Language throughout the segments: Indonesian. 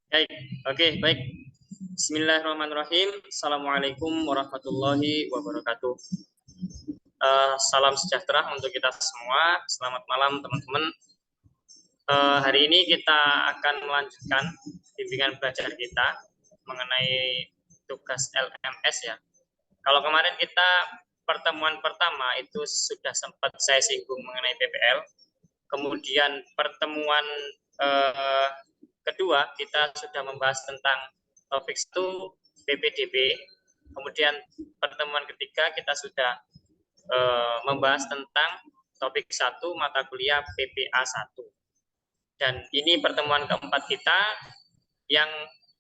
Baik, oke, baik. Bismillahirrahmanirrahim. Assalamualaikum warahmatullahi wabarakatuh. Salam sejahtera untuk kita semua. Selamat malam, teman-teman. Hari ini kita akan melanjutkan bimbingan belajar kita mengenai tugas LMS ya. Kalau kemarin kita pertemuan pertama itu sudah sempat saya singgung mengenai PPL. Kemudian pertemuan kedua kita sudah membahas tentang topik itu PPDB. Kemudian pertemuan ketiga kita sudah membahas tentang topik 1 mata kuliah PPA 1. Dan ini pertemuan keempat kita yang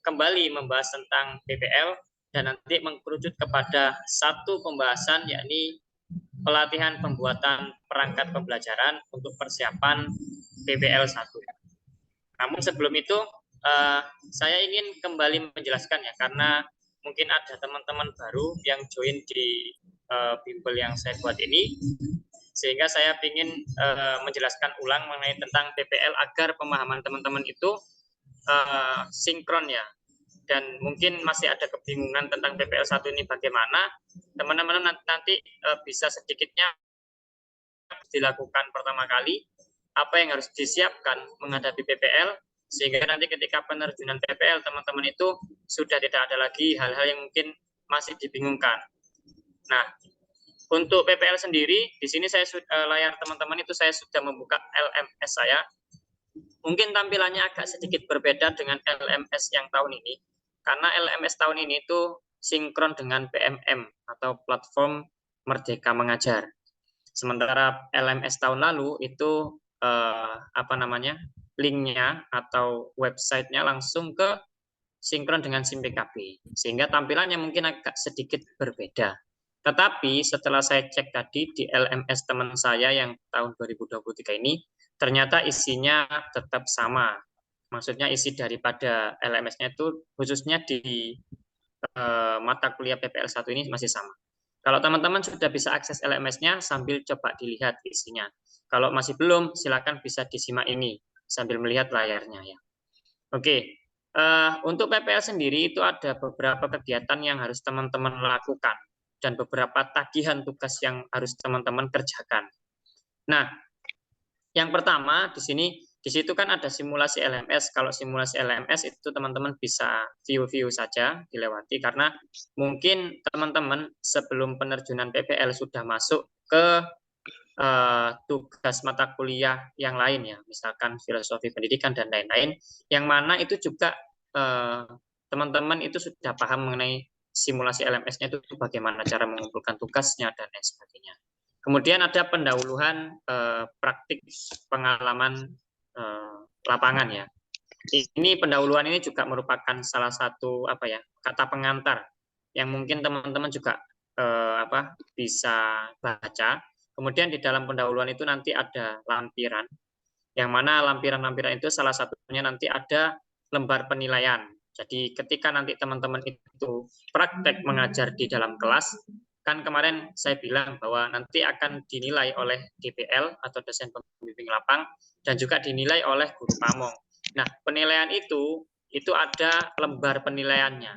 kembali membahas tentang PPL dan nanti mengkerucut kepada satu pembahasan yakni pelatihan pembuatan perangkat pembelajaran untuk persiapan PPL 1. Namun sebelum itu saya ingin kembali menjelaskan ya, karena mungkin ada teman-teman baru yang join di bimbel yang saya buat ini, sehingga saya ingin menjelaskan ulang mengenai tentang PPL agar pemahaman teman-teman itu sinkron ya. Dan mungkin masih ada kebingungan tentang PPL 1 ini bagaimana, teman-teman nanti bisa sedikitnya dilakukan pertama kali, apa yang harus disiapkan menghadapi PPL, sehingga nanti ketika penerjunan PPL teman-teman itu sudah tidak ada lagi hal-hal yang mungkin masih dibingungkan. Nah, untuk PPL sendiri, di sini saya layar teman-teman itu saya sudah membuka LMS saya. Mungkin tampilannya agak sedikit berbeda dengan LMS yang tahun ini, karena LMS tahun ini itu sinkron dengan PMM atau Platform Merdeka Mengajar. Sementara LMS tahun lalu itu linknya atau websitenya langsung ke sinkron dengan SIM PKB, sehingga tampilannya mungkin agak sedikit berbeda. Tetapi setelah saya cek tadi di LMS teman saya yang tahun 2023 ini, ternyata isinya tetap sama. Maksudnya isi daripada LMS-nya itu khususnya di mata kuliah PPL 1 ini masih sama. Kalau teman-teman sudah bisa akses LMS-nya sambil coba dilihat isinya. Kalau masih belum, silakan bisa disimak ini sambil melihat layarnya ya. Oke, untuk PPL sendiri itu ada beberapa kegiatan yang harus teman-teman lakukan dan beberapa tagihan tugas yang harus teman-teman kerjakan. Nah, yang pertama di situ kan ada simulasi LMS. Kalau simulasi LMS itu teman-teman bisa view-view saja dilewati, karena mungkin teman-teman sebelum penerjunan PPL sudah masuk ke tugas mata kuliah yang lain ya, misalkan filosofi pendidikan dan lain-lain, yang mana itu juga teman-teman itu sudah paham mengenai simulasi LMS-nya itu bagaimana cara mengumpulkan tugasnya dan lain sebagainya. Kemudian ada pendahuluan praktik pengalaman lapangan ya. Ini pendahuluan ini juga merupakan salah satu kata pengantar yang mungkin teman-teman juga bisa baca. Kemudian di dalam pendahuluan itu nanti ada lampiran, yang mana lampiran-lampiran itu salah satunya nanti ada lembar penilaian. Jadi ketika nanti teman-teman itu praktek mengajar di dalam kelas, kan kemarin saya bilang bahwa nanti akan dinilai oleh DPL atau dosen pembimbing lapang dan juga dinilai oleh guru pamong. Nah, penilaian itu ada lembar penilaiannya.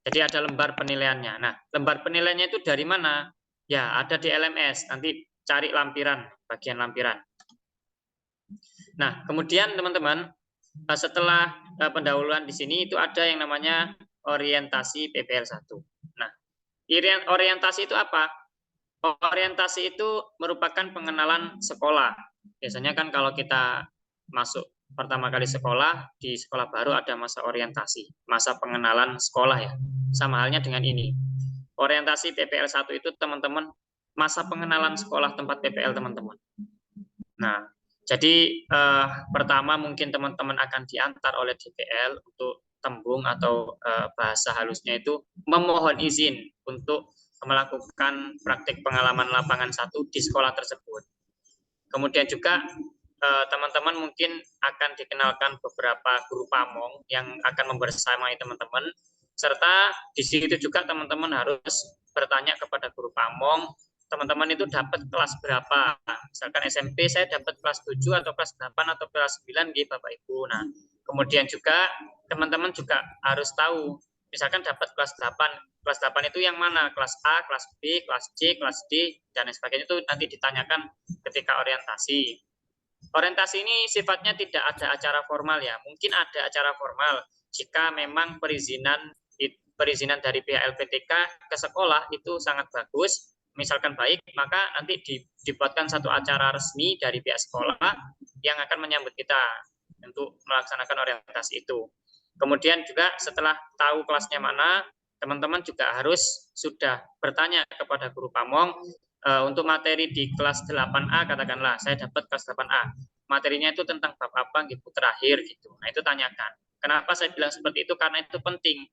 Jadi ada lembar penilaiannya. Nah, lembar penilaiannya itu dari mana? Ya, ada di LMS. Nanti cari lampiran, bagian lampiran. Nah, kemudian teman-teman, setelah pendahuluan di sini itu ada yang namanya orientasi PPL 1. Nah, orientasi itu apa? Orientasi itu merupakan pengenalan sekolah. Biasanya kan kalau kita masuk pertama kali sekolah, di sekolah baru ada masa orientasi, masa pengenalan sekolah ya. Sama halnya dengan ini. Orientasi PPL 1 itu teman-teman masa pengenalan sekolah tempat PPL teman-teman. Nah, jadi pertama mungkin teman-teman akan diantar oleh DPL untuk tembung atau bahasa halusnya itu memohon izin untuk melakukan praktik pengalaman lapangan 1 di sekolah tersebut. Kemudian juga teman-teman mungkin akan dikenalkan beberapa guru pamong yang akan membersamai teman-teman, serta di situ juga teman-teman harus bertanya kepada guru pamong, teman-teman itu dapat kelas berapa. Misalkan SMP saya dapat kelas 7 atau kelas 8 atau kelas 9 gitu Bapak Ibu. Nah, Kemudian juga teman-teman juga harus tahu, misalkan dapat kelas 8. Kelas 8 itu yang mana? Kelas A, kelas B, kelas C, kelas D, dan lain sebagainya itu nanti ditanyakan ketika orientasi. Orientasi ini sifatnya tidak ada acara formal ya. Mungkin ada acara formal jika memang perizinan dari pihak LPTK ke sekolah itu sangat bagus, misalkan baik, maka nanti dibuatkan satu acara resmi dari pihak sekolah yang akan menyambut kita untuk melaksanakan orientasi itu. Kemudian juga setelah tahu kelasnya mana, teman-teman juga harus sudah bertanya kepada guru pamong untuk materi di kelas 8A, katakanlah saya dapat kelas 8A. Materinya itu tentang bab apa gitu terakhir gitu. Nah, itu tanyakan. Kenapa saya bilang seperti itu? Karena itu penting.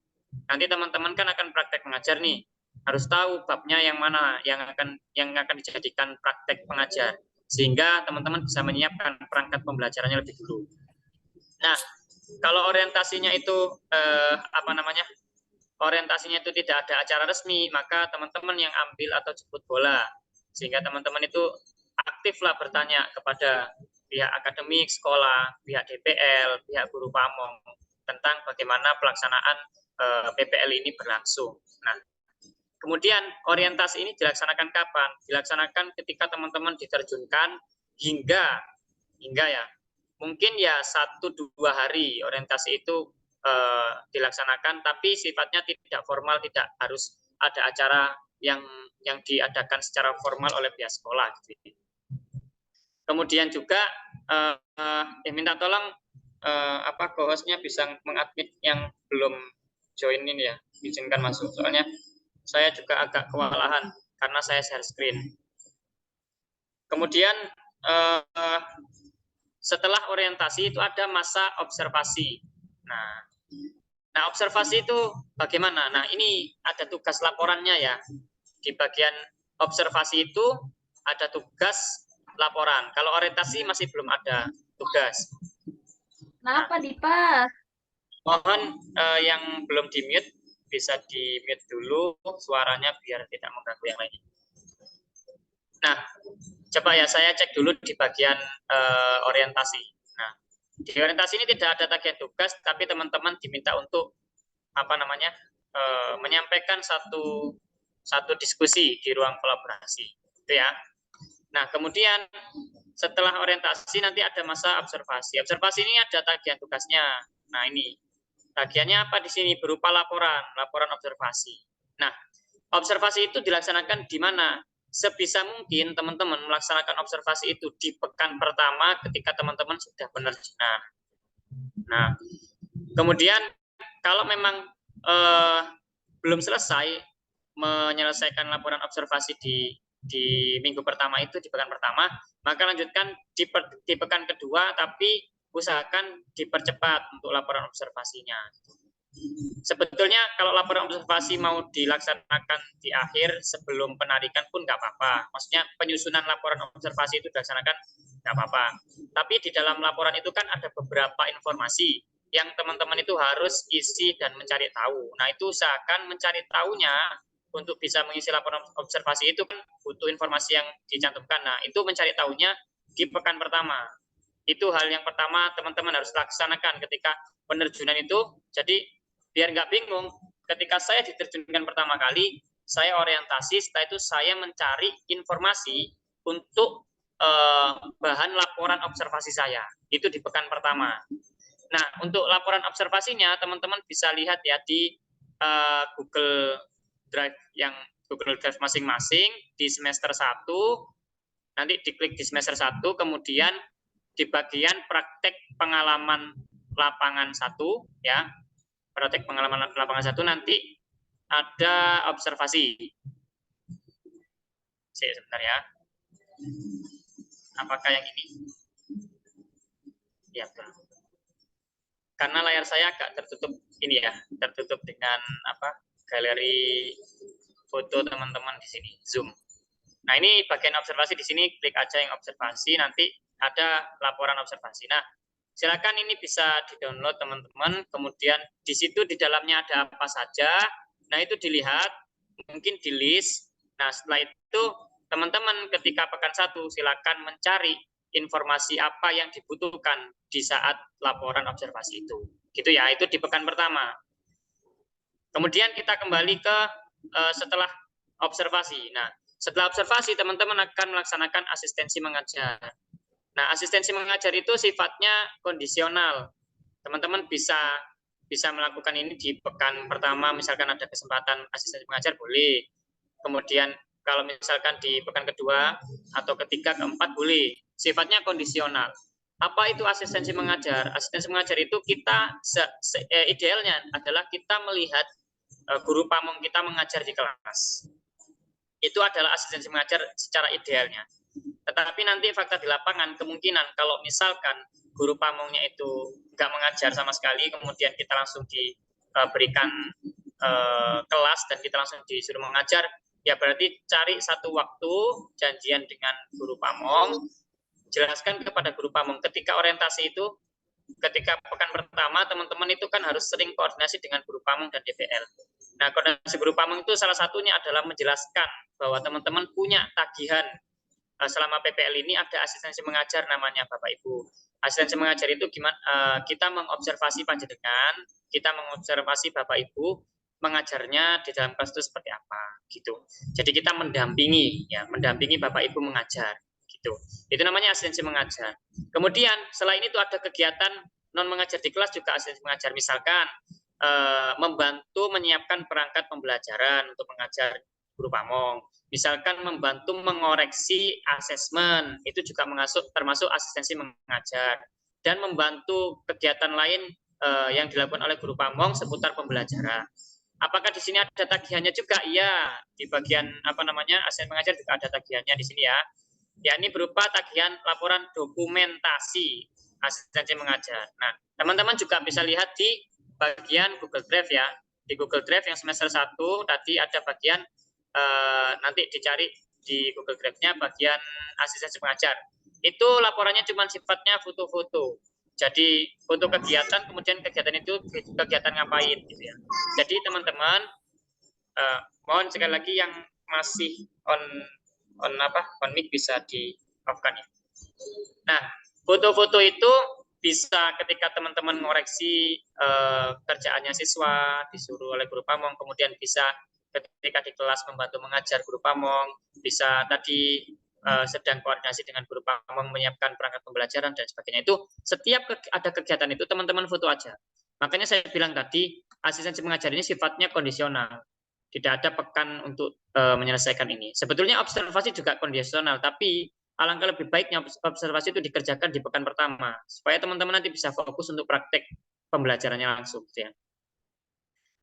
Nanti teman-teman kan akan praktek mengajar nih. Harus tahu babnya yang mana yang akan dijadikan praktek pengajar. Sehingga teman-teman bisa menyiapkan perangkat pembelajarannya lebih dulu. Nah, kalau orientasinya itu orientasinya itu tidak ada acara resmi, maka teman-teman yang ambil atau jemput bola, sehingga teman-teman itu aktiflah bertanya kepada pihak akademik sekolah, pihak DPL, pihak guru pamong tentang bagaimana pelaksanaan PPL ini berlangsung. Nah, kemudian orientasi ini dilaksanakan kapan? Dilaksanakan ketika teman-teman diterjunkan hingga ya mungkin ya 1-2 hari orientasi itu dilaksanakan, tapi sifatnya tidak formal, tidak harus ada acara yang diadakan secara formal oleh pihak sekolah. Kemudian juga minta tolong co-hostnya bisa mengadmit yang belum join ini ya, izinkan masuk, soalnya saya juga agak kewalahan karena saya share screen. Kemudian setelah orientasi itu ada masa observasi. Nah, observasi itu bagaimana? Nah, ini ada tugas laporannya ya. Di bagian observasi itu ada tugas laporan. Kalau orientasi masih belum ada tugas. Kenapa, Dipa? Mohon yang belum di-mute bisa di-mute dulu suaranya biar tidak mengganggu yang lain. Nah, coba ya saya cek dulu di bagian orientasi. Nah, di orientasi ini tidak ada tagihan tugas, tapi teman-teman diminta untuk menyampaikan satu diskusi di ruang kolaborasi, gitu ya. Nah, kemudian setelah orientasi nanti ada masa observasi. Observasi ini ada tagihan tugasnya. Nah, ini tagihannya apa di sini? Berupa laporan observasi. Nah, observasi itu dilaksanakan di mana? Sebisa mungkin teman-teman melaksanakan observasi itu di pekan pertama ketika teman-teman sudah penerjunan. Nah, kemudian kalau memang belum selesai menyelesaikan laporan observasi di minggu pertama itu, di pekan pertama, maka lanjutkan di pekan kedua, tapi usahakan dipercepat untuk laporan observasinya. Sebetulnya kalau laporan observasi mau dilaksanakan di akhir sebelum penarikan pun nggak apa-apa. Maksudnya penyusunan laporan observasi itu dilaksanakan nggak apa-apa. Tapi di dalam laporan itu kan ada beberapa informasi yang teman-teman itu harus isi dan mencari tahu. Nah, itu usahakan mencari tahunya untuk bisa mengisi laporan observasi itu kan butuh informasi yang dicantumkan. Nah, itu mencari tahunya di pekan pertama. Itu hal yang pertama teman-teman harus laksanakan ketika penerjunan itu. Jadi biar nggak bingung, ketika saya diterjunkan pertama kali, saya orientasi, setelah itu saya mencari informasi untuk bahan laporan observasi saya. Itu di pekan pertama. Nah, untuk laporan observasinya, teman-teman bisa lihat ya di Google Drive masing-masing di semester 1, nanti diklik di semester 1, kemudian di bagian praktek pengalaman lapangan 1, ya, praktek pengalaman lapangan 1 nanti ada observasi. Sebentar ya. Apakah yang ini? Ya, betul. Karena layar saya agak tertutup ini ya, tertutup dengan galeri foto teman-teman di sini, Zoom. Nah, ini bagian observasi di sini, klik aja yang observasi, nanti ada laporan observasi. Nah, silakan ini bisa di-download teman-teman, kemudian di situ di dalamnya ada apa saja. Nah, itu dilihat, mungkin di list. Nah, setelah itu teman-teman ketika pekan 1 silakan mencari informasi apa yang dibutuhkan di saat laporan observasi itu. Gitu ya, itu di pekan pertama. Kemudian kita kembali ke setelah observasi. Nah, setelah observasi teman-teman akan melaksanakan asistensi mengajar. Nah, asistensi mengajar itu sifatnya kondisional. Teman-teman bisa melakukan ini di pekan pertama, misalkan ada kesempatan asistensi mengajar boleh. Kemudian kalau misalkan di pekan kedua atau ketiga, keempat boleh. Sifatnya kondisional. Apa itu asistensi mengajar? Asistensi mengajar itu kita idealnya adalah kita melihat guru pamong kita mengajar di kelas. Itu adalah asistensi mengajar secara idealnya. Tetapi nanti fakta di lapangan kemungkinan kalau misalkan guru pamongnya itu nggak mengajar sama sekali, kemudian kita langsung diberikan kelas dan kita langsung disuruh mengajar, ya berarti cari satu waktu janjian dengan guru pamong, jelaskan kepada guru pamong ketika orientasi itu, ketika pekan pertama teman-teman itu kan harus sering koordinasi dengan guru pamong dan DPL. Nah, koordinasi guru pamong itu salah satunya adalah menjelaskan bahwa teman-teman punya tagihan selama PPL ini ada asistensi mengajar namanya Bapak Ibu. Asistensi mengajar itu gimana? Kita mengobservasi panjenengan, kita mengobservasi Bapak Ibu mengajarnya di dalam kelas itu seperti apa, gitu. Jadi kita mendampingi, ya, mendampingi Bapak Ibu mengajar, gitu. Itu namanya asistensi mengajar. Kemudian selain itu ada kegiatan non mengajar di kelas juga asistensi mengajar. Misalkan membantu menyiapkan perangkat pembelajaran untuk mengajar guru pamong. Misalkan membantu mengoreksi asesmen, itu juga termasuk asistensi mengajar. Dan membantu kegiatan lain yang dilakukan oleh guru pamong seputar pembelajaran. Apakah di sini ada tagihannya juga? Iya, di bagian asisten mengajar juga ada tagihannya di sini ya. Ya, ini berupa tagihan laporan dokumentasi asistensi mengajar. Nah, teman-teman juga bisa lihat di bagian Google Drive ya. Di Google Drive yang semester 1 tadi ada bagian nanti dicari di Google Drive-nya bagian asistensi mengajar. Itu laporannya cuma sifatnya foto-foto. Jadi untuk kegiatan, kemudian kegiatan itu kegiatan ngapain gitu ya. Jadi teman-teman mohon sekali lagi yang masih on mic bisa di off-kan ya. Nah, foto-foto itu bisa ketika teman-teman ngoreksi kerjaannya siswa disuruh oleh guru pamong, kemudian bisa ketika di kelas membantu mengajar guru pamong, bisa tadi sedang koordinasi dengan guru pamong menyiapkan perangkat pembelajaran dan sebagainya. Itu setiap ada kegiatan itu teman-teman foto aja. Makanya saya bilang tadi asistensi mengajar ini sifatnya kondisional. Tidak ada pekan untuk menyelesaikan ini. Sebetulnya observasi juga kondisional, tapi alangkah lebih baiknya observasi itu dikerjakan di pekan pertama supaya teman-teman nanti bisa fokus untuk praktek pembelajarannya langsung gitu ya.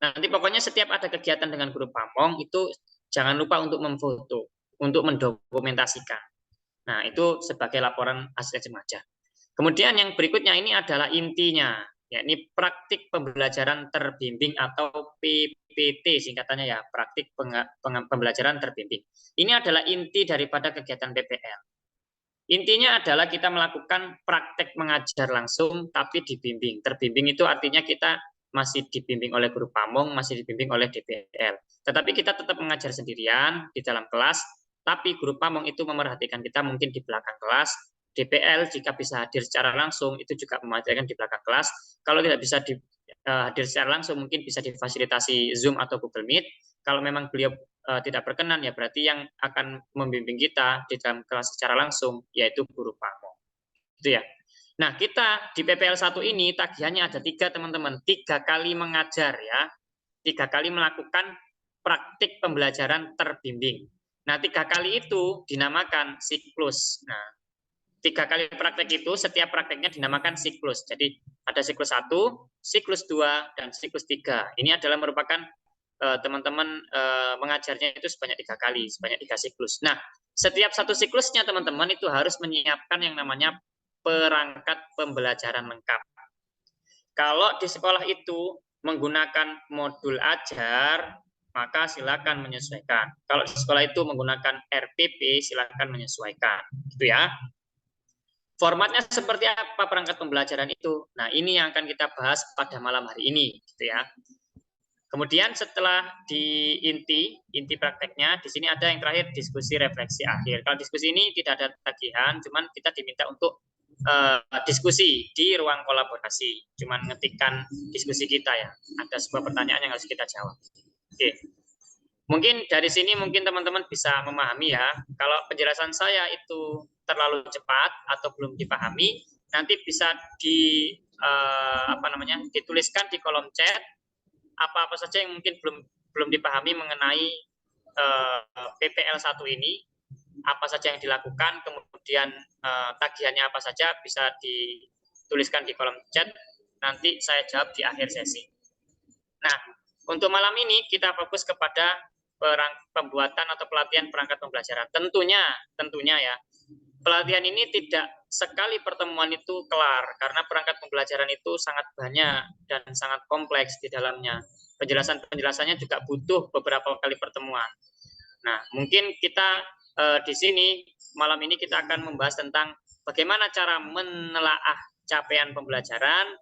Nanti pokoknya setiap ada kegiatan dengan guru pamong itu jangan lupa untuk memfoto, untuk mendokumentasikan. Nah, itu sebagai laporan asistensi mengajar. Kemudian yang berikutnya ini adalah intinya, yakni praktik pembelajaran terbimbing atau PPT singkatannya ya, praktik pembelajaran terbimbing. Ini adalah inti daripada kegiatan PPL. Intinya adalah kita melakukan praktek mengajar langsung tapi dibimbing. Terbimbing itu artinya kita masih dibimbing oleh guru pamong, masih dibimbing oleh DPL. Tetapi kita tetap mengajar sendirian di dalam kelas, tapi guru pamong itu memerhatikan kita mungkin di belakang kelas. DPL jika bisa hadir secara langsung itu juga memerhatikan di belakang kelas. Kalau tidak bisa hadir secara langsung mungkin bisa difasilitasi Zoom atau Google Meet. Kalau memang beliau tidak berkenan, ya berarti yang akan membimbing kita di dalam kelas secara langsung yaitu guru pamong. Itu ya. Nah, kita di PPL 1 ini tagihannya ada 3 teman-teman, 3 kali mengajar ya, 3 kali melakukan praktik pembelajaran terbimbing. Nah, 3 kali itu dinamakan siklus. Nah, 3 kali praktek itu setiap prakteknya dinamakan siklus. Jadi ada siklus 1, siklus 2, dan siklus 3. Ini adalah merupakan teman-teman mengajarnya itu sebanyak 3 kali, sebanyak 3 siklus. Nah, setiap satu siklusnya teman-teman itu harus menyiapkan yang namanya perangkat pembelajaran lengkap. Kalau di sekolah itu menggunakan modul ajar, maka silakan menyesuaikan. Kalau di sekolah itu menggunakan RPP, silakan menyesuaikan. Gitu ya. Formatnya seperti apa perangkat pembelajaran itu? Nah, ini yang akan kita bahas pada malam hari ini, gitu ya. Kemudian setelah di inti prakteknya, di sini ada yang terakhir diskusi refleksi akhir. Kalau diskusi ini tidak ada tagihan, cuman kita diminta untuk diskusi di ruang kolaborasi. Cuman ngetikkan diskusi kita ya. Ada sebuah pertanyaan yang harus kita jawab. Oke. Mungkin dari sini mungkin teman-teman bisa memahami ya. Kalau penjelasan saya itu terlalu cepat atau belum dipahami, nanti bisa dituliskan di kolom chat apa-apa saja yang mungkin belum dipahami mengenai PPL 1 ini, apa saja yang dilakukan, kemudian tagihannya apa saja bisa dituliskan di kolom chat, nanti saya jawab di akhir sesi. Nah, untuk malam ini kita fokus kepada pembuatan atau pelatihan perangkat pembelajaran. Tentunya ya, pelatihan ini tidak sekali pertemuan itu kelar, karena perangkat pembelajaran itu sangat banyak dan sangat kompleks di dalamnya. Penjelasannya juga butuh beberapa kali pertemuan. Nah, mungkin kita di sini malam ini kita akan membahas tentang bagaimana cara menelaah capaian pembelajaran,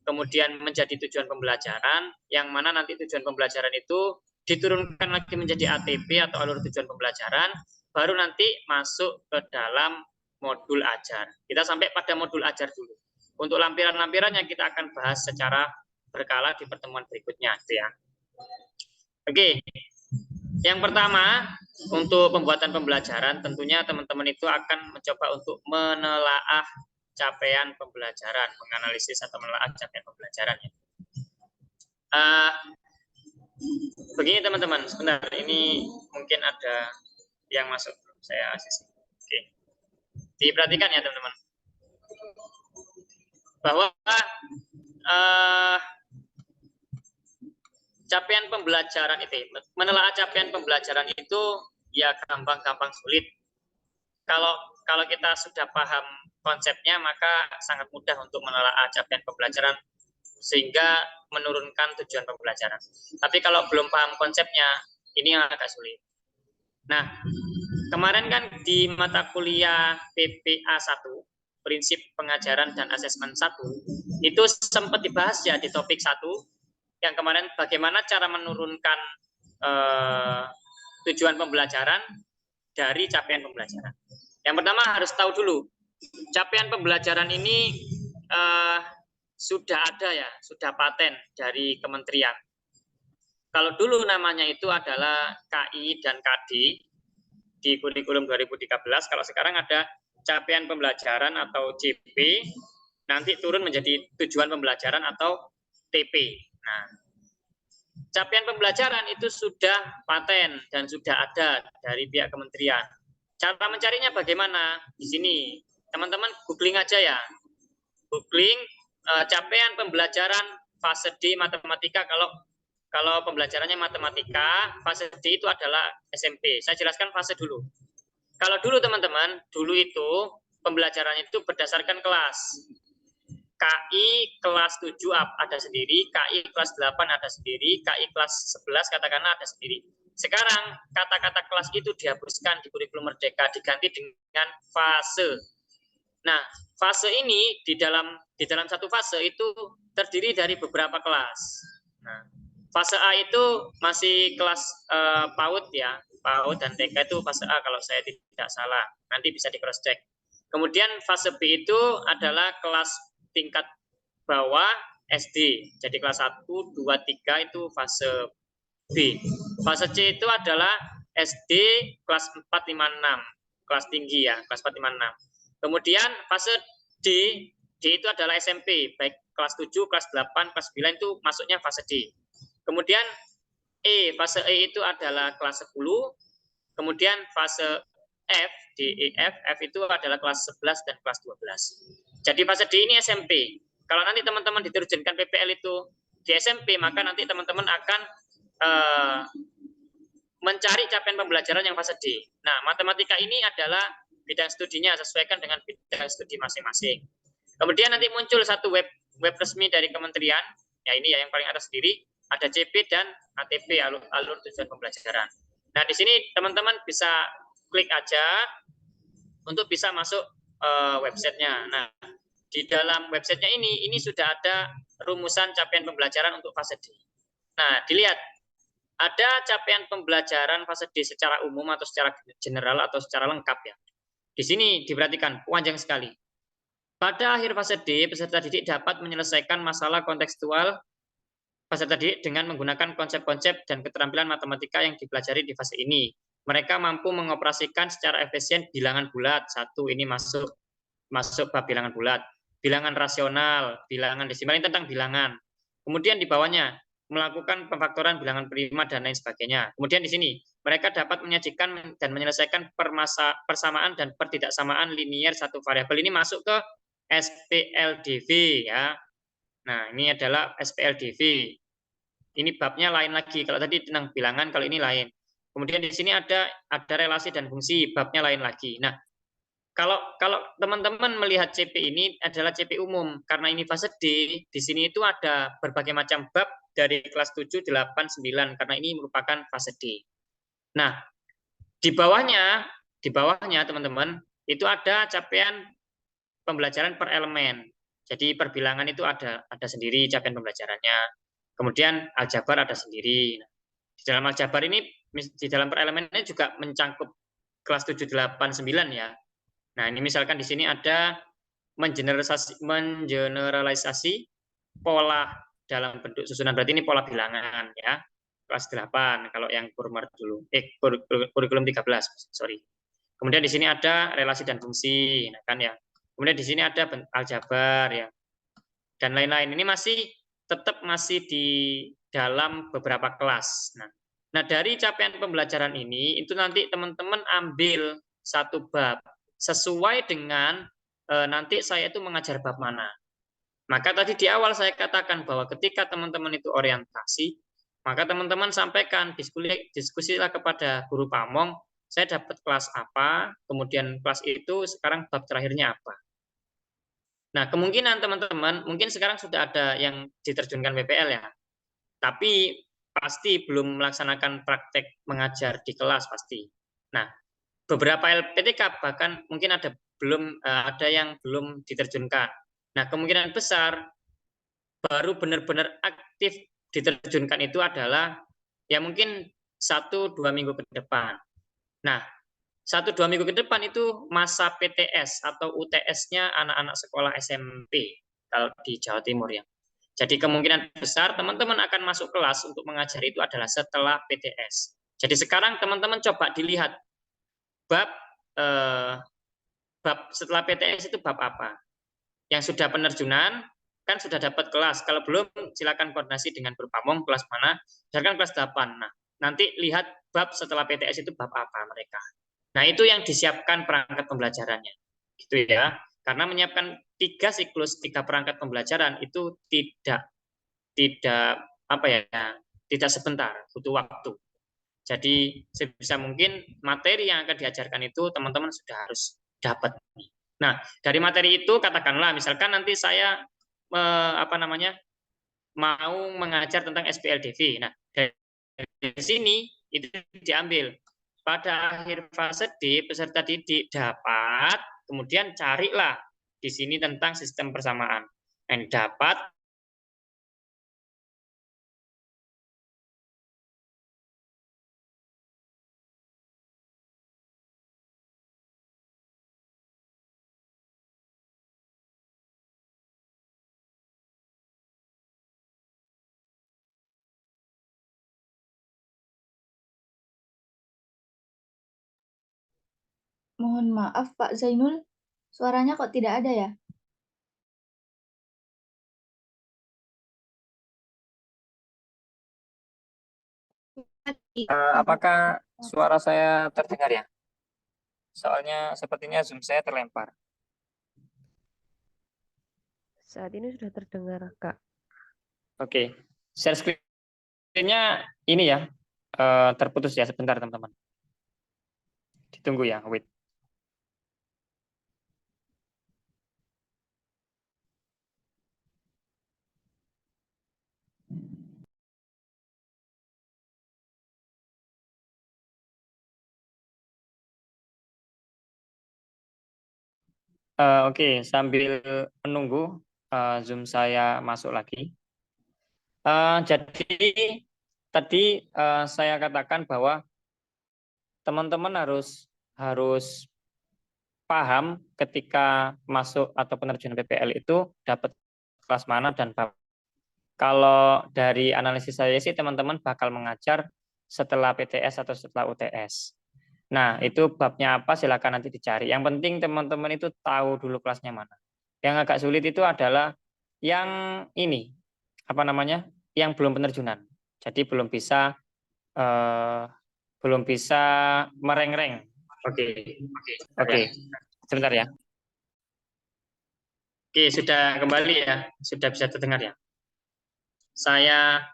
kemudian menjadi tujuan pembelajaran, yang mana nanti tujuan pembelajaran itu diturunkan lagi menjadi ATP atau alur tujuan pembelajaran, baru nanti masuk ke dalam modul ajar. Kita sampai pada modul ajar dulu. Untuk lampiran-lampirannya kita akan bahas secara berkala di pertemuan berikutnya. Ya. Oke, yang pertama untuk pembuatan pembelajaran tentunya teman-teman itu akan mencoba untuk menelaah capaian pembelajaran, menganalisis atau menelaah capaian pembelajaran. Begini teman-teman, sebentar ini mungkin ada yang masuk, saya asisi. Oke. Diperhatikan ya teman-teman, bahwa capaian pembelajaran itu, menelaah capaian pembelajaran itu ya gampang-gampang sulit. Kalau kita sudah paham konsepnya, maka sangat mudah untuk menelaah capaian pembelajaran sehingga menurunkan tujuan pembelajaran. Tapi kalau belum paham konsepnya, ini yang agak sulit. Nah, kemarin kan di mata kuliah PPA 1, prinsip pengajaran dan asesmen 1, itu sempat dibahas ya di topik 1, yang kemarin bagaimana cara menurunkan tujuan pembelajaran dari capaian pembelajaran. Yang pertama harus tahu dulu, capaian pembelajaran ini sudah ada ya, sudah paten dari kementerian. Kalau dulu namanya itu adalah KI dan KD di kurikulum 2013, kalau sekarang ada capaian pembelajaran atau CP, nanti turun menjadi tujuan pembelajaran atau TP. Nah, capaian pembelajaran itu sudah paten dan sudah ada dari pihak kementerian. Cara mencarinya bagaimana? Di sini, teman-teman googling aja ya. Googling capaian pembelajaran fase D matematika. Kalau pembelajarannya matematika, fase D itu adalah SMP. Saya jelaskan fase dulu. Kalau dulu teman-teman, dulu itu pembelajaran itu berdasarkan kelas. KI kelas 7 ada sendiri, KI kelas 8 ada sendiri, KI kelas 11 katakanlah ada sendiri. Sekarang kata-kata kelas itu dihapuskan di kurikulum Merdeka, diganti dengan fase. Nah, fase ini di dalam satu fase itu terdiri dari beberapa kelas. Nah, fase A itu masih kelas PAUD ya, PAUD dan TK itu fase A kalau saya tidak salah. Nanti bisa di cross check. Kemudian fase B itu adalah kelas tingkat bawah SD. Jadi kelas 1, 2, 3 itu fase B. Fase C itu adalah SD kelas 4, 5, 6. Kelas tinggi ya, kelas 4, 5, 6. Kemudian fase D itu adalah SMP, baik kelas 7, kelas 8, kelas 9 itu masuknya fase D. Kemudian fase E itu adalah kelas 10. Kemudian fase F, D, E, F itu adalah kelas 11 dan kelas 12. Jadi fase D ini SMP. Kalau nanti teman-teman diterjunkan PPL itu di SMP, maka nanti teman-teman akan mencari capaian pembelajaran yang fase D. Nah, matematika ini adalah bidang studinya, sesuaikan dengan bidang studi masing-masing. Kemudian nanti muncul satu web resmi dari kementerian, ya ini ya yang paling atas sendiri, ada CP dan ATP, alur tujuan pembelajaran. Nah, di sini teman-teman bisa klik aja untuk bisa masuk websitenya. Nah, di dalam websitenya ini sudah ada rumusan capaian pembelajaran untuk fase D. Nah, dilihat ada capaian pembelajaran fase D secara umum atau secara general atau secara lengkap ya. Di sini diperhatikan panjang sekali. Pada akhir fase D, peserta didik dapat menyelesaikan masalah kontekstual peserta didik dengan menggunakan konsep-konsep dan keterampilan matematika yang dipelajari di fase ini. Mereka mampu mengoperasikan secara efisien bilangan bulat. Satu, ini masuk bab bilangan bulat. Bilangan rasional, bilangan desimal, ini tentang bilangan. Kemudian di bawahnya, melakukan pemfaktoran bilangan prima dan lain sebagainya. Kemudian di sini, mereka dapat menyajikan dan menyelesaikan persamaan dan pertidaksamaan linier satu variabel. Ini masuk ke SPLDV ya. Nah, ini adalah SPLDV. Ini babnya lain lagi. Kalau tadi tentang bilangan, kalau ini lain. Kemudian di sini ada relasi dan fungsi, babnya lain lagi. Nah, kalau teman-teman melihat CP ini adalah CP umum, karena ini fase D, di sini itu ada berbagai macam bab dari kelas 7, 8, 9, karena ini merupakan fase D. Nah, di bawahnya teman-teman, itu ada capaian pembelajaran per elemen. Jadi perbilangan itu ada sendiri capaian pembelajarannya. Kemudian aljabar ada sendiri. Di dalam aljabar ini, di dalam per elemennya juga mencangkup kelas 7, 8, 9 ya. Nah, ini misalkan di sini ada mengeneralisasi pola dalam bentuk susunan. Berarti ini pola bilangan ya. Kelas 8 kalau yang kurmer dulu. Kurikulum 13, sorry. Kemudian di sini ada relasi dan fungsi, nah, kan ya. Kemudian di sini ada aljabar ya. Dan lain-lain. Ini tetap masih di dalam beberapa kelas. Nah, dari capaian pembelajaran ini itu nanti teman-teman ambil satu bab sesuai dengan nanti saya itu mengajar bab mana. Maka tadi di awal saya katakan bahwa ketika teman-teman itu orientasi, maka teman-teman sampaikan diskusilah kepada guru pamong, saya dapat kelas apa, kemudian kelas itu sekarang bab terakhirnya apa. Nah, kemungkinan teman-teman mungkin sekarang sudah ada yang diterjunkan PPL ya, tapi pasti belum melaksanakan praktek mengajar di kelas pasti. Nah, beberapa LPTK bahkan mungkin ada yang belum diterjunkan. Nah, kemungkinan besar baru benar-benar aktif diterjunkan itu adalah ya mungkin 1-2 minggu ke depan. Nah, 1-2 minggu ke depan itu masa PTS atau UTS-nya anak-anak sekolah SMP kalau di Jawa Timur ya. Jadi kemungkinan besar teman-teman akan masuk kelas untuk mengajar itu adalah setelah PTS. Jadi sekarang teman-teman coba dilihat bab setelah PTS itu bab apa? Yang sudah penerjunan kan sudah dapat kelas. Kalau belum silakan koordinasi dengan guru pamong kelas mana. Misalkan kelas 8. Nah, nanti lihat bab setelah PTS itu bab apa mereka. Nah, itu yang disiapkan perangkat pembelajarannya. Gitu ya. Karena menyiapkan 3 siklus, 3 perangkat pembelajaran itu tidak tidak sebentar, butuh waktu. Jadi sebisa mungkin materi yang akan diajarkan itu teman-teman sudah harus dapat. Nah, dari materi itu katakanlah misalkan nanti saya mau mengajar tentang SPLDV. Nah, dari sini itu diambil pada akhir fase D peserta didik dapat, kemudian carilah di sini tentang sistem persamaan. Dan dapat Mohon maaf Pak Zainul, suaranya kok tidak ada ya? apakah suara saya terdengar ya? Soalnya sepertinya Zoom saya terlempar. Saat ini sudah terdengar, Kak. Oke, share screen-nya ini ya, terputus ya sebentar teman-teman. Ditunggu ya, wait. Oke, sambil menunggu Zoom saya masuk lagi. Jadi tadi saya katakan bahwa teman-teman harus paham ketika masuk atau penerjunan PPL itu dapat kelas mana dan bab. Kalau dari analisis saya sih teman-teman bakal mengajar setelah PTS atau setelah UTS. Nah, itu babnya apa silakan nanti dicari. Yang penting teman-teman itu tahu dulu kelasnya mana. Yang agak sulit itu adalah yang ini, apa namanya? Yang belum penerjunan. Jadi belum bisa merengreng. Oke. Sebentar ya. Oke, sudah kembali ya. Sudah bisa terdengar ya. Saya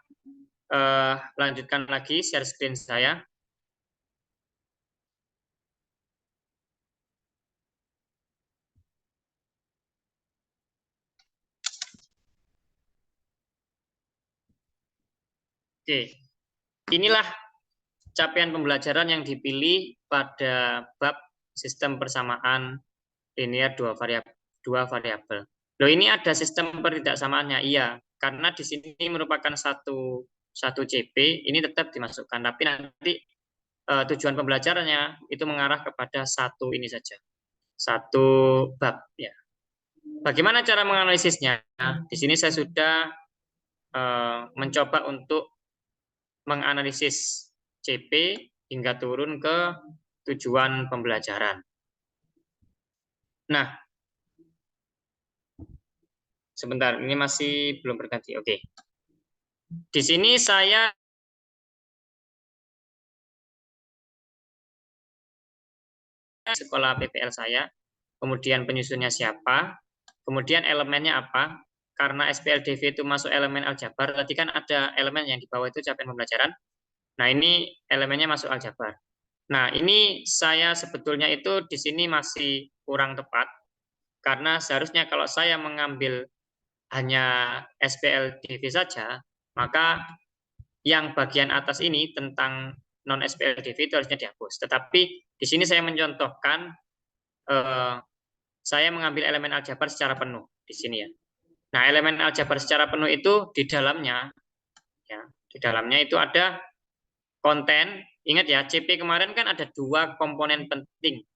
lanjutkan lagi share screen saya. Oke, inilah capaian pembelajaran yang dipilih pada bab sistem persamaan linear dua variabel. Loh, ini ada sistem pertidaksamaannya, iya, karena di sini merupakan satu CP, ini tetap dimasukkan, tapi nanti tujuan pembelajarannya itu mengarah kepada satu ini saja, satu bab ya. Bagaimana cara menganalisisnya? Di sini saya sudah mencoba untuk menganalisis CP hingga turun ke tujuan pembelajaran. Nah, sebentar, ini masih belum berganti. Oke. Di sini saya sekolah PPL saya, kemudian penyusunnya siapa, kemudian elemennya apa. Karena SPLDV itu masuk elemen aljabar, tadi kan ada elemen yang di bawah itu capaian pembelajaran. Nah, ini elemennya masuk aljabar. Nah, ini saya sebetulnya itu di sini masih kurang tepat, karena seharusnya kalau saya mengambil hanya SPLDV saja, maka yang bagian atas ini tentang non SPLDV itu harusnya dihapus. Tetapi di sini saya mencontohkan saya mengambil elemen aljabar secara penuh di sini ya. Nah, elemen aljabar secara penuh itu di dalamnya itu ada konten. Ingat ya, CP kemarin kan ada dua komponen penting.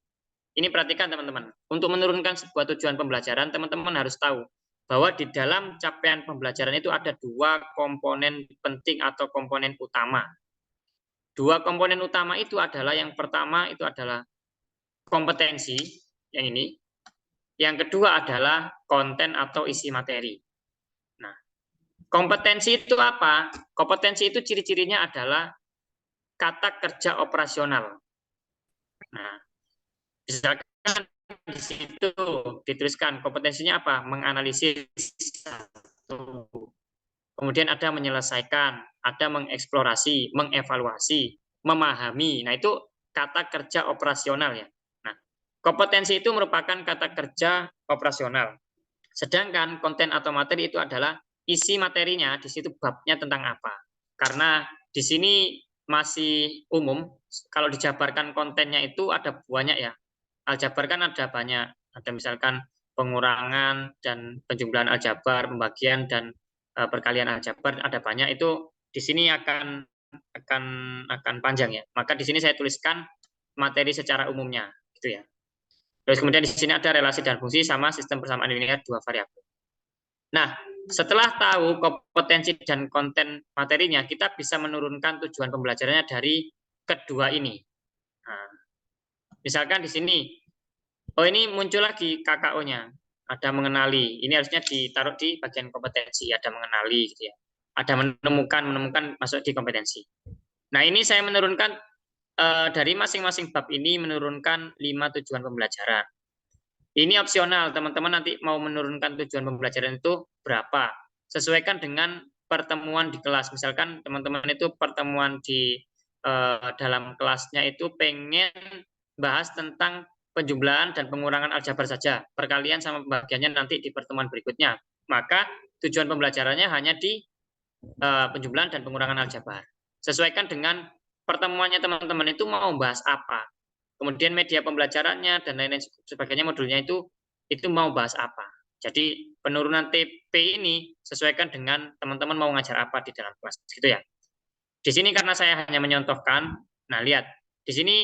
Ini perhatikan teman-teman. Untuk menurunkan sebuah tujuan pembelajaran, teman-teman harus tahu bahwa di dalam capaian pembelajaran itu ada dua komponen penting atau komponen utama. Dua komponen utama itu adalah, yang pertama itu adalah kompetensi, yang ini. Yang kedua adalah konten atau isi materi. Nah, kompetensi itu apa? Kompetensi itu ciri-cirinya adalah kata kerja operasional. Nah, misalkan di situ dituliskan kompetensinya apa? Menganalisis satu. Kemudian ada menyelesaikan, ada mengeksplorasi, mengevaluasi, memahami. Nah, itu kata kerja operasional ya. Nah, kompetensi itu merupakan kata kerja operasional. Sedangkan konten atau materi itu adalah isi materinya, di situ babnya tentang apa. Karena di sini masih umum, kalau dijabarkan kontennya itu ada banyak ya. Aljabar kan ada banyak, ada misalkan pengurangan dan penjumlahan aljabar, pembagian dan perkalian aljabar, ada banyak. Itu di sini akan panjang ya. Maka di sini saya tuliskan materi secara umumnya, gitu ya. Terus kemudian di sini ada relasi dan fungsi sama sistem persamaan linear dua variabel. Nah, setelah tahu kompetensi dan konten materinya, kita bisa menurunkan tujuan pembelajarannya dari kedua ini. Nah, misalkan di sini, oh ini muncul lagi KKO-nya, ada mengenali. Ini harusnya ditaruh di bagian kompetensi, ada mengenali, gitu ya. Ada menemukan masuk di kompetensi. Nah, ini saya menurunkan dari masing-masing bab ini menurunkan 5 tujuan pembelajaran. Ini opsional, teman-teman nanti mau menurunkan tujuan pembelajaran itu berapa. Sesuaikan dengan pertemuan di kelas. Misalkan teman-teman itu pertemuan di dalam kelasnya itu pengen bahas tentang penjumlahan dan pengurangan aljabar saja. Perkalian sama pembagiannya nanti di pertemuan berikutnya. Maka tujuan pembelajarannya hanya di penjumlahan dan pengurangan aljabar. Sesuaikan dengan pertemuannya teman-teman itu mau bahas apa. Kemudian media pembelajarannya dan lain-lain sebagainya, modulnya itu mau bahas apa. Jadi penurunan TP ini sesuaikan dengan teman-teman mau ngajar apa di dalam kelas, gitu ya. Di sini karena saya hanya menyontohkan, nah lihat, di sini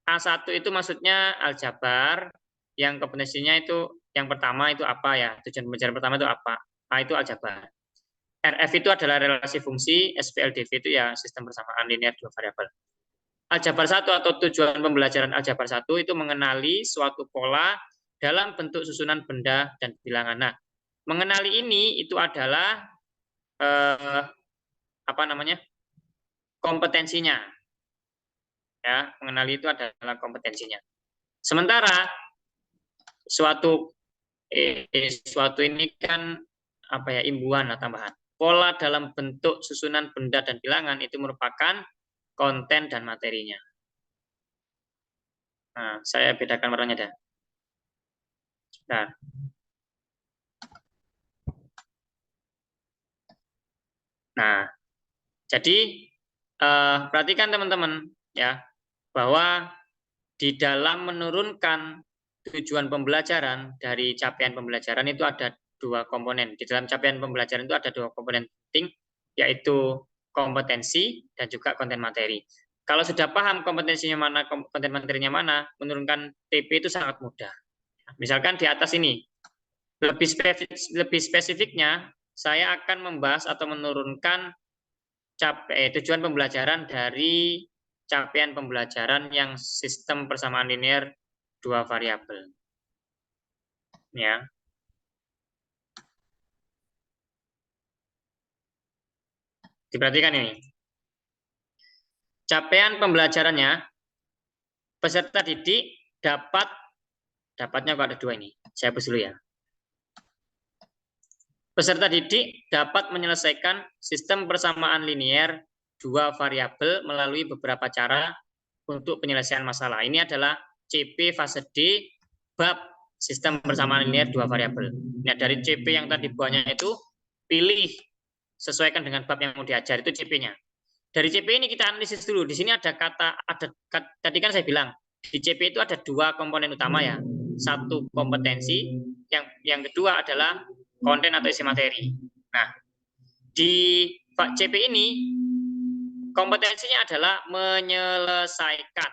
A1 itu maksudnya aljabar, yang kompetensinya itu, yang pertama itu apa ya, tujuan pembelajaran pertama itu apa, A itu aljabar. RF itu adalah relasi fungsi, SPLDV itu ya sistem persamaan linear dua variabel. Aljabar 1 atau tujuan pembelajaran aljabar 1 itu mengenali suatu pola dalam bentuk susunan benda dan bilangan. Nah, mengenali ini itu adalah apa namanya? Kompetensinya. Ya, mengenali itu adalah kompetensinya. Sementara suatu ini kan apa ya, imbuhan lah, tambahan. Pola dalam bentuk susunan benda dan bilangan itu merupakan konten dan materinya. Nah, saya bedakan warnanya dah. Nah, nah jadi perhatikan teman-teman ya, bahwa di dalam menurunkan tujuan pembelajaran dari capaian pembelajaran itu ada dua komponen. Di dalam capaian pembelajaran itu ada dua komponen penting, yaitu kompetensi dan juga konten materi. Kalau sudah paham kompetensinya mana, konten materinya mana, menurunkan TP itu sangat mudah. Misalkan di atas ini, lebih spesifiknya, saya akan membahas atau menurunkan tujuan pembelajaran dari capaian pembelajaran yang sistem persamaan linear dua variabel. Ya. Diperhatikan ini. Capaian pembelajarannya, peserta didik dapatnya kok ada dua ini. Saya hapus dulu ya. Peserta didik dapat menyelesaikan sistem persamaan linear dua variabel melalui beberapa cara untuk penyelesaian masalah. Ini adalah CP fase D bab sistem persamaan linear dua variabel. Nah, dari CP yang tadi buahnya itu pilih sesuaikan dengan bab yang mau diajar, itu CP-nya. Dari CP ini kita analisis dulu. Di sini ada tadi kan saya bilang di CP itu ada dua komponen utama ya. Satu kompetensi, yang kedua adalah konten atau isi materi. Nah, di CP ini kompetensinya adalah menyelesaikan.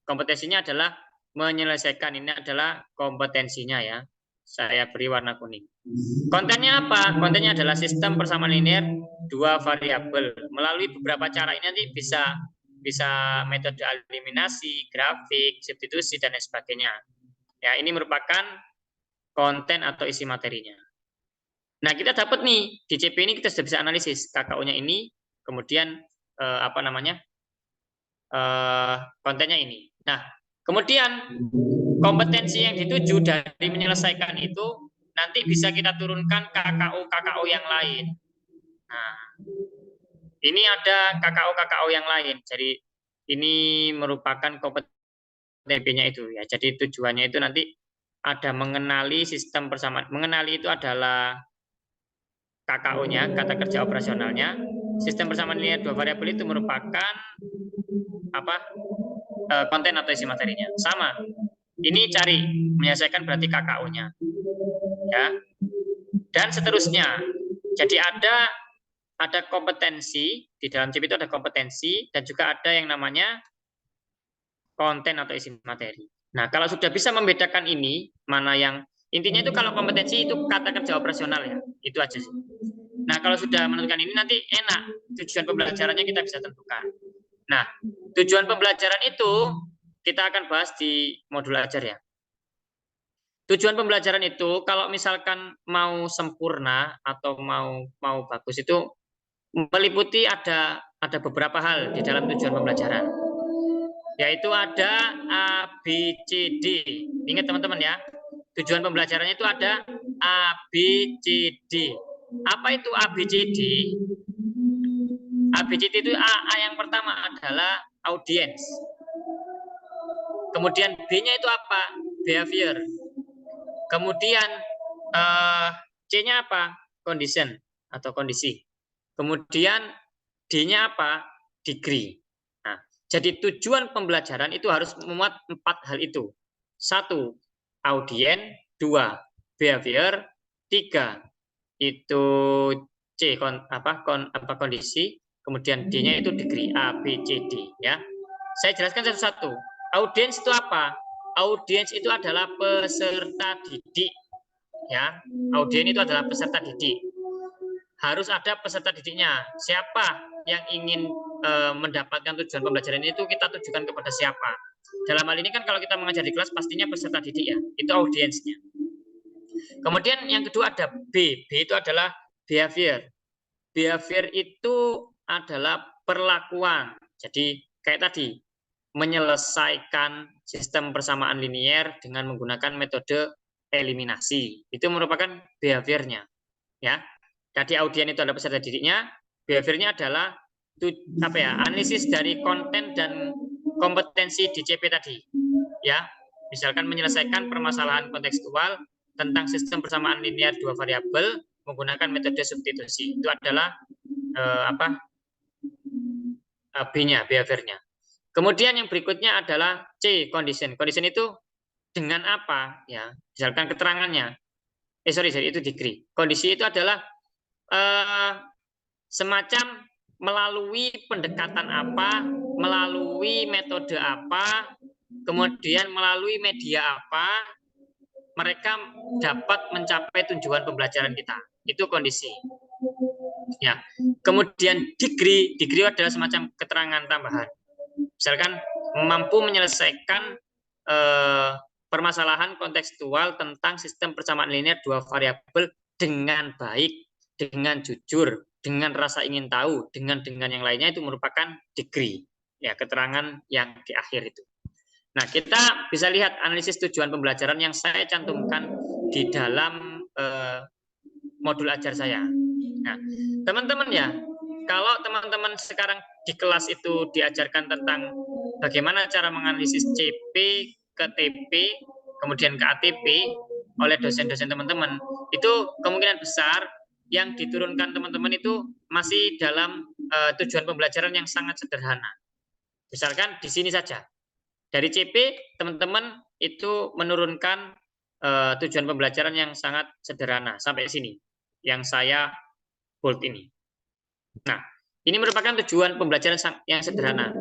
Kompetensinya adalah menyelesaikan. Ini adalah kompetensinya ya. Saya beri warna kuning. Kontennya apa? Kontennya adalah sistem persamaan linear dua variabel. Melalui beberapa cara ini nanti bisa metode eliminasi, grafik, substitusi dan lain sebagainya. Ya, ini merupakan konten atau isi materinya. Nah, kita dapat nih di CP ini kita sudah bisa analisis KKU-nya ini, kemudian kontennya ini. Nah, kemudian kompetensi yang dituju dari menyelesaikan itu nanti bisa kita turunkan KKU yang lain. Nah, ini ada KKU yang lain. Jadi ini merupakan kompetensinya itu ya. Jadi tujuannya itu nanti ada mengenali sistem persamaan. Mengenali itu adalah KKU-nya, kata kerja operasionalnya. Sistem persamaan linear dua variabel itu merupakan konten atau isi materinya. Sama. Ini cari menyelesaikan berarti KKU-nya. Ya. Dan seterusnya. Jadi ada kompetensi, di dalam CP itu ada kompetensi dan juga ada yang namanya konten atau isi materi. Nah, kalau sudah bisa membedakan ini, mana yang intinya itu kalau kompetensi itu kata kerja operasional ya. Itu aja sih. Nah, kalau sudah menentukan ini nanti enak, tujuan pembelajarannya kita bisa tentukan. Nah, tujuan pembelajaran itu kita akan bahas di modul ajar ya. Tujuan pembelajaran itu kalau misalkan mau sempurna atau mau bagus itu meliputi ada beberapa hal di dalam tujuan pembelajaran. Yaitu ada A, B, C, D. Ingat teman-teman ya. Tujuan pembelajarannya itu ada A, B, C, D. Apa itu A, B, C, D? A, B, C, D itu A yang pertama adalah audience. Kemudian B-nya itu apa? Behavior. Kemudian C-nya apa? Condition atau kondisi. Kemudian D-nya apa? Degree. Nah, jadi tujuan pembelajaran itu harus memuat 4 hal itu. 1, audience. 2, behavior. 3, itu C, kondisi. kemudian D-nya itu degree A, B, C, D ya. Saya jelaskan satu-satu. Audiens itu apa? Audiens itu adalah peserta didik ya. Audiens itu adalah peserta didik. Harus ada peserta didiknya. Siapa yang ingin mendapatkan tujuan pembelajaran itu kita tujukan kepada siapa. Dalam hal ini kan kalau kita mengajar di kelas pastinya peserta didik ya, itu audiensnya. Kemudian yang kedua ada B. B itu adalah behavior. Behavior itu adalah perlakuan. Jadi kayak tadi, menyelesaikan sistem persamaan linier dengan menggunakan metode eliminasi. Itu merupakan behaviornya. Ya. Tadi audien itu adalah peserta didiknya, behaviornya adalah analisis dari konten dan kompetensi di CP tadi. Ya, misalkan menyelesaikan permasalahan kontekstual tentang sistem persamaan linear dua variabel menggunakan metode substitusi. Itu adalah B-nya, behaviornya. Kemudian yang berikutnya adalah C, condition. Condition itu dengan apa? Ya, misalkan keterangannya. Itu degree. Kondisi itu adalah semacam melalui pendekatan apa, melalui metode apa, kemudian melalui media apa, mereka dapat mencapai tujuan pembelajaran kita. Itu kondisi. Ya. Kemudian degree adalah semacam keterangan tambahan. Misalkan mampu menyelesaikan permasalahan kontekstual tentang sistem persamaan linear dua variabel dengan baik, dengan jujur, dengan rasa ingin tahu, dengan yang lainnya, itu merupakan degree. Ya, keterangan yang di akhir itu. Nah, kita bisa lihat analisis tujuan pembelajaran yang saya cantumkan di dalam modul ajar saya. Nah, teman-teman ya, kalau teman-teman sekarang di kelas itu diajarkan tentang bagaimana cara menganalisis CP ke TP, kemudian ke ATP oleh dosen-dosen teman-teman, itu kemungkinan besar yang diturunkan teman-teman itu masih dalam tujuan pembelajaran yang sangat sederhana. Misalkan di sini saja. Dari CP, teman-teman itu menurunkan tujuan pembelajaran yang sangat sederhana. Sampai sini. Yang saya bold ini. Nah, ini merupakan tujuan pembelajaran yang sederhana.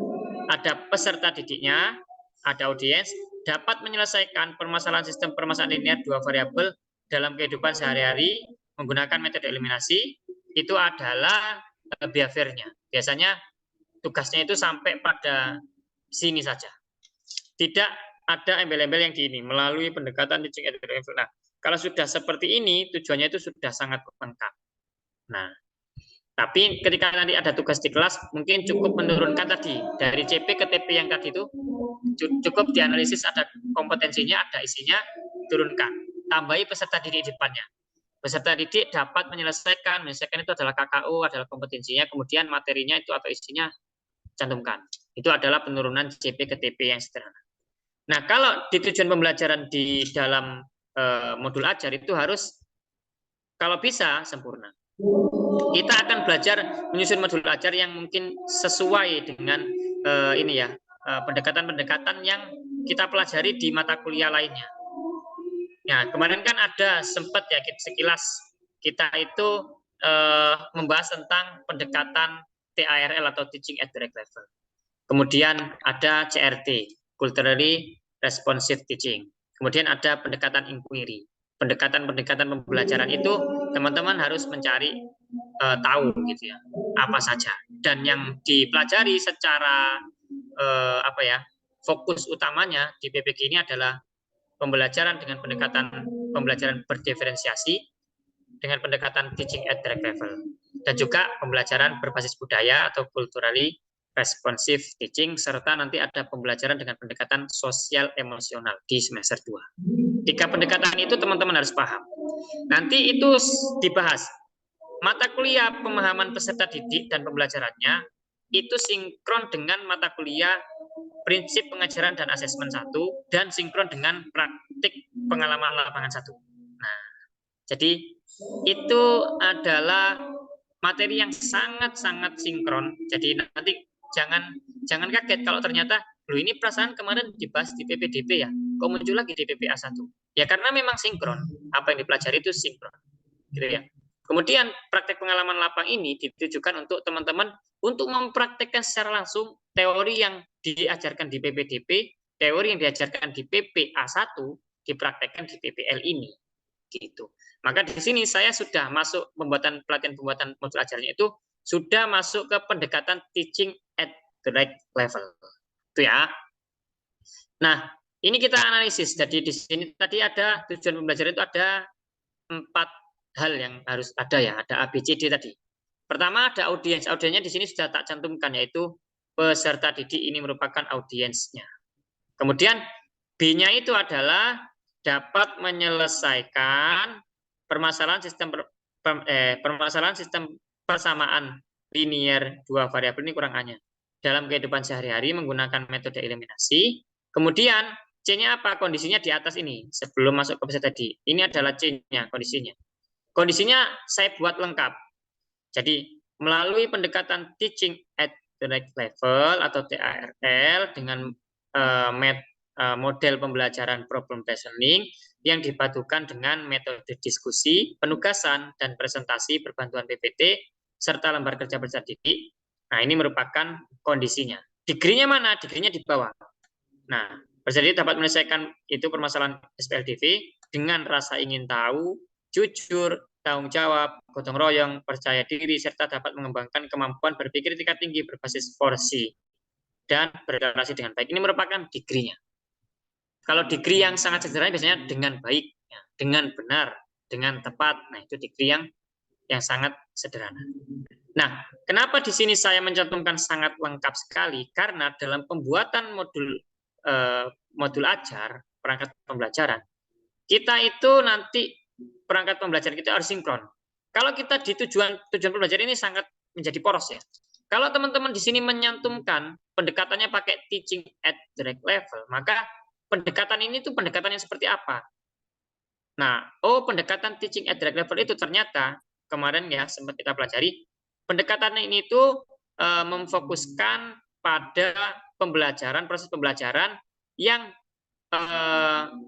Ada peserta didiknya, ada audiens, dapat menyelesaikan permasalahan sistem permasalahan linear dua variabel dalam kehidupan sehari-hari menggunakan metode eliminasi. Itu adalah behaviornya. Biasanya tugasnya itu sampai pada sini saja. Tidak ada embel-embel yang di ini melalui pendekatan teaching at level. Nah, kalau sudah seperti ini, tujuannya itu sudah sangat lengkap. Nah, tapi ketika nanti ada tugas di kelas, mungkin cukup menurunkan tadi dari CP ke TP yang tadi itu cukup dianalisis, ada kompetensinya, ada isinya, turunkan. Tambahi peserta didik di depannya. Peserta didik dapat menyelesaikan itu adalah KKU, adalah kompetensinya, kemudian materinya itu atau isinya cantumkan. Itu adalah penurunan CP ke TP yang sederhana. Nah, kalau di tujuan pembelajaran di dalam modul ajar itu harus, kalau bisa, sempurna. Kita akan belajar menyusun modul ajar yang mungkin sesuai dengan pendekatan-pendekatan yang kita pelajari di mata kuliah lainnya. Nah, kemarin kan ada sempat ya sekilas kita itu membahas tentang pendekatan TARL atau Teaching at Direct Level. Kemudian ada CRT, Culturally Responsive Teaching. Kemudian ada pendekatan inquiry. Pendekatan-pendekatan pembelajaran itu teman-teman harus mencari tahu gitu ya, apa saja. Dan yang dipelajari secara fokus utamanya di PPG ini adalah pembelajaran dengan pendekatan pembelajaran berdiferensiasi dengan pendekatan teaching at direct level, dan juga pembelajaran berbasis budaya atau culturally responsive teaching, serta nanti ada pembelajaran dengan pendekatan sosial emosional di semester 2. 3 pendekatan itu teman-teman harus paham. Nanti itu dibahas. Mata kuliah pemahaman peserta didik dan pembelajarannya itu sinkron dengan mata kuliah prinsip pengajaran dan asesmen 1 dan sinkron dengan praktik pengalaman lapangan 1. Nah, jadi itu adalah materi yang sangat-sangat sinkron. Jadi nanti jangan kaget kalau ternyata loh ini perasaan kemarin dibahas di PPDB ya, kok muncul lagi di PPA 1. Ya karena memang sinkron, apa yang dipelajari itu sinkron. Gitu ya. Kemudian praktek pengalaman lapang ini ditujukan untuk teman-teman untuk mempraktekkan secara langsung teori yang diajarkan di PPDP, teori yang diajarkan di PPA1 dipraktekkan di PPL ini. Gitu. Maka di sini saya sudah masuk pelatihan pembuatan modul ajarnya itu sudah masuk ke pendekatan teaching at the right level. Itu ya. Nah, ini kita analisis. Jadi di sini tadi ada tujuan pembelajaran itu ada 4 hal yang harus ada ya, ada A, B, C, D tadi. Pertama ada audiens. Audiensnya di sini sudah tak cantumkan, yaitu peserta didik ini merupakan audiensnya. Kemudian B-nya itu adalah dapat menyelesaikan permasalahan sistem persamaan linear dua variabel ini kurang A-nya dalam kehidupan sehari-hari menggunakan metode eliminasi. Kemudian C-nya apa? Kondisinya di atas ini sebelum masuk ke peserta tadi. Ini adalah C-nya, kondisinya. Kondisinya saya buat lengkap. Jadi melalui pendekatan teaching at the right level atau TARL dengan model pembelajaran problem based learning yang dipadukan dengan metode diskusi, penugasan, dan presentasi berbantuan PPT serta lembar kerja peserta didik. Nah, ini merupakan kondisinya. Degree-nya mana? Degree-nya di bawah. Nah, peserta didik dapat menyelesaikan itu permasalahan SPLDV dengan rasa ingin tahu, jujur, tanggung jawab, gotong royong, percaya diri, serta dapat mengembangkan kemampuan berpikir tingkat tinggi berbasis porsi dan berrelasi dengan baik. Ini merupakan degree-nya. Kalau degree yang sangat sederhana biasanya dengan baik, ya, dengan benar, dengan tepat. Nah, itu degree yang sangat sederhana. Nah, kenapa di sini saya mencantumkan sangat lengkap sekali? Karena dalam pembuatan modul ajar, perangkat pembelajaran, kita itu nanti perangkat pembelajaran kita harus sinkron. Kalau kita di tujuan pembelajaran ini sangat menjadi poros ya. Kalau teman-teman di sini menyantumkan pendekatannya pakai teaching at the right level, maka pendekatan ini tuh pendekatan yang seperti apa? Nah, pendekatan teaching at the right level itu ternyata kemarin ya sempat kita pelajari, pendekatan ini tuh memfokuskan pada pembelajaran, proses pembelajaran yang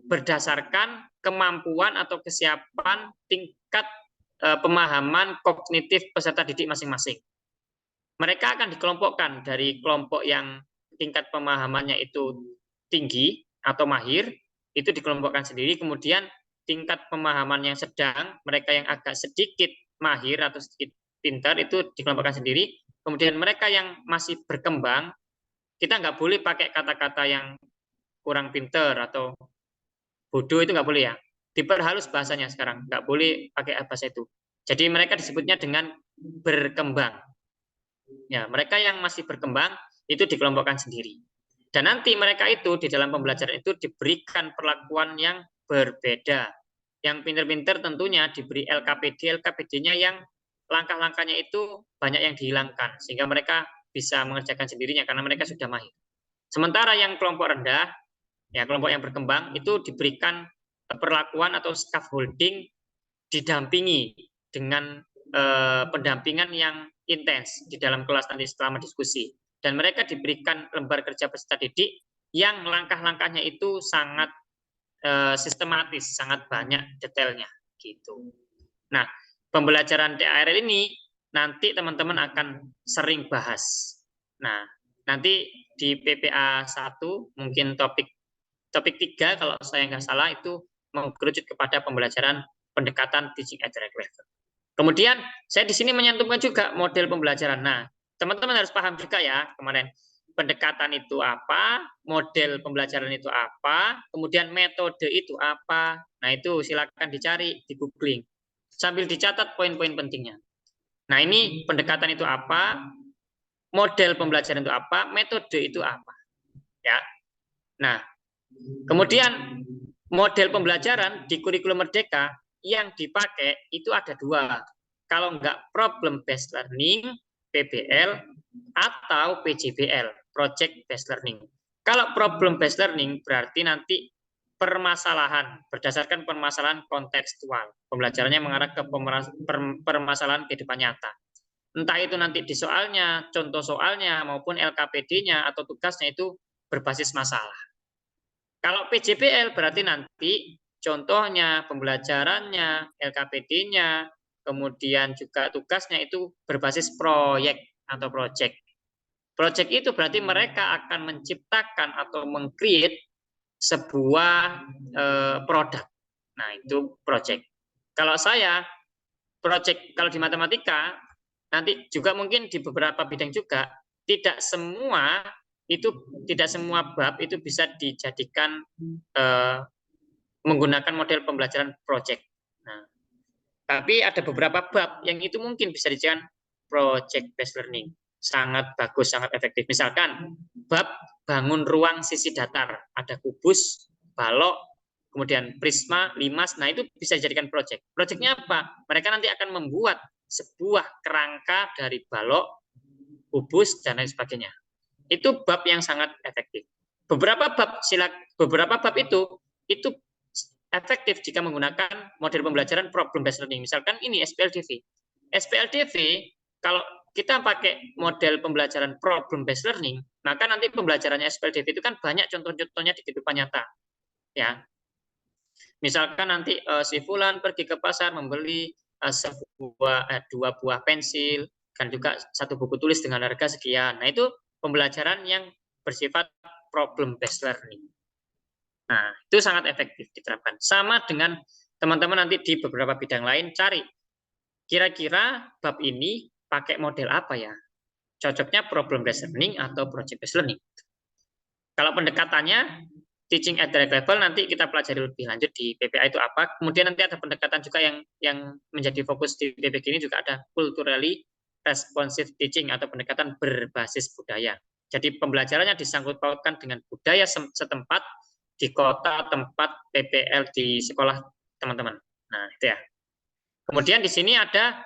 berdasarkan kemampuan atau kesiapan tingkat pemahaman kognitif peserta didik masing-masing. Mereka akan dikelompokkan dari kelompok yang tingkat pemahamannya itu tinggi atau mahir, itu dikelompokkan sendiri. Kemudian tingkat pemahaman yang sedang, mereka yang agak sedikit mahir atau sedikit pintar itu dikelompokkan sendiri. Kemudian mereka yang masih berkembang, kita nggak boleh pakai kata-kata yang kurang pintar atau bodoh, itu nggak boleh ya. Diperhalus bahasanya sekarang, nggak boleh pakai bahasa itu. Jadi mereka disebutnya dengan berkembang. Ya, mereka yang masih berkembang itu dikelompokkan sendiri. Dan nanti mereka itu di dalam pembelajaran itu diberikan perlakuan yang berbeda. Yang pintar-pintar tentunya diberi LKPD, LKPD-nya yang langkah-langkahnya itu banyak yang dihilangkan sehingga mereka bisa mengerjakan sendirinya karena mereka sudah mahir. Sementara yang kelompok rendah, ya kelompok yang berkembang itu diberikan perlakuan atau scaffolding didampingi dengan pendampingan yang intens di dalam kelas nanti selama diskusi. Dan mereka diberikan lembar kerja peserta didik yang langkah-langkahnya itu sangat sistematis, sangat banyak detailnya gitu. Nah, pembelajaran TARL ini nanti teman-teman akan sering bahas. Nah, nanti di PPA 1 mungkin topik 3 kalau saya nggak salah itu mengerucut kepada pembelajaran pendekatan teaching at the right level. Kemudian saya di sini menyantumkan juga model pembelajaran. Nah, teman-teman harus paham juga ya kemarin pendekatan itu apa, model pembelajaran itu apa, kemudian metode itu apa. Nah, itu silakan dicari di googling sambil dicatat poin-poin pentingnya. Nah, ini pendekatan itu apa, model pembelajaran itu apa, metode itu apa. Ya. Nah, kemudian model pembelajaran di kurikulum Merdeka yang dipakai itu ada 2. Kalau enggak problem based learning, PBL, atau PJBL, project based learning. Kalau problem based learning berarti nanti permasalahan, berdasarkan permasalahan kontekstual. Pembelajarannya mengarah ke permasalahan kehidupan nyata. Entah itu nanti di soalnya, contoh soalnya, maupun LKPD-nya atau tugasnya itu berbasis masalah. Kalau PJBL berarti nanti contohnya, pembelajarannya, LKPD-nya, kemudian juga tugasnya itu berbasis proyek atau project. Project itu berarti mereka akan menciptakan atau meng-create sebuah produk. Nah, itu project. Kalau saya, project kalau di matematika, nanti juga mungkin di beberapa bidang juga, tidak semua bab itu bisa dijadikan menggunakan model pembelajaran project. Nah, tapi ada beberapa bab yang itu mungkin bisa dijadikan project based learning. Sangat bagus, sangat efektif. Misalkan bab bangun ruang sisi datar, ada kubus, balok, kemudian prisma, limas. Nah, itu bisa dijadikan project. Projectnya apa? Mereka nanti akan membuat sebuah kerangka dari balok, kubus, dan lain sebagainya. Itu bab yang sangat efektif. Beberapa bab itu efektif jika menggunakan model pembelajaran problem based learning. Misalkan ini SPLDV. SPLDV kalau kita pakai model pembelajaran problem based learning, maka nanti pembelajarannya SPLDV itu kan banyak contoh-contohnya di kehidupan nyata. Ya. Misalkan nanti si fulan pergi ke pasar membeli dua buah pensil dan juga satu buku tulis dengan harga sekian. Nah, itu pembelajaran yang bersifat problem based learning. Nah, itu sangat efektif diterapkan. Sama dengan teman-teman nanti di beberapa bidang lain, cari kira-kira bab ini pakai model apa ya? Cocoknya problem based learning atau project based learning. Kalau pendekatannya teaching at direct level nanti kita pelajari lebih lanjut di PPA itu apa. Kemudian nanti ada pendekatan juga yang menjadi fokus di PPG ini juga ada culturally responsive teaching atau pendekatan berbasis budaya. Jadi pembelajarannya disangkut pautkan dengan budaya setempat di kota tempat PPL di sekolah teman-teman. Nah, itu ya. Kemudian di sini ada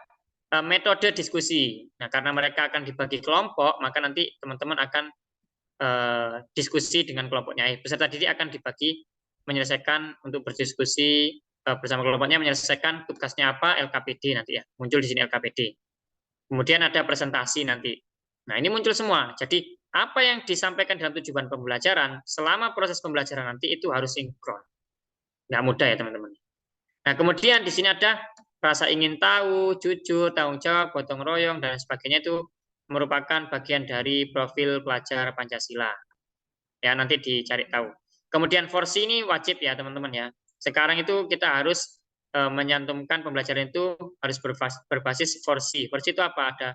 metode diskusi. Nah, karena mereka akan dibagi kelompok, maka nanti teman-teman akan diskusi dengan kelompoknya. Peserta didik akan dibagi menyelesaikan untuk berdiskusi bersama kelompoknya, menyelesaikan tugasnya apa, LKPD nanti ya. Muncul di sini LKPD. Kemudian ada presentasi nanti. Nah, ini muncul semua. Jadi apa yang disampaikan dalam tujuan pembelajaran selama proses pembelajaran nanti itu harus sinkron. Nggak mudah ya teman-teman. Nah, kemudian di sini ada rasa ingin tahu, jujur, tanggung jawab, gotong royong, dan sebagainya itu merupakan bagian dari profil pelajar Pancasila. Ya, nanti dicari tahu. Kemudian forsi ini wajib ya teman-teman ya. Sekarang itu kita harus menyantumkan pembelajaran itu harus berbasis forsi. Forsi itu apa? Ada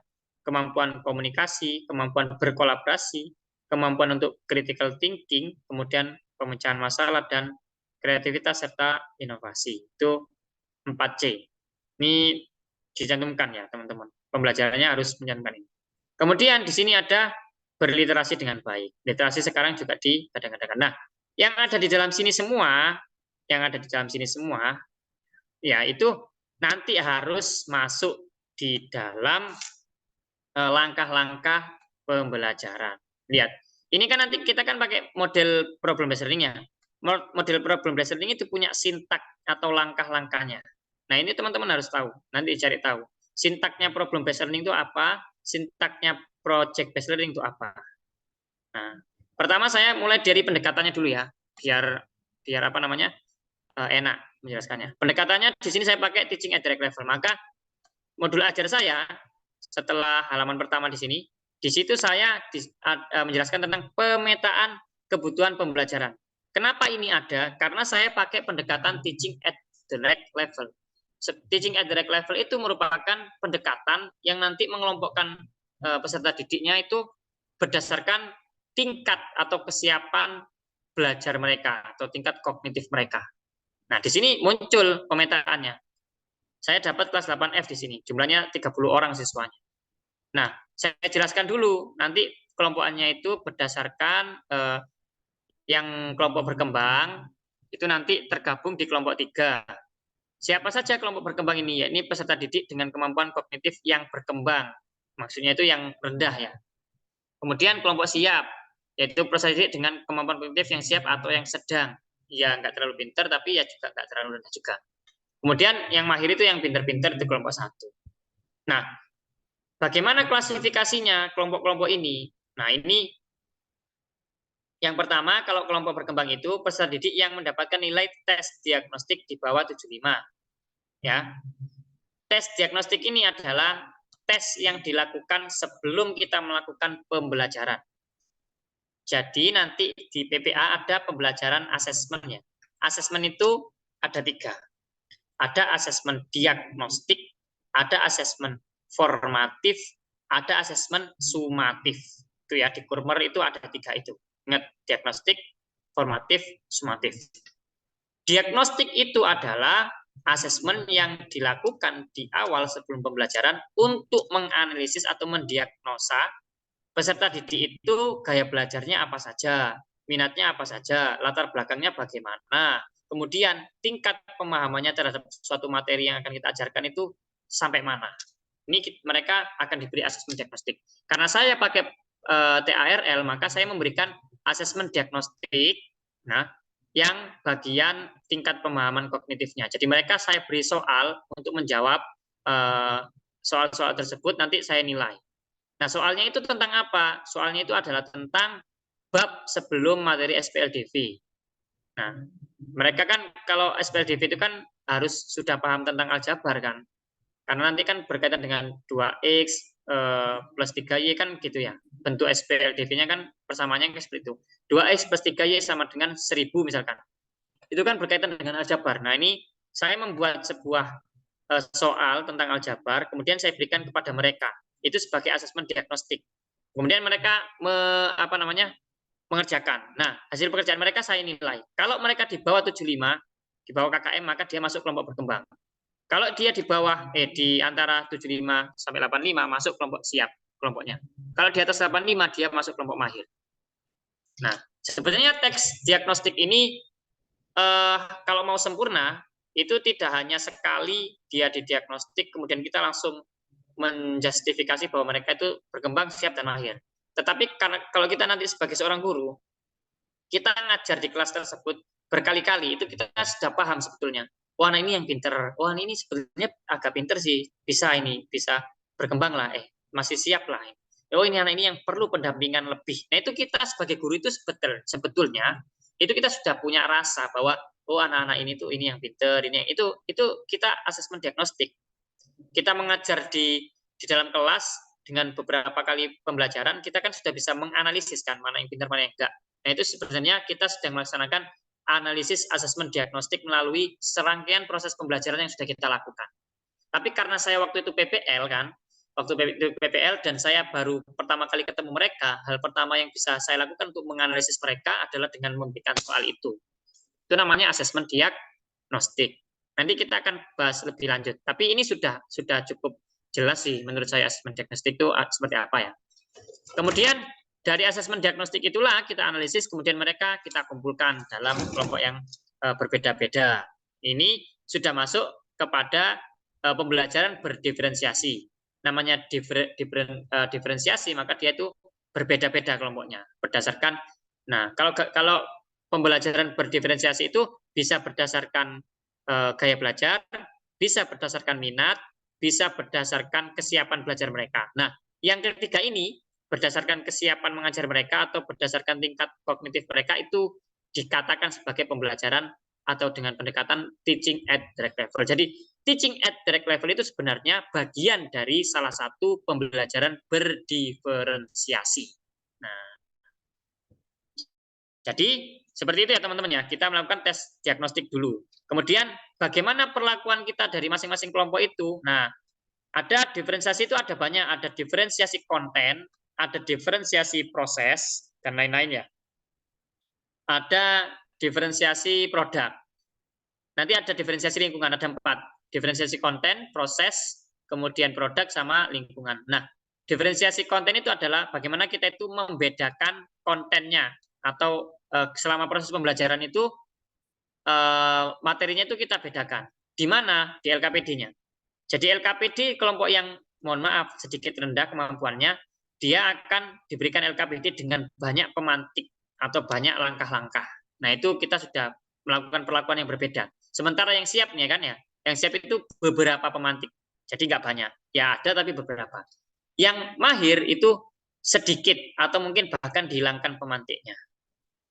kemampuan komunikasi, kemampuan berkolaborasi, kemampuan untuk critical thinking, kemudian pemecahan masalah, dan kreativitas serta inovasi. Itu 4C. Ini dicantumkan ya teman-teman. Pembelajarannya harus mencantumkan ini. Kemudian di sini ada berliterasi dengan baik. Literasi sekarang juga dikadang-kadangkan. Nah, yang ada di dalam sini semua, ya itu nanti harus masuk di dalam langkah-langkah pembelajaran. Lihat, ini kan nanti kita kan pakai model problem based learning ya. Model problem based learning itu punya sintak atau langkah-langkahnya. Nah, ini teman-teman harus tahu. Nanti cari tahu. Sintaknya problem based learning itu apa? Sintaknya project based learning itu apa? Nah, pertama saya mulai dari pendekatannya dulu ya, biar apa namanya enak menjelaskannya. Pendekatannya di sini saya pakai teaching at direct level. Maka modul ajar saya setelah halaman pertama di situ saya menjelaskan tentang pemetaan kebutuhan pembelajaran. Kenapa ini ada? Karena saya pakai pendekatan teaching at direct level. Teaching at direct level itu merupakan pendekatan yang nanti mengelompokkan peserta didiknya itu berdasarkan tingkat atau kesiapan belajar mereka atau tingkat kognitif mereka. Nah, di sini muncul pemetaannya. Saya dapat kelas 8F di sini, jumlahnya 30 orang siswanya. Nah, saya jelaskan dulu, nanti kelompokannya itu berdasarkan yang kelompok berkembang, itu nanti tergabung di kelompok 3. Siapa saja kelompok berkembang ini? Ya, ini peserta didik dengan kemampuan kognitif yang berkembang. Maksudnya itu yang rendah ya. Kemudian kelompok siap, yaitu peserta didik dengan kemampuan kognitif yang siap atau yang sedang. Ya, nggak terlalu pintar, tapi ya juga nggak terlalu rendah juga. Kemudian yang mahir itu yang pintar-pintar itu kelompok 1. Nah, bagaimana klasifikasinya kelompok-kelompok ini? Nah, ini yang pertama, kalau kelompok berkembang itu peserta didik yang mendapatkan nilai tes diagnostik di bawah 75. Ya. Tes diagnostik ini adalah tes yang dilakukan sebelum kita melakukan pembelajaran. Jadi nanti di PPA ada pembelajaran asesmennya. Asesmen itu ada 3. Ada asesmen diagnostik, ada asesmen formatif, ada asesmen sumatif. Itu ya, di Kurmer itu ada 3 itu. Ingat, diagnostik, formatif, sumatif. Diagnostik itu adalah asesmen yang dilakukan di awal sebelum pembelajaran untuk menganalisis atau mendiagnosa peserta didik itu gaya belajarnya apa saja, minatnya apa saja, latar belakangnya bagaimana, kemudian tingkat pemahamannya terhadap suatu materi yang akan kita ajarkan itu sampai mana. Ini mereka akan diberi asesmen diagnostik. Karena saya pakai TARL, maka saya memberikan asesmen diagnostik, nah, yang bagian tingkat pemahaman kognitifnya. Jadi mereka saya beri soal untuk menjawab soal-soal tersebut, nanti saya nilai. Nah, soalnya itu tentang apa? Soalnya itu adalah tentang bab sebelum materi SPLDV. Nah, mereka kan kalau SPLDV itu kan harus sudah paham tentang aljabar kan. Karena nanti kan berkaitan dengan 2X plus 3Y kan gitu ya. Bentuk SPLDV-nya kan persamaannya seperti itu. 2X plus 3Y sama dengan 1000 misalkan. Itu kan berkaitan dengan aljabar. Nah, ini saya membuat sebuah soal tentang aljabar, kemudian saya berikan kepada mereka. Itu sebagai asesmen diagnostik. Kemudian mereka mengerjakan. Nah, hasil pekerjaan mereka saya nilai. Kalau mereka di bawah 75, di bawah KKM, maka dia masuk kelompok berkembang. Kalau dia di bawah di antara 75 sampai 85 masuk kelompok siap kelompoknya. Kalau di atas 85 dia masuk kelompok mahir. Nah, sebenarnya teks diagnostik ini kalau mau sempurna itu tidak hanya sekali dia didiagnostik kemudian kita langsung menjustifikasi bahwa mereka itu berkembang, siap, dan mahir. Tetapi karena kalau kita nanti sebagai seorang guru, kita ngajar di kelas tersebut berkali-kali, itu kita sudah paham sebetulnya. Wah, nah ini yang pinter. Wah, ini sebetulnya agak pinter sih. Bisa berkembang lah. Masih siap lah. Oh, ini anak ini yang perlu pendampingan lebih. Nah, itu kita sebagai guru itu sebetulnya itu kita sudah punya rasa bahwa oh, anak-anak ini tuh ini yang pinter, ini yang itu kita asesmen diagnostik. Kita mengajar di dalam kelas dengan beberapa kali pembelajaran, kita kan sudah bisa menganalisis kan mana yang pintar, mana yang enggak. Nah, itu sebenarnya kita sedang melaksanakan analisis asesmen diagnostik melalui serangkaian proses pembelajaran yang sudah kita lakukan. Tapi karena saya waktu itu PPL kan, waktu itu PPL dan saya baru pertama kali ketemu mereka, hal pertama yang bisa saya lakukan untuk menganalisis mereka adalah dengan memberikan soal itu. Itu namanya asesmen diagnostik. Nanti kita akan bahas lebih lanjut. Tapi ini sudah cukup jelas sih menurut saya asesmen diagnostik itu seperti apa ya. Kemudian dari asesmen diagnostik itulah kita analisis, kemudian mereka kita kumpulkan dalam kelompok yang berbeda-beda. Ini sudah masuk kepada pembelajaran berdiferensiasi. Namanya diferensiasi, maka dia itu berbeda-beda kelompoknya berdasarkan. Nah, kalau pembelajaran berdiferensiasi itu bisa berdasarkan gaya belajar, bisa berdasarkan minat, bisa berdasarkan kesiapan belajar mereka. Nah, yang ketiga ini berdasarkan kesiapan mengajar mereka atau berdasarkan tingkat kognitif mereka itu dikatakan sebagai pembelajaran atau dengan pendekatan teaching at direct level. Jadi teaching at direct level itu sebenarnya bagian dari salah satu pembelajaran berdiferensiasi. Nah, jadi seperti itu ya teman-teman ya, kita melakukan tes diagnostik dulu. Kemudian bagaimana perlakuan kita dari masing-masing kelompok itu? Nah, ada diferensiasi itu ada banyak, ada diferensiasi konten, ada diferensiasi proses, dan lain-lain ya. Ada diferensiasi produk. Nanti ada diferensiasi lingkungan, ada 4. Diferensiasi konten, proses, kemudian produk, sama lingkungan. Nah, diferensiasi konten itu adalah bagaimana kita itu membedakan kontennya, atau selama proses pembelajaran itu materinya itu kita bedakan. Di mana? Di LKPD-nya. Jadi LKPD kelompok yang mohon maaf sedikit rendah kemampuannya, dia akan diberikan LKPD dengan banyak pemantik atau banyak langkah-langkah. Nah, itu kita sudah melakukan perlakuan yang berbeda. Sementara yang siap nih kan ya, yang siap itu beberapa pemantik. Jadi nggak banyak. Ya ada tapi beberapa. Yang mahir itu sedikit atau mungkin bahkan dihilangkan pemantiknya.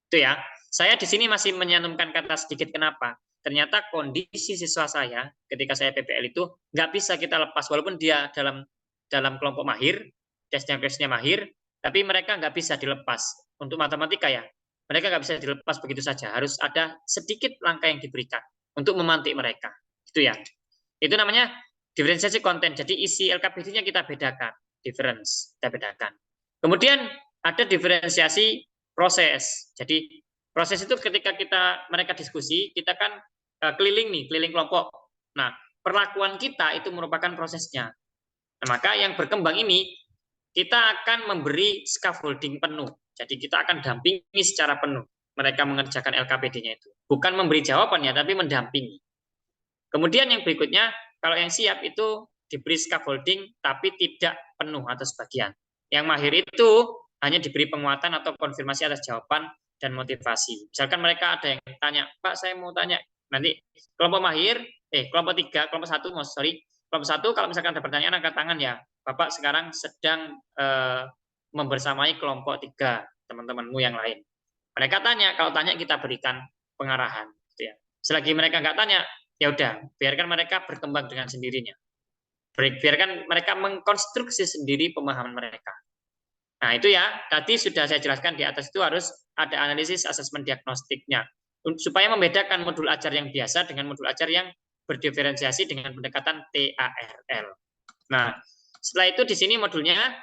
Itu ya. Saya di sini masih menyantumkan kata sedikit, kenapa? Ternyata kondisi siswa saya ketika saya PPL itu nggak bisa kita lepas, walaupun dia dalam dalam kelompok mahir, tesnya mahir, tapi mereka nggak bisa dilepas. Untuk matematika ya, mereka nggak bisa dilepas begitu saja. Harus ada sedikit langkah yang diberikan untuk memantik mereka. Itu ya. Itu namanya diferensiasi konten. Jadi isi LKPD-nya kita bedakan. Kita bedakan. Kemudian ada diferensiasi proses. Jadi proses itu ketika mereka diskusi, kita kan keliling kelompok. Nah, perlakuan kita itu merupakan prosesnya. Nah, maka yang berkembang ini kita akan memberi scaffolding penuh. Jadi kita akan dampingi secara penuh mereka mengerjakan LKPD-nya itu. Bukan memberi jawabannya, tapi mendampingi. Kemudian yang berikutnya, kalau yang siap itu diberi scaffolding, tapi tidak penuh atau sebagian. Yang mahir itu hanya diberi penguatan atau konfirmasi atas jawaban dan motivasi. Misalkan mereka ada yang tanya, Pak, saya mau tanya, nanti kelompok mahir, kelompok 3, kelompok 1, kelompok 1 kalau misalkan ada pertanyaan angkat tangan ya, Bapak sekarang sedang membersamai kelompok 3, teman-temanmu yang lain. Mereka tanya, kalau tanya kita berikan pengarahan. Gitu ya. Selagi mereka nggak tanya, ya udah, biarkan mereka berkembang dengan sendirinya. Biarkan mereka mengkonstruksi sendiri pemahaman mereka. Nah, itu ya, tadi sudah saya jelaskan di atas itu harus ada analisis asesmen diagnostiknya. Supaya membedakan modul ajar yang biasa dengan modul ajar yang berdiferensiasi dengan pendekatan TARL. Nah, setelah itu di sini modulnya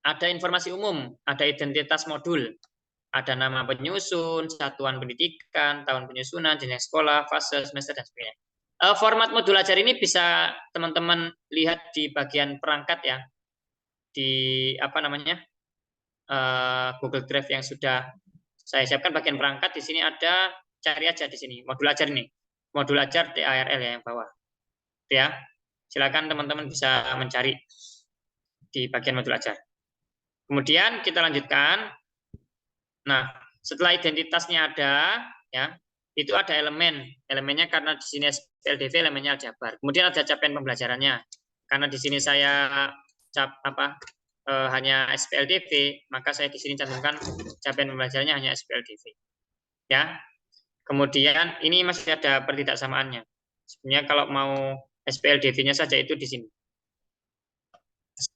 ada informasi umum, ada identitas modul, ada nama penyusun, satuan pendidikan, tahun penyusunan, jenis sekolah, fase, semester, dan sebagainya. Format modul ajar ini bisa teman-teman lihat di bagian perangkat ya, di apa namanya Google Drive yang sudah saya siapkan bagian perangkat. Di sini ada, cari aja di sini modul ajar ini, modul ajar TARL ya yang bawah, ya. Silakan teman-teman bisa mencari di bagian modul ajar. Kemudian kita lanjutkan. Nah, setelah identitasnya ada, ya, itu ada elemennya karena di sini SPLDV elemennya aljabar. Kemudian ada capaian pembelajarannya. Karena di sini saya hanya SPLDV, maka saya di sini cantumkan capaian pembelajarannya hanya SPLDV. Ya. Kemudian ini masih ada pertidaksamaannya. Sebenarnya kalau mau SPLDV-nya saja itu di sini.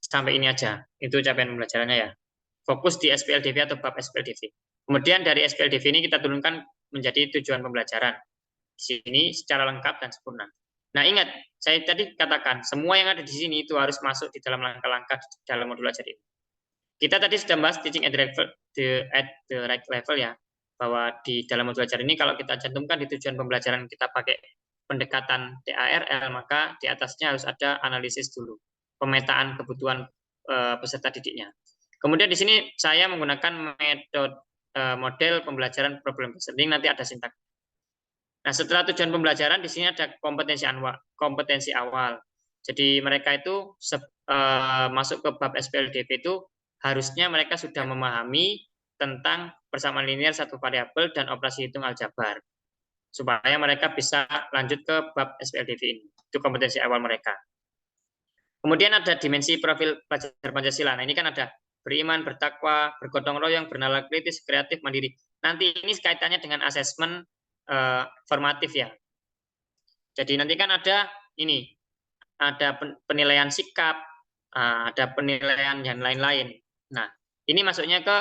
Sampai ini aja. Itu capaian pembelajarannya ya. Fokus di SPLDV atau bab SPLDV. Kemudian dari SPLDV ini kita turunkan menjadi tujuan pembelajaran. Di sini secara lengkap dan sempurna. Nah, ingat, saya tadi katakan, semua yang ada di sini itu harus masuk di dalam langkah-langkah dalam modul ajar ini. Kita tadi sudah bahas teaching at the right level ya, bahwa di dalam modul ajar ini kalau kita cantumkan di tujuan pembelajaran kita pakai pendekatan TARL, maka di atasnya harus ada analisis dulu, pemetaan kebutuhan peserta didiknya. Kemudian di sini saya menggunakan model pembelajaran problem based learning, nanti ada sintak. Nah, setelah tujuan pembelajaran di sini ada kompetensi awal. Jadi mereka itu masuk ke bab SPLDV itu harusnya mereka sudah memahami tentang persamaan linear satu variabel dan operasi hitung aljabar. Supaya mereka bisa lanjut ke bab SPLDV ini. Itu kompetensi awal mereka. Kemudian ada dimensi profil pelajar Pancasila. Nah, ini kan ada beriman, bertakwa, bergotong royong, bernalar kritis, kreatif, mandiri. Nanti ini kaitannya dengan asesmen formatif ya. Jadi nanti kan ada ini, ada penilaian sikap, ada penilaian dan lain-lain. Nah, ini masuknya ke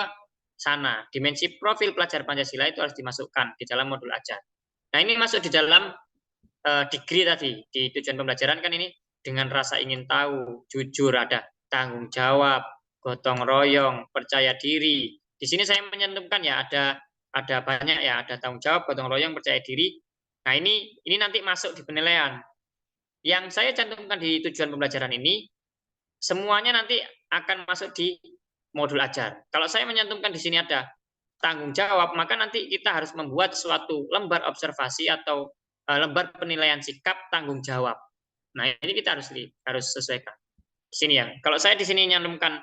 sana. Dimensi profil pelajar Pancasila itu harus dimasukkan di dalam modul ajar. Nah, ini masuk di dalam degree tadi, di tujuan pembelajaran kan ini dengan rasa ingin tahu, jujur, ada tanggung jawab, gotong royong, percaya diri. Di sini saya menyentuhkan ya, ada banyak ya, ada tanggung jawab, gotong royong, percaya diri. Nah, ini nanti masuk di penilaian. Yang saya cantumkan di tujuan pembelajaran ini, semuanya nanti akan masuk di modul ajar. Kalau saya menyantumkan di sini ada tanggung jawab, maka nanti kita harus membuat suatu lembar observasi atau lembar penilaian sikap tanggung jawab. Nah, ini kita harus sesuaikan. Di sini ya. Kalau saya di sini nyantumkan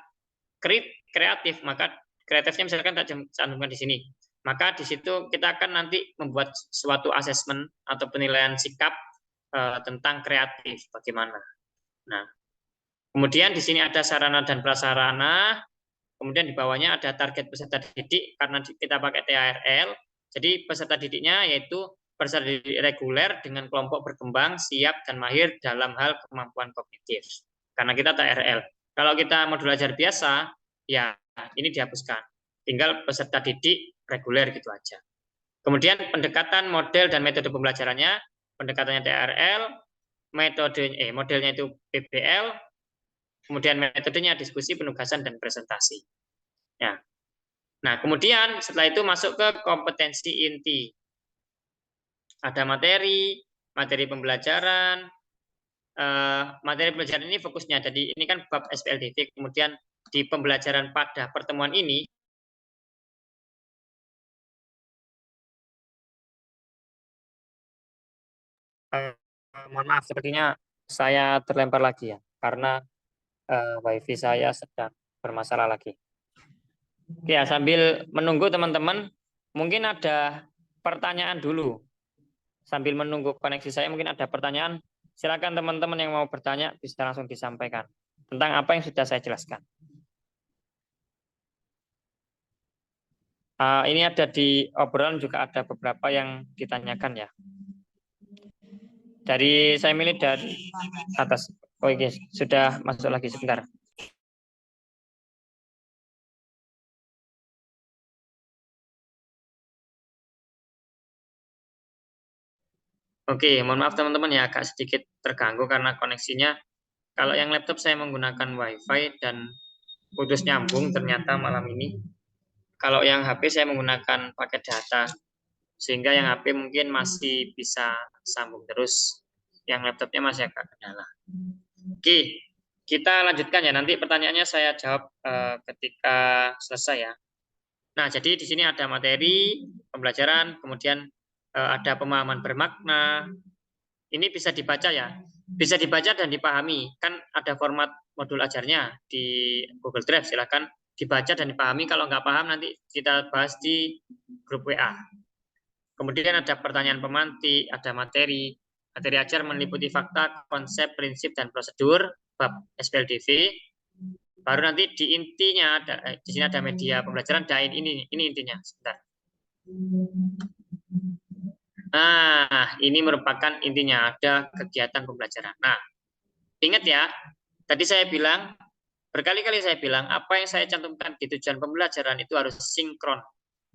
kreatif, maka kreatifnya misalkan tak cantumkan di sini. Maka di situ kita akan nanti membuat suatu asesmen atau penilaian sikap tentang kreatif bagaimana. Nah, kemudian di sini ada sarana dan prasarana. Kemudian di bawahnya ada target peserta didik karena kita pakai TARL. Jadi peserta didiknya yaitu peserta didik reguler dengan kelompok berkembang, siap dan mahir dalam hal kemampuan kognitif. Karena kita TARL. Kalau kita modul ajar biasa, ya ini dihapuskan. Tinggal peserta didik reguler gitu aja. Kemudian pendekatan model dan metode pembelajarannya, pendekatannya TRL, modelnya itu PBL, kemudian metodenya diskusi, penugasan, dan presentasi. Ya. Nah, kemudian setelah itu masuk ke kompetensi inti. Ada materi pembelajaran. Materi pembelajaran ini fokusnya, jadi ini kan bab SPLDV, kemudian di pembelajaran pada pertemuan ini, mohon maaf, sepertinya saya terlempar lagi ya, karena WiFi saya sedang bermasalah lagi. Oke ya, sambil menunggu teman-teman, mungkin ada pertanyaan dulu. Sambil menunggu koneksi saya, mungkin ada pertanyaan. Silakan teman-teman yang mau bertanya bisa langsung disampaikan tentang apa yang sudah saya jelaskan. Ini ada di obrolan juga ada beberapa yang ditanyakan ya. Dari saya milih dari atas. Oh, oke, sudah masuk lagi sebentar. Oke, mohon maaf teman-teman ya, agak sedikit terganggu karena koneksinya. Kalau yang laptop saya menggunakan WiFi dan putus nyambung ternyata malam ini. Kalau yang HP saya menggunakan paket data, sehingga yang HP mungkin masih bisa sambung terus. Yang laptopnya masih agak kendala. Oke, kita lanjutkan ya. Nanti pertanyaannya saya jawab ketika selesai ya. Nah, jadi di sini ada materi pembelajaran, kemudian ada pemahaman bermakna. Ini bisa dibaca ya, bisa dibaca dan dipahami. Kan ada format modul ajarnya di Google Drive, silakan dibaca dan dipahami. Kalau nggak paham nanti kita bahas di grup WA. Kemudian ada pertanyaan pemantik, ada materi ajar meliputi fakta, konsep, prinsip, dan prosedur bab SPLDV. Baru nanti di intinya ada, di sini ada media pembelajaran, dain ini intinya. Sebentar. Nah, ini merupakan intinya, ada kegiatan pembelajaran. Nah, ingat ya, tadi saya bilang, berkali-kali saya bilang, apa yang saya cantumkan di tujuan pembelajaran itu harus sinkron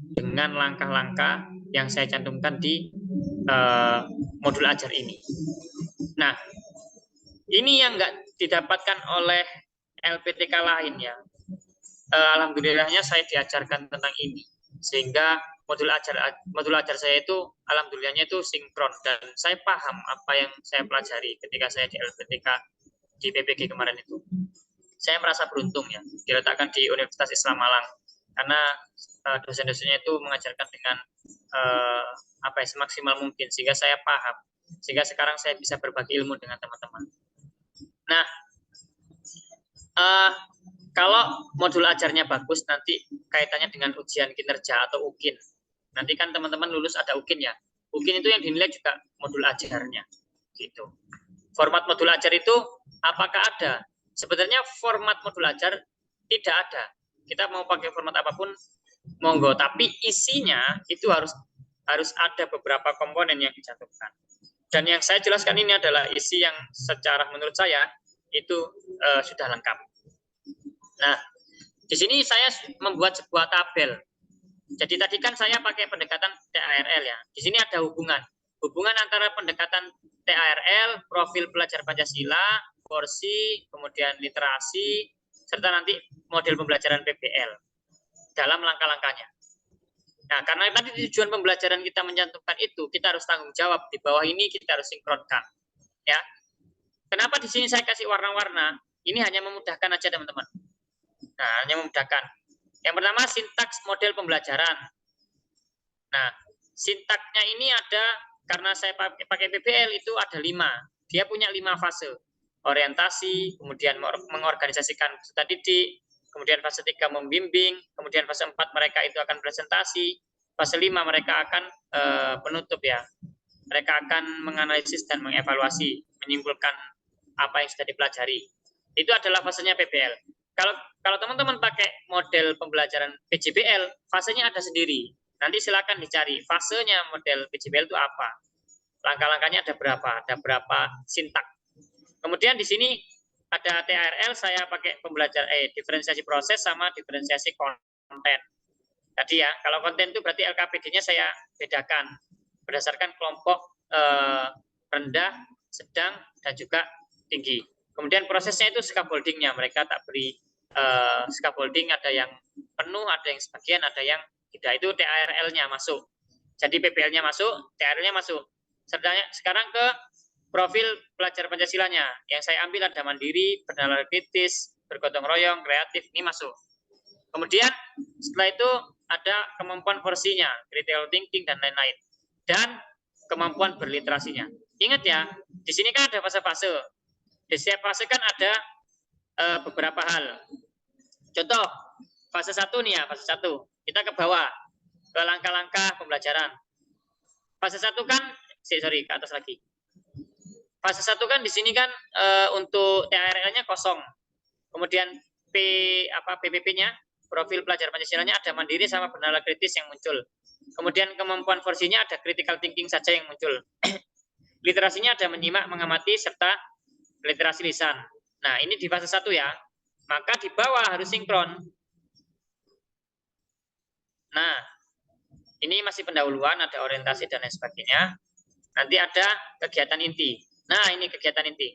dengan langkah-langkah yang saya cantumkan di modul ajar ini. Nah, ini yang nggak didapatkan oleh LPTK lain ya. Alhamdulillahnya saya diajarkan tentang ini, sehingga modul ajar saya itu alhamdulillahnya itu sinkron dan saya paham apa yang saya pelajari ketika saya di LPTK di PPG kemarin itu. Saya merasa beruntung ya diletakkan di Universitas Islam Malang karena dosen-dosennya itu mengajarkan dengan semaksimal mungkin sehingga saya paham, sehingga sekarang saya bisa berbagi ilmu dengan teman-teman. Nah, kalau modul ajarnya bagus, nanti kaitannya dengan ujian kinerja atau UKIN. Nanti kan teman-teman lulus ada UKIN ya. UKIN itu yang dinilai juga modul ajarnya. Gitu. Format modul ajar itu apakah ada? Sebenarnya format modul ajar tidak ada. Kita mau pakai format apapun, monggo. Tapi isinya itu harus ada beberapa komponen yang dicantumkan. Dan yang saya jelaskan ini adalah isi yang secara menurut saya itu sudah lengkap. Nah, di sini saya membuat sebuah tabel. Jadi tadi kan saya pakai pendekatan TARL ya. Di sini ada hubungan antara pendekatan TARL, profil pelajar Pancasila, porsi, kemudian literasi, serta nanti model pembelajaran PBL dalam langkah-langkahnya. Nah, karena tadi tujuan pembelajaran kita mencantumkan itu, kita harus tanggung jawab di bawah ini, kita harus sinkronkan. Ya. Kenapa di sini saya kasih warna-warna? Ini hanya memudahkan aja teman-teman. Nah, hanya memudahkan. Yang pertama sintaks model pembelajaran. Nah, sintaksnya ini ada karena saya pakai PBL itu ada 5. Dia punya 5 fase. Orientasi, kemudian mengorganisasikan peserta didik, kemudian fase 3 membimbing, kemudian fase 4 mereka itu akan presentasi, fase 5 mereka akan penutup ya. Mereka akan menganalisis dan mengevaluasi, menyimpulkan apa yang sudah dipelajari. Itu adalah fasenya PBL. Kalau teman-teman pakai model pembelajaran PJBL, fasenya ada sendiri. Nanti silakan dicari fasenya model PJBL itu apa. Langkah-langkahnya ada berapa sintaks. Kemudian di sini ada TRL saya pakai pembelajaran diferensiasi proses sama diferensiasi konten. Tadi ya, kalau konten itu berarti LKPD-nya saya bedakan berdasarkan kelompok rendah, sedang, dan juga tinggi. Kemudian prosesnya itu scaffolding-nya, mereka tak beri scaffolding, ada yang penuh, ada yang sebagian, ada yang tidak. Itu TRL-nya masuk. Jadi PBL-nya masuk, TRL-nya masuk. Sekarang ke profil pelajar Pancasilanya. Yang saya ambil ada mandiri, bernalar kritis, bergotong royong, kreatif, ini masuk. Kemudian setelah itu ada kemampuan versinya, critical thinking dan lain-lain. Dan kemampuan berliterasinya. Ingat ya, di sini kan ada fase-fase. Di setiap fase kan ada beberapa hal. Contoh, fase 1 nih ya, fase 1. Kita ke bawah, ke langkah-langkah pembelajaran. Fase 1 kan, sorry, ke atas lagi. Fase 1 kan di sini kan untuk TRL-nya kosong. Kemudian PPP-nya, profil pelajar Pancasilanya ada mandiri sama bernalar kritis yang muncul. Kemudian kemampuan versinya ada critical thinking saja yang muncul. Literasinya ada menyimak, mengamati, serta literasi lisan. Nah, ini di fase 1 ya. Maka di bawah harus sinkron. Nah, ini masih pendahuluan, ada orientasi dan lain sebagainya. Nanti ada kegiatan inti. Nah, ini kegiatan inti.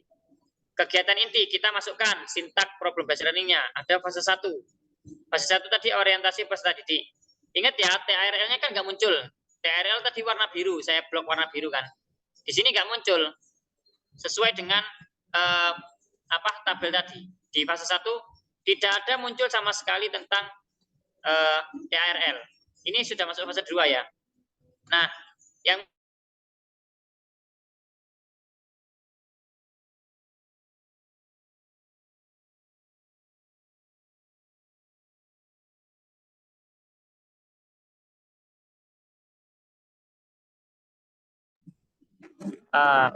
Kegiatan inti kita masukkan sintak problem based learning-nya. Ada fase 1. Fase 1 tadi orientasi peserta didik. Ingat ya, TRL-nya kan nggak muncul. TRL tadi warna biru, saya blok warna biru kan. Di sini nggak muncul. Sesuai dengan tabel tadi. Di fase 1 tidak ada muncul sama sekali tentang TRL. Ini sudah masuk fase 2 ya. Nah, yang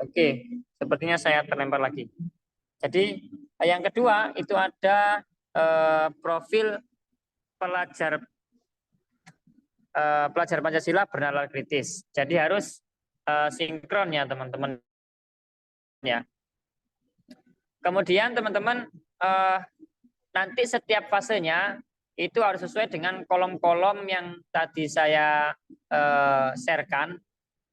oke. Sepertinya saya terlempar lagi. Jadi yang kedua itu ada profil pelajar Pancasila bernalar kritis. Jadi harus sinkron ya teman-teman ya. Kemudian teman-teman nanti setiap fasenya itu harus sesuai dengan kolom-kolom yang tadi saya sharekan,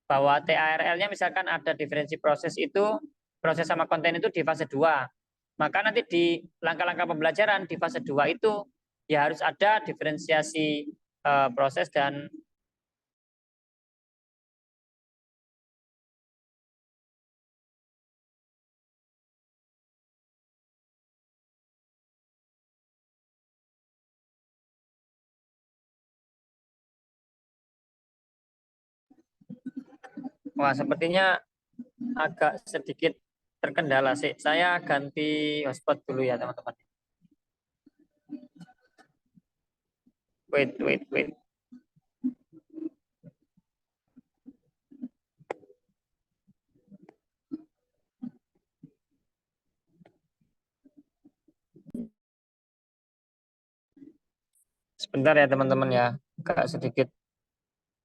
bahwa TARL-nya misalkan ada diferensi proses itu, proses sama konten itu di fase 2. Maka nanti di langkah-langkah pembelajaran di fase 2 itu ya harus ada diferensiasi proses dan wah sepertinya agak sedikit terkendala sih. Saya ganti hotspot dulu ya teman-teman. Wait. Sebentar ya teman-teman ya, agak sedikit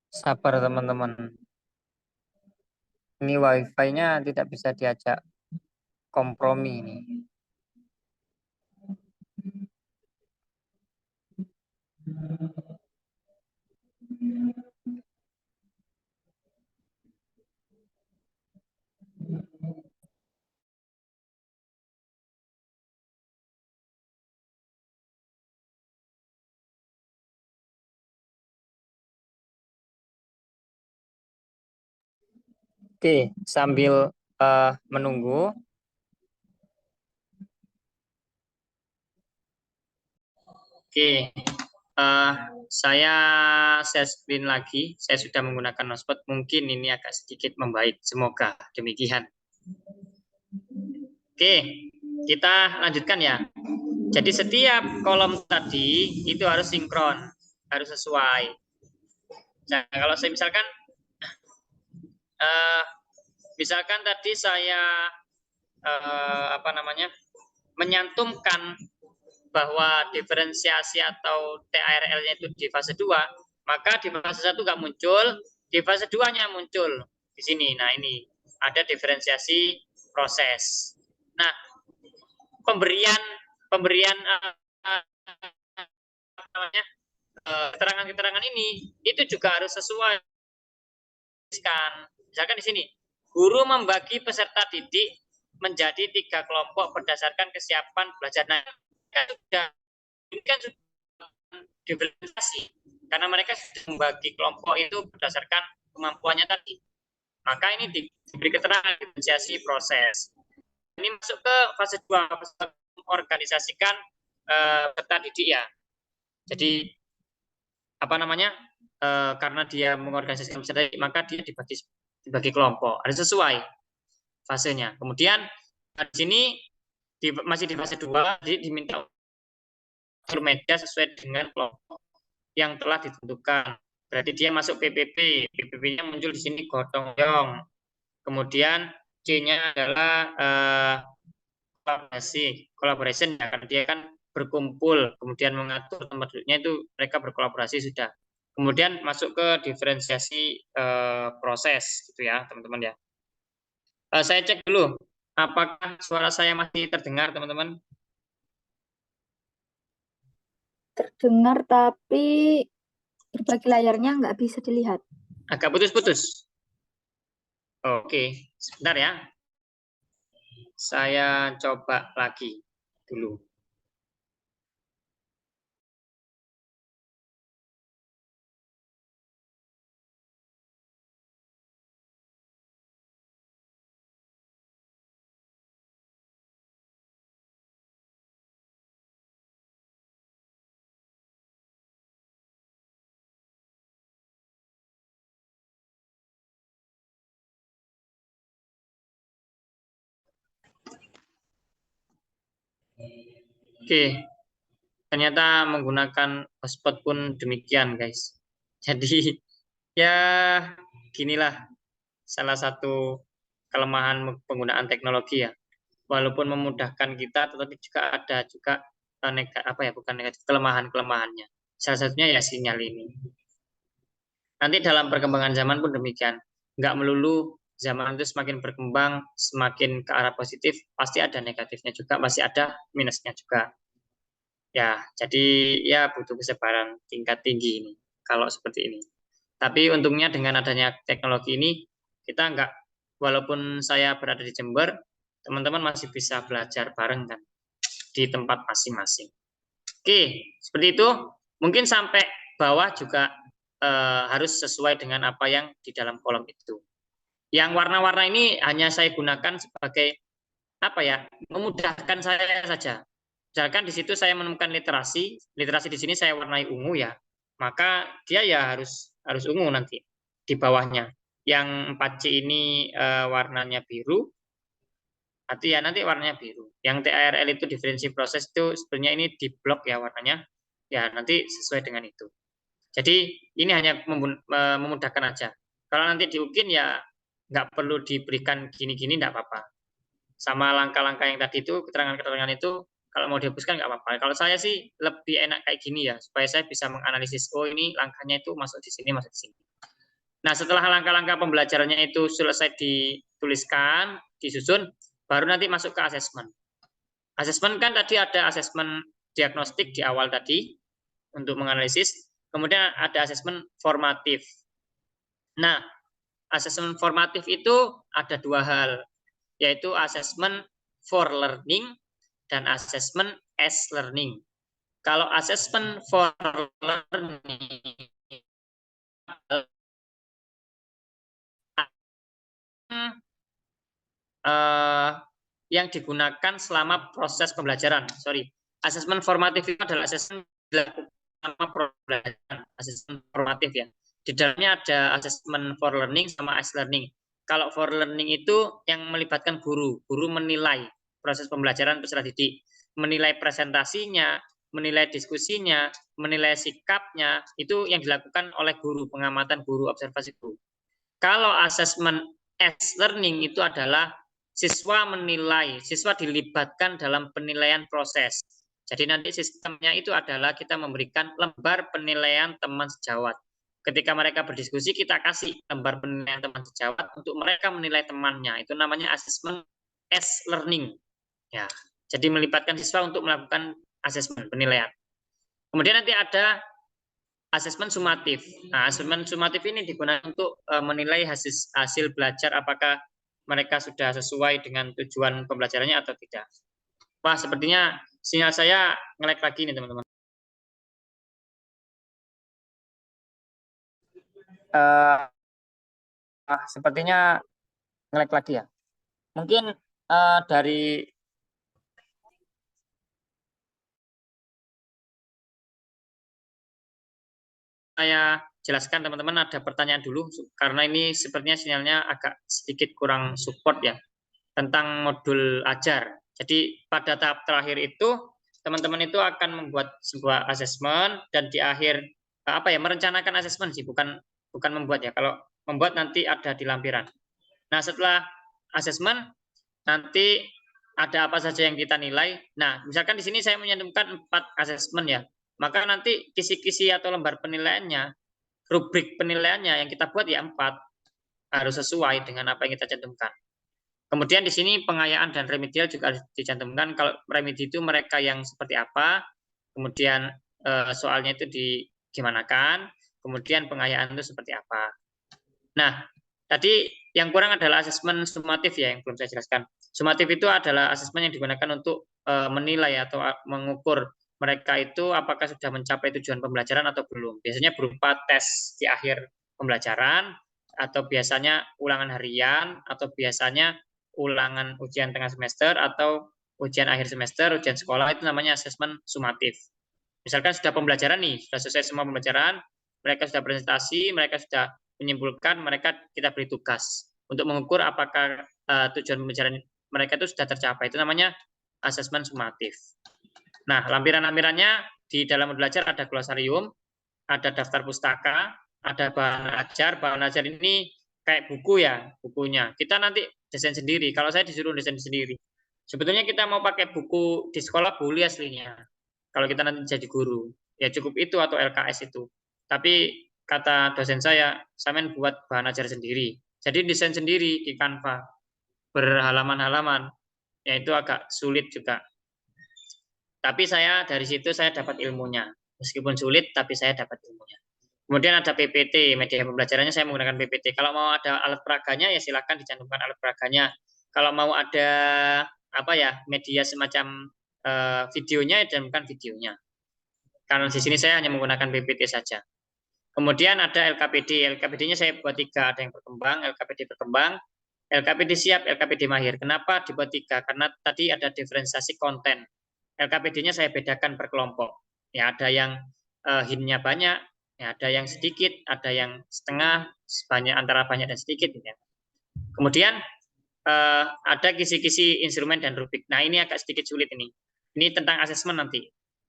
sabar teman-teman. Ini wifi-nya tidak bisa diajak kompromi ini. Oke, sambil menunggu. Oke, saya share screen lagi. Saya sudah menggunakan hotspot. Mungkin ini agak sedikit membaik. Semoga demikian. Oke, kita lanjutkan ya. Jadi setiap kolom tadi itu harus sinkron, harus sesuai. Nah, kalau saya misalkan tadi saya menyantumkan bahwa diferensiasi atau TARL-nya itu di fase 2, maka di fase 1 nggak muncul, di fase 2-nya muncul di sini. Nah, ini ada diferensiasi proses. Nah, pemberian keterangan-keterangan ini itu juga harus sesuai. Misalkan di sini, guru membagi peserta didik menjadi 3 kelompok berdasarkan kesiapan belajar. Nah, ini kan sudah diferensiasi karena mereka sudah membagi kelompok itu berdasarkan kemampuannya tadi. Maka ini diberi keterangan diferensiasi proses. Ini masuk ke fase 2, mengorganisasikan peserta didik ya. Jadi karena dia mengorganisasikan peserta didik, maka dia dibagi kelompok. Ada sesuai fasenya. Kemudian di sini masih di fase 2, jadi diminta media sesuai dengan kelompok yang telah ditentukan. Berarti dia masuk PPP. PPP-nya muncul di sini gotong royong. Kemudian C-nya adalah collaboration ya, karena dia kan berkumpul, kemudian mengatur tempat duduknya itu mereka berkolaborasi sudah. Kemudian masuk ke diferensiasi proses gitu ya, teman-teman ya. Saya cek dulu, apakah suara saya masih terdengar, teman-teman? Terdengar tapi berbagi layarnya nggak bisa dilihat. Agak putus-putus. Oke, sebentar ya. Saya coba lagi dulu. Oke, ternyata menggunakan hotspot pun demikian, guys. Jadi ya ginilah salah satu kelemahan penggunaan teknologi ya. Walaupun memudahkan kita, tetapi juga ada juga negatif kelemahan-kelemahannya. Salah satunya ya sinyal ini. Nanti dalam perkembangan zaman pun demikian. Nggak melulu zaman itu semakin berkembang, semakin ke arah positif, pasti ada negatifnya juga, pasti ada minusnya juga. Ya, jadi ya butuh kesabaran tingkat tinggi ini kalau seperti ini. Tapi untungnya dengan adanya teknologi ini, kita nggak, walaupun saya berada di Jember, teman-teman masih bisa belajar bareng kan di tempat masing-masing. Oke, seperti itu. Mungkin sampai bawah juga harus sesuai dengan apa yang di dalam kolom itu. Yang warna-warna ini hanya saya gunakan sebagai memudahkan saya saja. Misalkan di situ saya menemukan literasi di sini saya warnai ungu ya, maka dia ya harus ungu nanti di bawahnya. Yang 4C ini warnanya biru, nanti warnanya biru. Yang TARL itu diferensi proses itu sebenarnya ini di blok ya warnanya, ya nanti sesuai dengan itu. Jadi ini hanya memudahkan aja. Kalau nanti di UKIN ya nggak perlu diberikan gini-gini, nggak apa-apa. Sama langkah-langkah yang tadi itu, keterangan-keterangan itu, kalau mau dihapuskan nggak apa-apa. Kalau saya sih lebih enak kayak gini ya, supaya saya bisa menganalisis, oh ini langkahnya itu masuk di sini, masuk di sini. Nah, setelah langkah-langkah pembelajarannya itu selesai dituliskan, disusun, baru nanti masuk ke asesmen. Asesmen kan tadi ada asesmen diagnostik di awal tadi, untuk menganalisis, kemudian ada asesmen formatif. Nah, asesmen formatif itu ada 2 hal, yaitu asesmen for learning dan asesmen as learning. Kalau asesmen for learning yang digunakan selama proses pembelajaran. Asesmen formatif itu adalah asesmen dilakukan selama pembelajaran, asesmen formatif ya. Di dalamnya ada asesmen for learning sama as learning. Kalau for learning itu yang melibatkan guru menilai proses pembelajaran peserta didik, menilai presentasinya, menilai diskusinya, menilai sikapnya, itu yang dilakukan oleh guru, pengamatan guru, observasi guru. Kalau asesmen as learning itu adalah siswa menilai, siswa dilibatkan dalam penilaian proses. Jadi nanti sistemnya itu adalah kita memberikan lembar penilaian teman sejawat. Ketika mereka berdiskusi, kita kasih lembar penilaian teman sejawat untuk mereka menilai temannya. Itu namanya asesmen as learning. Ya, Jadi melibatkan siswa untuk melakukan asesmen penilaian. Kemudian nanti ada asesmen sumatif. Nah, asesmen sumatif ini digunakan untuk menilai hasil belajar apakah mereka sudah sesuai dengan tujuan pembelajarannya atau tidak. Wah, sepertinya sinyal saya nge-lag lagi nih, teman-teman. Sepertinya nge-lag lagi ya. Mungkin dari saya jelaskan teman-teman, ada pertanyaan dulu karena ini sepertinya sinyalnya agak sedikit kurang support ya tentang modul ajar. Jadi pada tahap terakhir itu teman-teman itu akan membuat sebuah asesmen dan di akhir merencanakan asesmen sih, bukan membuat ya. Kalau membuat nanti ada di lampiran. Nah, setelah asesmen nanti ada apa saja yang kita nilai. Nah, misalkan di sini saya menyantumkan 4 asesmen ya. Maka nanti kisi-kisi atau lembar penilaiannya, rubrik penilaiannya yang kita buat ya 4, harus sesuai dengan apa yang kita cantumkan. Kemudian di sini pengayaan dan remedial juga harus dicantumkan. Kalau remedi itu mereka yang seperti apa, kemudian soalnya itu digimanakan, kemudian pengayaan itu seperti apa. Nah, tadi yang kurang adalah asesmen sumatif ya, yang belum saya jelaskan. Sumatif itu adalah asesmen yang digunakan untuk menilai atau mengukur mereka itu apakah sudah mencapai tujuan pembelajaran atau belum. Biasanya berupa tes di akhir pembelajaran, atau biasanya ulangan harian, atau biasanya ulangan ujian tengah semester, atau ujian akhir semester, ujian sekolah, itu namanya asesmen sumatif. Misalkan sudah pembelajaran nih, sudah selesai semua pembelajaran, mereka sudah presentasi, mereka sudah menyimpulkan, mereka kita beri tugas untuk mengukur apakah tujuan pembelajaran mereka itu sudah tercapai. Itu namanya asesmen sumatif. Nah, lampiran-lampirannya di dalam modul ajar ada glosarium, ada daftar pustaka, ada bahan ajar. Bahan ajar ini kayak buku ya, bukunya. Kita nanti desain sendiri. Kalau saya disuruh desain sendiri. Sebetulnya kita mau pakai buku di sekolah boleh aslinya. Kalau kita nanti jadi guru, ya cukup itu atau LKS itu. Tapi kata dosen saya buat bahan ajar sendiri. Jadi desain sendiri di Canva, berhalaman-halaman. Ya itu agak sulit juga. Tapi dari situ saya dapat ilmunya. Meskipun sulit, tapi saya dapat ilmunya. Kemudian ada PPT, media pembelajarannya saya menggunakan PPT. Kalau mau ada alat peraganya, ya silakan dicantumkan alat peraganya. Kalau mau ada media semacam videonya, ya cantumkan videonya. Karena di sini saya hanya menggunakan PPT saja. Kemudian ada LKPD. LKPD-nya saya buat 3. Ada yang berkembang, LKPD berkembang, LKPD siap, LKPD mahir. Kenapa dibuat 3? Karena tadi ada diferensiasi konten. LKPD-nya saya bedakan per kelompok. Ya, ada yang hint-nya banyak, ya, ada yang sedikit, ada yang setengah, antara banyak dan sedikit. Ya. Kemudian ada kisi-kisi instrumen dan rubrik. Nah, ini agak sedikit sulit ini. Ini tentang asesmen nanti.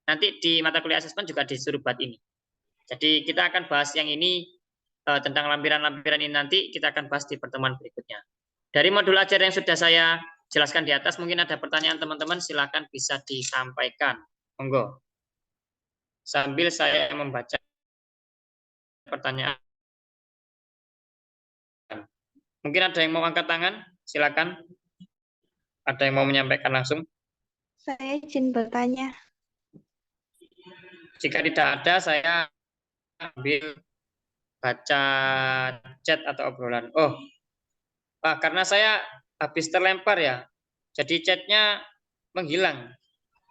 Nanti di mata kuliah asesmen juga disuruh buat ini. Jadi kita akan bahas yang ini tentang lampiran-lampiran ini nanti kita akan bahas di pertemuan berikutnya. Dari modul ajar yang sudah saya jelaskan di atas, mungkin ada pertanyaan teman-teman, silakan bisa disampaikan. Monggo. Sambil saya membaca pertanyaan. Mungkin ada yang mau angkat tangan, silakan. Ada yang mau menyampaikan langsung? Saya izin bertanya. Jika tidak ada, saya ambil baca chat atau obrolan. Oh, karena saya habis terlempar ya, jadi chatnya menghilang.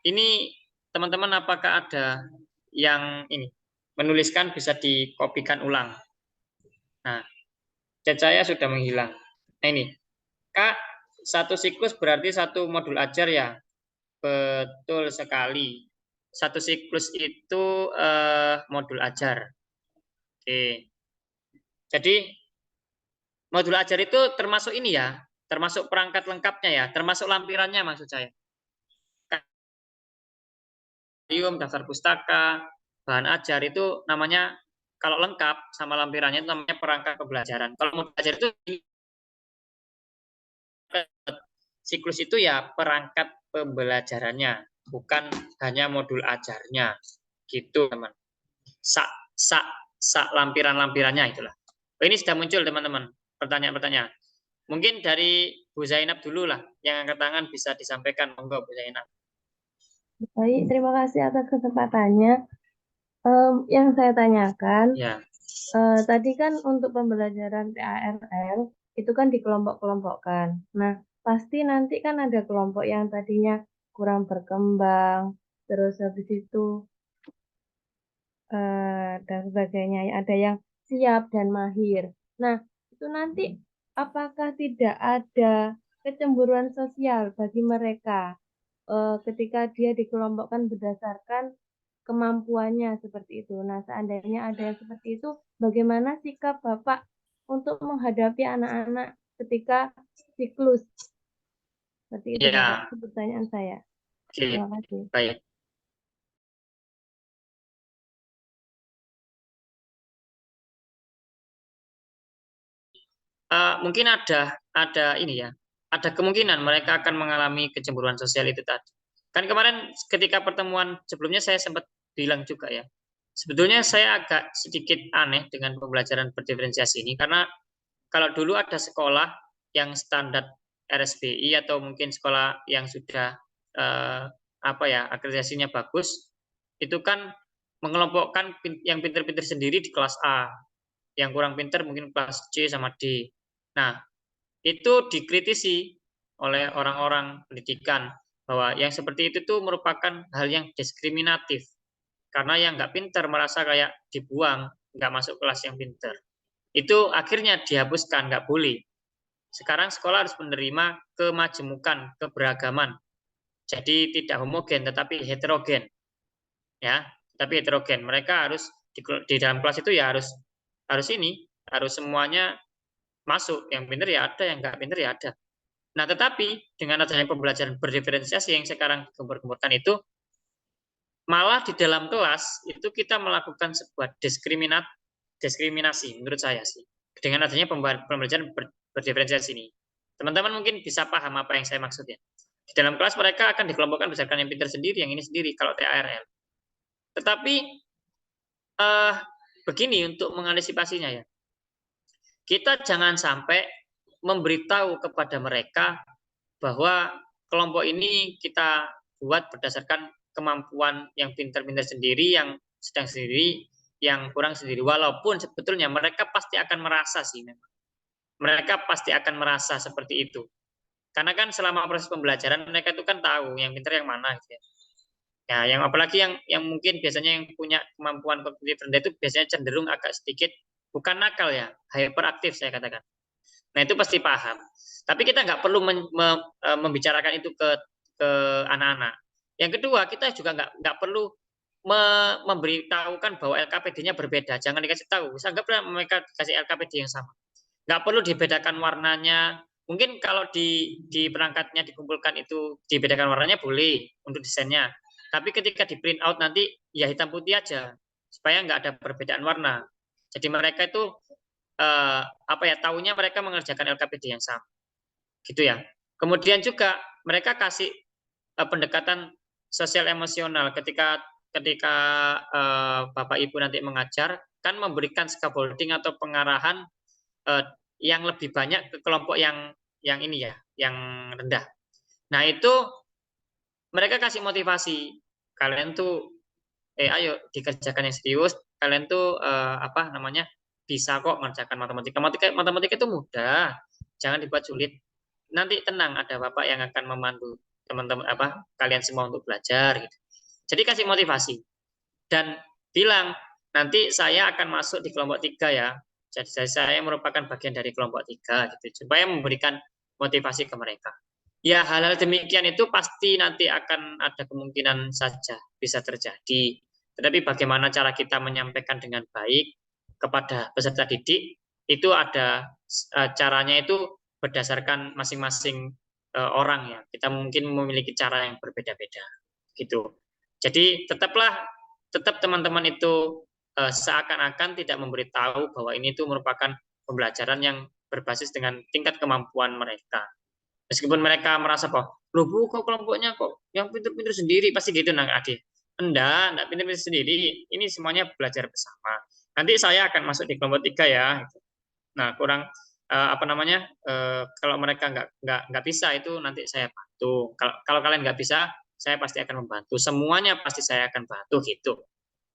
Ini teman-teman apakah ada yang ini menuliskan, bisa dikopikan ulang? Nah, chat saya sudah menghilang. Nah ini, Kak, 1 siklus berarti 1 modul ajar ya? Betul sekali. 1 siklus itu modul ajar. Oke. Jadi modul ajar itu termasuk ini ya, termasuk perangkat lengkapnya ya, termasuk lampirannya maksud saya. Daftar pustaka, bahan ajar itu namanya, kalau lengkap sama lampirannya itu namanya perangkat pembelajaran. Kalau modul ajar itu siklus itu ya perangkat pembelajarannya, bukan hanya modul ajarnya. Gitu, teman. Lampiran-lampirannya itulah. Ini sudah muncul, teman-teman, pertanyaan-pertanyaan. Mungkin dari Bu Zainab dulu lah, yang angkat tangan bisa disampaikan. Monggo, Bu Zainab. Baik, terima kasih atas kesempatannya. Yang saya tanyakan, Ya, tadi kan untuk pembelajaran TARL itu kan dikelompok-kelompokkan. Nah, pasti nanti kan ada kelompok yang tadinya kurang berkembang, terus habis itu dan sebagainya. Ada yang siap dan mahir. Nah, itu nanti apakah tidak ada kecemburuan sosial bagi mereka ketika dia dikelompokkan berdasarkan kemampuannya seperti itu. Nah, seandainya ada yang seperti itu, bagaimana sikap Bapak untuk menghadapi anak-anak ketika siklus? Seperti itu, Bapak. ya, Itu pertanyaan saya. oke, Terima kasih. baik. Mungkin ada ini ya, ada kemungkinan mereka akan mengalami kecemburuan sosial itu tadi. Kan kemarin ketika pertemuan sebelumnya saya sempat bilang juga ya, sebetulnya saya agak sedikit aneh dengan pembelajaran berdiferensiasi ini karena kalau dulu ada sekolah yang standar RSBI atau mungkin sekolah yang sudah apa ya akreditasinya bagus, itu kan mengelompokkan yang pinter-pinter sendiri di kelas A, yang kurang pinter mungkin kelas C sama D. Nah, itu dikritisi oleh orang-orang pendidikan bahwa yang seperti itu tuh merupakan hal yang diskriminatif karena yang nggak pinter merasa kayak dibuang, nggak masuk kelas yang pinter. Itu akhirnya dihapuskan, nggak boleh. Sekarang sekolah harus menerima kemajemukan, keberagaman. Jadi tidak homogen tetapi heterogen, ya. Tapi heterogen. Mereka harus di dalam kelas itu ya harus ini, harus semuanya masuk. Yang pinter ya ada, yang nggak pinter ya ada. Nah, tetapi dengan adanya pembelajaran berdiferensiasi yang sekarang digembor-gemborkan itu, malah di dalam kelas itu kita melakukan sebuah diskriminasi menurut saya sih. Dengan adanya pembelajaran berdiferensiasi ini. Teman-teman mungkin bisa paham apa yang saya maksud ya. Di dalam kelas mereka akan dikelompokkan berdasarkan yang pintar sendiri, yang ini sendiri kalau TARL. Tetapi begini untuk mengantisipasinya ya. Kita jangan sampai memberitahu kepada mereka bahwa kelompok ini kita buat berdasarkan kemampuan yang pintar-pintar sendiri, yang sedang sendiri, yang kurang sendiri. Walaupun sebetulnya mereka pasti akan merasa sih memang. Mereka pasti akan merasa seperti itu. Karena kan selama proses pembelajaran mereka itu kan tahu yang pintar yang mana gitu ya. Ya, yang apalagi yang mungkin biasanya yang punya kemampuan kognitif rendah itu biasanya cenderung agak sedikit bukan nakal ya, hyperaktif saya katakan. Nah itu pasti paham. Tapi kita nggak perlu membicarakan itu ke anak-anak. Yang kedua kita juga nggak perlu memberitahukan bahwa LKPD-nya berbeda. Jangan dikasih tahu. Anggaplah mereka kasih LKPD yang sama. Nggak perlu dibedakan warnanya. Mungkin kalau di perangkatnya dikumpulkan itu dibedakan warnanya boleh untuk desainnya. Tapi ketika di print out nanti ya hitam putih aja supaya nggak ada perbedaan warna. Jadi mereka itu apa ya tahunya mereka mengerjakan LKPD yang sama, gitu ya. Kemudian juga mereka kasih pendekatan sosial emosional ketika Bapak Ibu nanti mengajar kan memberikan scaffolding atau pengarahan yang lebih banyak ke kelompok yang ini ya, yang rendah. Nah itu mereka kasih motivasi kalian tuh ayo dikerjakan yang serius, kalian tuh apa namanya bisa kok mengerjakan matematika. Matematika itu mudah, jangan dibuat sulit. Nanti tenang, ada bapak yang akan memandu teman-teman apa kalian semua untuk belajar. Gitu. Jadi kasih motivasi dan bilang nanti saya akan masuk di kelompok 3 ya. Jadi saya merupakan bagian dari kelompok 3 gitu supaya memberikan motivasi ke mereka. Ya hal-hal demikian itu pasti nanti akan ada kemungkinan saja bisa terjadi. Tetapi bagaimana cara kita menyampaikan dengan baik kepada peserta didik itu ada caranya itu berdasarkan masing-masing orang ya. Kita mungkin memiliki cara yang berbeda-beda gitu. Jadi tetap teman-teman itu seakan-akan tidak memberitahu bahwa ini itu merupakan pembelajaran yang berbasis dengan tingkat kemampuan mereka. Meskipun mereka merasa kok, loh bu, kok kelompoknya kok yang pintar-pintar sendiri, pasti gitu nah adik. Enggak pintar-pintar sendiri. Ini semuanya belajar bersama. Nanti saya akan masuk di kelompok 3 ya. Nah, kurang apa namanya? Kalau mereka nggak bisa itu nanti saya bantu. Kalau kalian nggak bisa, saya pasti akan membantu. Semuanya pasti saya akan bantu gitu.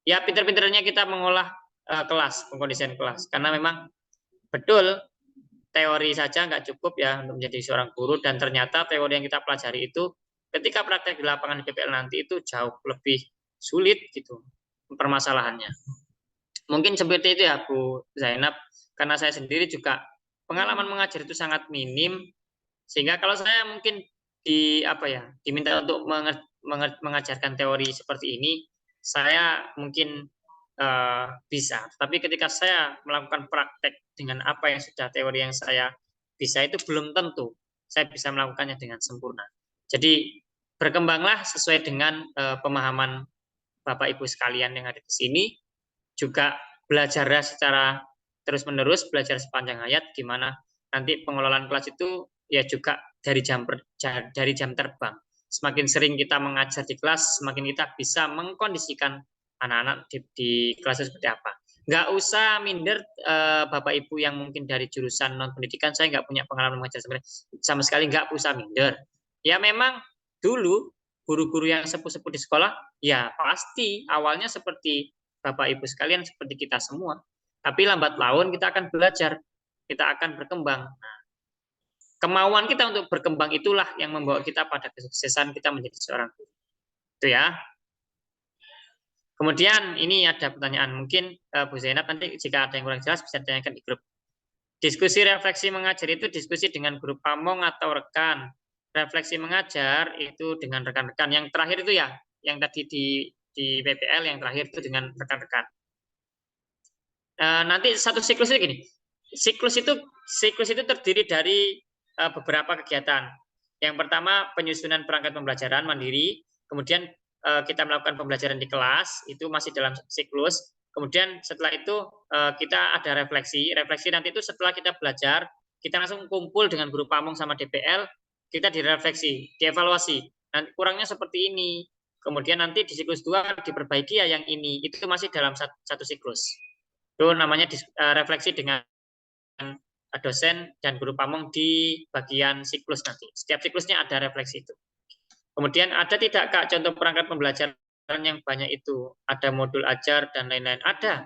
Ya pinter-pinternya kita mengolah kelas, pengkondisian kelas. Karena memang betul teori saja nggak cukup ya untuk menjadi seorang guru, dan ternyata teori yang kita pelajari itu ketika praktek di lapangan PPL nanti itu jauh lebih sulit gitu permasalahannya. Mungkin seperti itu ya Bu Zainab, karena saya sendiri juga pengalaman mengajar itu sangat minim, sehingga kalau saya mungkin diminta untuk mengajarkan teori seperti ini, saya mungkin bisa. Tapi ketika saya melakukan praktek dengan apa yang sudah teori yang saya bisa, itu belum tentu saya bisa melakukannya dengan sempurna. Jadi berkembanglah sesuai dengan pemahaman Bapak Ibu sekalian yang ada di sini, juga belajarlah secara terus-menerus, belajar sepanjang hayat, gimana nanti pengelolaan kelas itu ya juga dari jam terbang. Semakin sering kita mengajar di kelas, semakin kita bisa mengkondisikan anak-anak di kelas itu seperti apa. Nggak usah minder Bapak Ibu yang mungkin dari jurusan non-pendidikan, saya nggak punya pengalaman mengajar sama sekali, nggak usah minder. Ya memang dulu guru-guru yang sepuh-sepuh di sekolah, ya pasti awalnya seperti Bapak Ibu sekalian, seperti kita semua. Tapi lambat laun kita akan belajar, kita akan berkembang. Nah, kemauan kita untuk berkembang itulah yang membawa kita pada kesuksesan kita menjadi seorang guru. Itu ya. Kemudian ini ada pertanyaan, mungkin Bu Zainab nanti jika ada yang kurang jelas bisa ditanyakan di grup. Diskusi refleksi mengajar itu diskusi dengan guru pamong atau rekan. Refleksi mengajar itu dengan rekan-rekan. Yang terakhir itu ya, yang tadi di PPL yang terakhir itu dengan rekan-rekan. Nanti satu siklus itu gini. Siklus itu terdiri dari beberapa kegiatan. Yang pertama penyusunan perangkat pembelajaran mandiri, kemudian kita melakukan pembelajaran di kelas, itu masih dalam siklus. Kemudian setelah itu kita ada refleksi. Refleksi nanti itu setelah kita belajar, kita langsung kumpul dengan guru pamong sama DPL, kita direfleksi, dievaluasi. Nanti kurangnya seperti ini. Kemudian nanti di siklus 2 diperbaiki ya yang ini. Itu masih dalam satu siklus. Itu namanya refleksi dengan dosen dan guru pamong di bagian siklus nanti. Setiap siklusnya ada refleksi itu. Kemudian ada tidak Kak contoh perangkat pembelajaran yang banyak itu? Ada modul ajar dan lain-lain. Ada.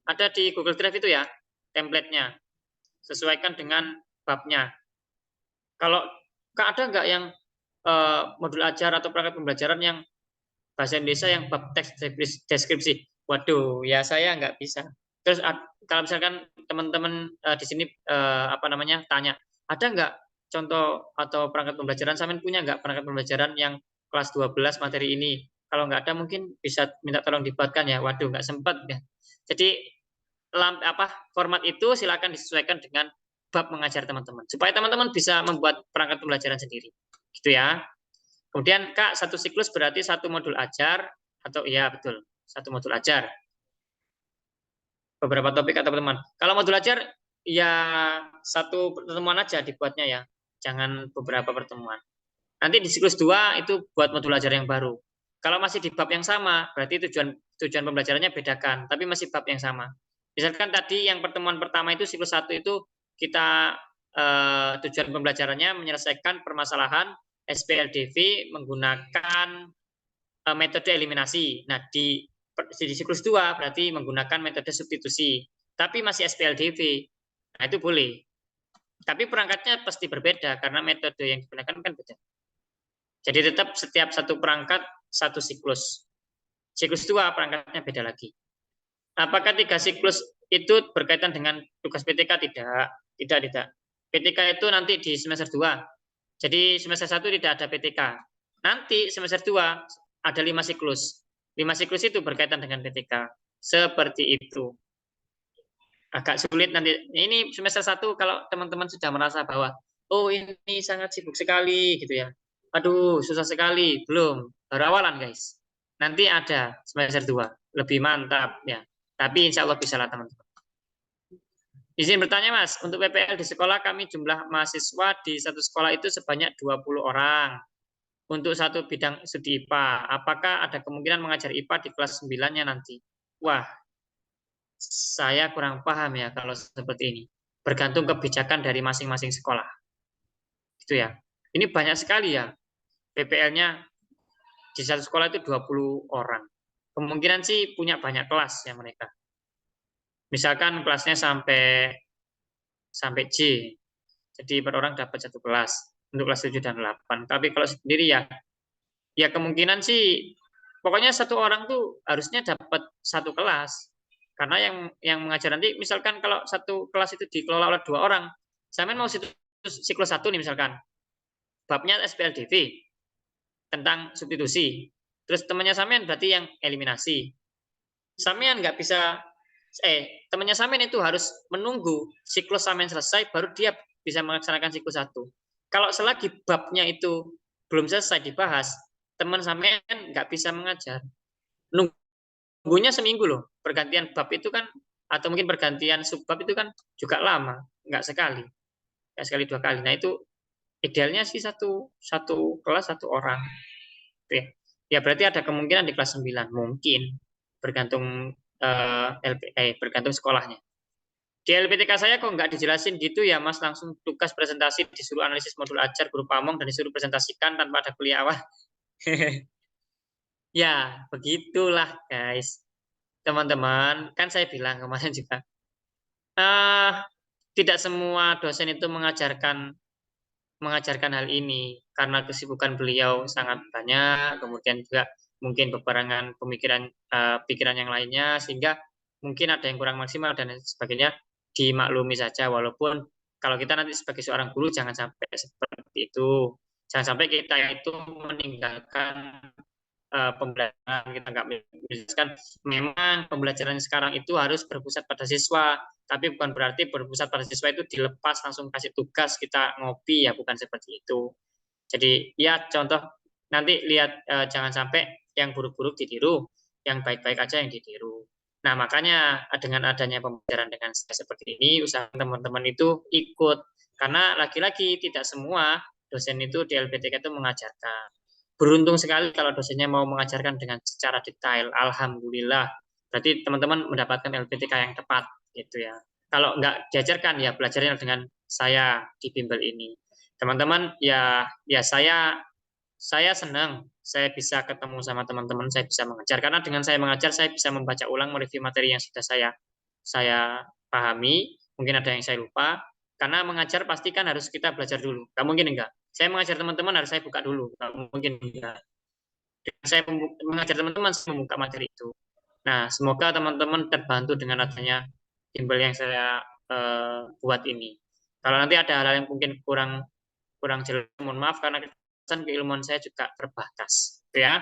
Ada di Google Drive itu ya, template-nya. Sesuaikan dengan babnya. Kalau Kak ada nggak yang modul ajar atau perangkat pembelajaran yang bahasa Indonesia yang bab teks deskripsi? Waduh, ya saya nggak bisa. Terus kalau misalkan teman-teman di sini tanya, ada nggak contoh atau perangkat pembelajaran, sampean punya nggak perangkat pembelajaran yang kelas 12 materi ini? Kalau nggak ada mungkin bisa minta tolong dibuatkan ya. Waduh, nggak sempat ya. Jadi format itu silakan disesuaikan dengan bab mengajar teman-teman supaya teman-teman bisa membuat perangkat pembelajaran sendiri. Gitu ya. Kemudian Kak, satu siklus berarti satu modul ajar atau iya betul, satu modul ajar. Beberapa topik atau teman. Kalau modul ajar ya satu pertemuan aja dibuatnya ya. Jangan beberapa pertemuan. Nanti di siklus 2 itu buat modul ajar yang baru. Kalau masih di bab yang sama, berarti tujuan pembelajarannya bedakan, tapi masih bab yang sama. Misalkan tadi yang pertemuan pertama itu siklus 1 itu kita tujuan pembelajarannya menyelesaikan permasalahan SPLDV menggunakan metode eliminasi. Nah, di siklus 2 berarti menggunakan metode substitusi, tapi masih SPLDV. Nah, itu boleh. Tapi perangkatnya pasti berbeda karena metode yang digunakan kan beda. Jadi tetap setiap satu perangkat satu siklus. Siklus 2 perangkatnya beda lagi. Apakah 3 siklus itu berkaitan dengan tugas PTK? Tidak. PTK itu nanti di semester 2. Jadi semester 1 tidak ada PTK. Nanti semester 2 ada 5 siklus. 5 siklus itu berkaitan dengan PTK. Seperti itu. Agak sulit nanti. Ini semester 1 kalau teman-teman sudah merasa bahwa oh ini sangat sibuk sekali gitu ya. Aduh, susah sekali. Belum. Baru awalan, guys. Nanti ada semester 2. Lebih mantap ya. Tapi insya Allah bisa lah teman-teman. Izin bertanya Mas, untuk PPL di sekolah kami jumlah mahasiswa di satu sekolah itu sebanyak 20 orang. Untuk satu bidang studi IPA, apakah ada kemungkinan mengajar IPA di kelas 9-nya nanti? Wah, saya kurang paham ya kalau seperti ini. Bergantung kebijakan dari masing-masing sekolah. Gitu ya. Ini banyak sekali ya PPL-nya di satu sekolah itu 20 orang. Kemungkinan sih punya banyak kelas ya mereka. Misalkan kelasnya sampai J. Jadi per orang dapat satu kelas untuk kelas 7 dan 8. Tapi kalau sendiri ya kemungkinan sih pokoknya satu orang tuh harusnya dapat satu kelas. Karena yang mengajar nanti misalkan kalau satu kelas itu dikelola oleh 2 orang, sampean mau siklus 1 nih misalkan. Babnya SPLDV tentang substitusi. Terus temannya sampean berarti yang eliminasi. Sampean nggak bisa temannya sampean itu harus menunggu siklus sampean selesai baru dia bisa melaksanakan siklus 1. Kalau selagi babnya itu belum selesai dibahas, teman sampean nggak bisa mengajar. Nunggunya seminggu loh. Pergantian bab itu kan atau mungkin pergantian subbab itu kan juga lama, nggak sekali. Nggak sekali 2 kali. Nah, itu idealnya sih satu kelas 1 orang. Ya berarti ada kemungkinan di kelas 9 mungkin bergantung bergantung sekolahnya. Di LPTK saya kok nggak dijelasin gitu ya Mas, langsung tugas presentasi disuruh analisis modul ajar guru pamong dan disuruh presentasikan tanpa ada kuliah awal. Ya begitulah guys. Teman-teman, kan saya bilang kemarin juga tidak semua dosen itu mengajarkan hal ini karena kesibukan beliau sangat banyak, kemudian juga mungkin bebarengan pikiran yang lainnya, sehingga mungkin ada yang kurang maksimal dan sebagainya, dimaklumi saja. Walaupun kalau kita nanti sebagai seorang guru jangan sampai seperti itu, jangan sampai kita itu meninggalkan pembelajaran, kita nggak menjelaskan memang pembelajaran sekarang itu harus berpusat pada siswa, tapi bukan berarti berpusat pada siswa itu dilepas langsung kasih tugas kita ngopi, ya bukan seperti itu. Jadi ya contoh nanti lihat jangan sampai yang buruk-buruk ditiru, yang baik-baik aja yang ditiru. Nah makanya dengan adanya pembelajaran dengan seperti ini, usaha teman-teman itu ikut, karena lagi-lagi tidak semua dosen itu di LPTK itu mengajarkan. Beruntung sekali kalau dosennya mau mengajarkan dengan secara detail. Alhamdulillah. Berarti teman-teman mendapatkan LPTK yang tepat gitu ya. Kalau nggak diajarkan ya belajarnya dengan saya di bimbel ini. Teman-teman ya saya senang saya bisa ketemu sama teman-teman, saya bisa mengajar, karena dengan saya mengajar saya bisa membaca ulang mereview materi yang sudah saya pahami. Mungkin ada yang saya lupa. Karena mengajar pasti kan harus kita belajar dulu. Nggak mungkin enggak. Saya mengajar teman-teman harus saya buka dulu. Nggak mungkin enggak. Saya mengajar teman-teman, saya membuka materi itu. Nah, semoga teman-teman terbantu dengan adanya bimbel yang saya buat ini. Kalau nanti ada hal-hal yang mungkin kurang jelas, mohon maaf karena keilmuan saya juga terbatas. Ya.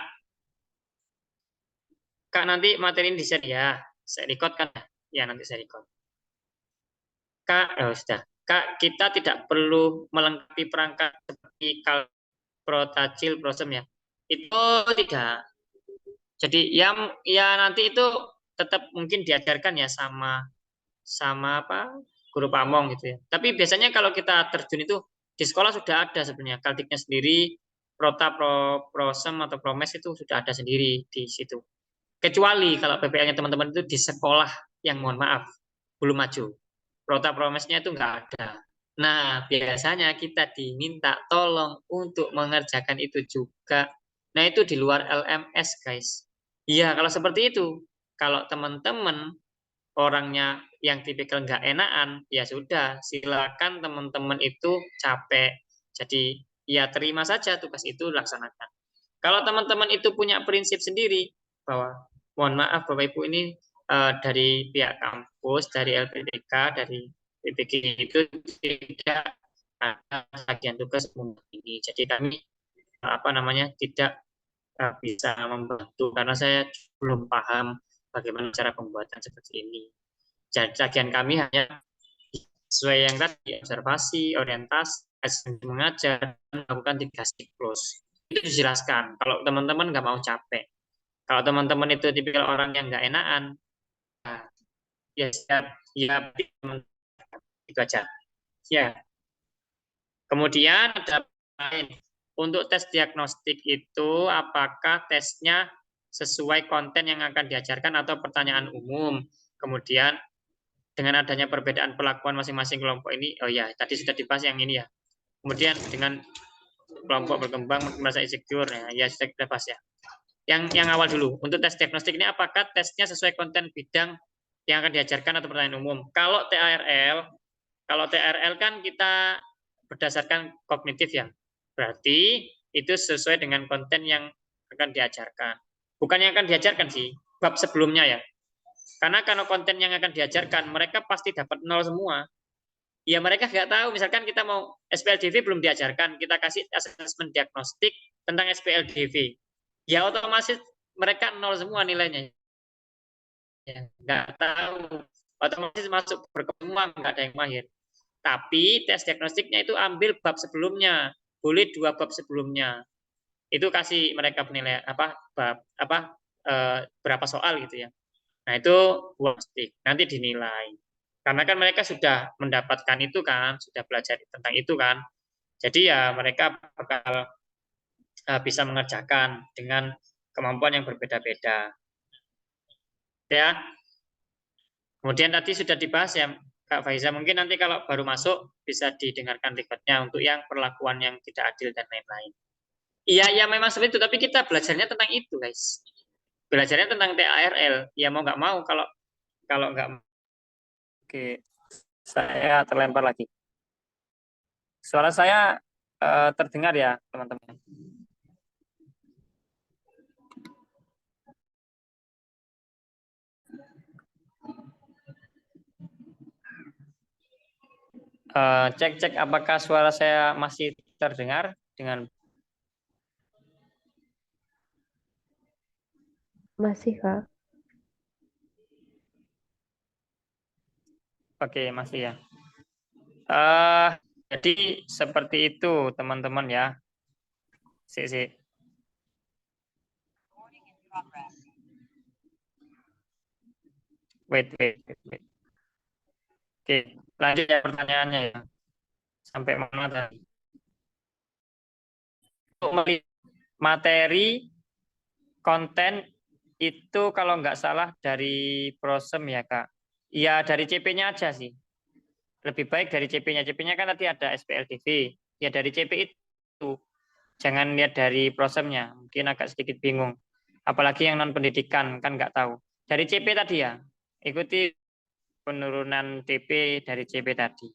Kak, nanti materi ini di-share ya. Saya record kan? Ya, nanti saya record. Kak, sudah. Kak, kita tidak perlu melengkapi perangkat seperti Protacil, Prosem ya. Itu tidak. Jadi ya nanti itu tetap mungkin diajarkan ya sama guru pamong gitu ya. Tapi biasanya kalau kita terjun itu di sekolah sudah ada sebenarnya. Kaldiknya sendiri, Prosem atau Promes itu sudah ada sendiri di situ. Kecuali kalau PPL-nya teman-teman itu di sekolah yang mohon maaf belum maju. Promesnya itu nggak ada. Nah, biasanya kita diminta tolong untuk mengerjakan itu juga. Nah, itu di luar LMS, guys. Iya, kalau seperti itu. Kalau teman-teman orangnya yang tipikal nggak enakan, ya sudah, silakan teman-teman itu capek. Jadi, ya terima saja tugas itu laksanakan. Kalau teman-teman itu punya prinsip sendiri, bahwa mohon maaf Bapak Ibu ini dari pihak kampus, dari LPTK, dari PPG itu tidak ada bagian tugas untuk ini. Jadi kami tidak bisa membantu karena saya belum paham bagaimana cara pembuatan seperti ini. Jadi bagian kami hanya sesuai yang tadi, observasi, orientasi, mengajar, melakukan 3 siklus. Itu dijelaskan. Kalau teman-teman nggak mau capek. Kalau teman-teman itu tipikal orang yang nggak enakan, ya itu aja. Ya. Kemudian ada untuk tes diagnostik itu apakah tesnya sesuai konten yang akan diajarkan atau pertanyaan umum. Kemudian dengan adanya perbedaan perlakuan masing-masing kelompok ini, oh ya tadi sudah dibahas yang ini ya. Kemudian dengan kelompok berkembang merasa insecure ya kita bahas ya. Yang awal dulu untuk tes diagnostik ini apakah tesnya sesuai konten bidang yang akan diajarkan atau pertanyaan umum. Kalau TRL kan kita berdasarkan kognitif ya. Berarti itu sesuai dengan konten yang akan diajarkan. Bukan yang akan diajarkan sih, bab sebelumnya ya. Karena kalau konten yang akan diajarkan mereka pasti dapat 0 semua. Ya mereka nggak tahu, misalkan kita mau SPLDV belum diajarkan, kita kasih asesmen diagnostik tentang SPLDV. Ya otomatis mereka 0 semua nilainya. Ya, nggak tahu. Otomatis masuk berkembang, nggak ada yang mahir. Tapi tes diagnostiknya itu ambil bab sebelumnya, boleh 2 bab sebelumnya. Itu kasih mereka penilaian berapa soal gitu ya. Nah itu diagnostik, nanti dinilai. Karena kan mereka sudah mendapatkan itu kan, sudah belajar tentang itu kan. Jadi ya mereka bakal bisa mengerjakan dengan kemampuan yang berbeda-beda. Ya. Kemudian tadi sudah dibahas ya Kak Faiza, mungkin nanti kalau baru masuk bisa didengarkan recordnya untuk yang perlakuan yang tidak adil dan lain-lain. Iya, ya memang seperti itu, tapi kita belajarnya tentang itu, guys. Belajarnya tentang TARL. Ya mau nggak mau, kalau nggak. Oke, saya terlempar lagi. Suara saya terdengar ya, teman-teman. Cek apakah suara saya masih terdengar dengan Masih, Kak. Oke, masih ya. Jadi seperti itu teman-teman ya. Sik. Wait. Oke, lanjut ya pertanyaannya ya. Sampai mana tadi? Untuk melihat materi konten itu kalau nggak salah dari Prosem ya Kak. Ya dari CP-nya aja sih. Lebih baik dari CP-nya. CP-nya kan tadi ada SPLDV. Ya dari CP itu. Jangan lihat dari Prosemnya. Mungkin agak sedikit bingung. Apalagi yang non pendidikan kan nggak tahu. Dari CP tadi ya. Ikuti penurunan TP dari CP tadi.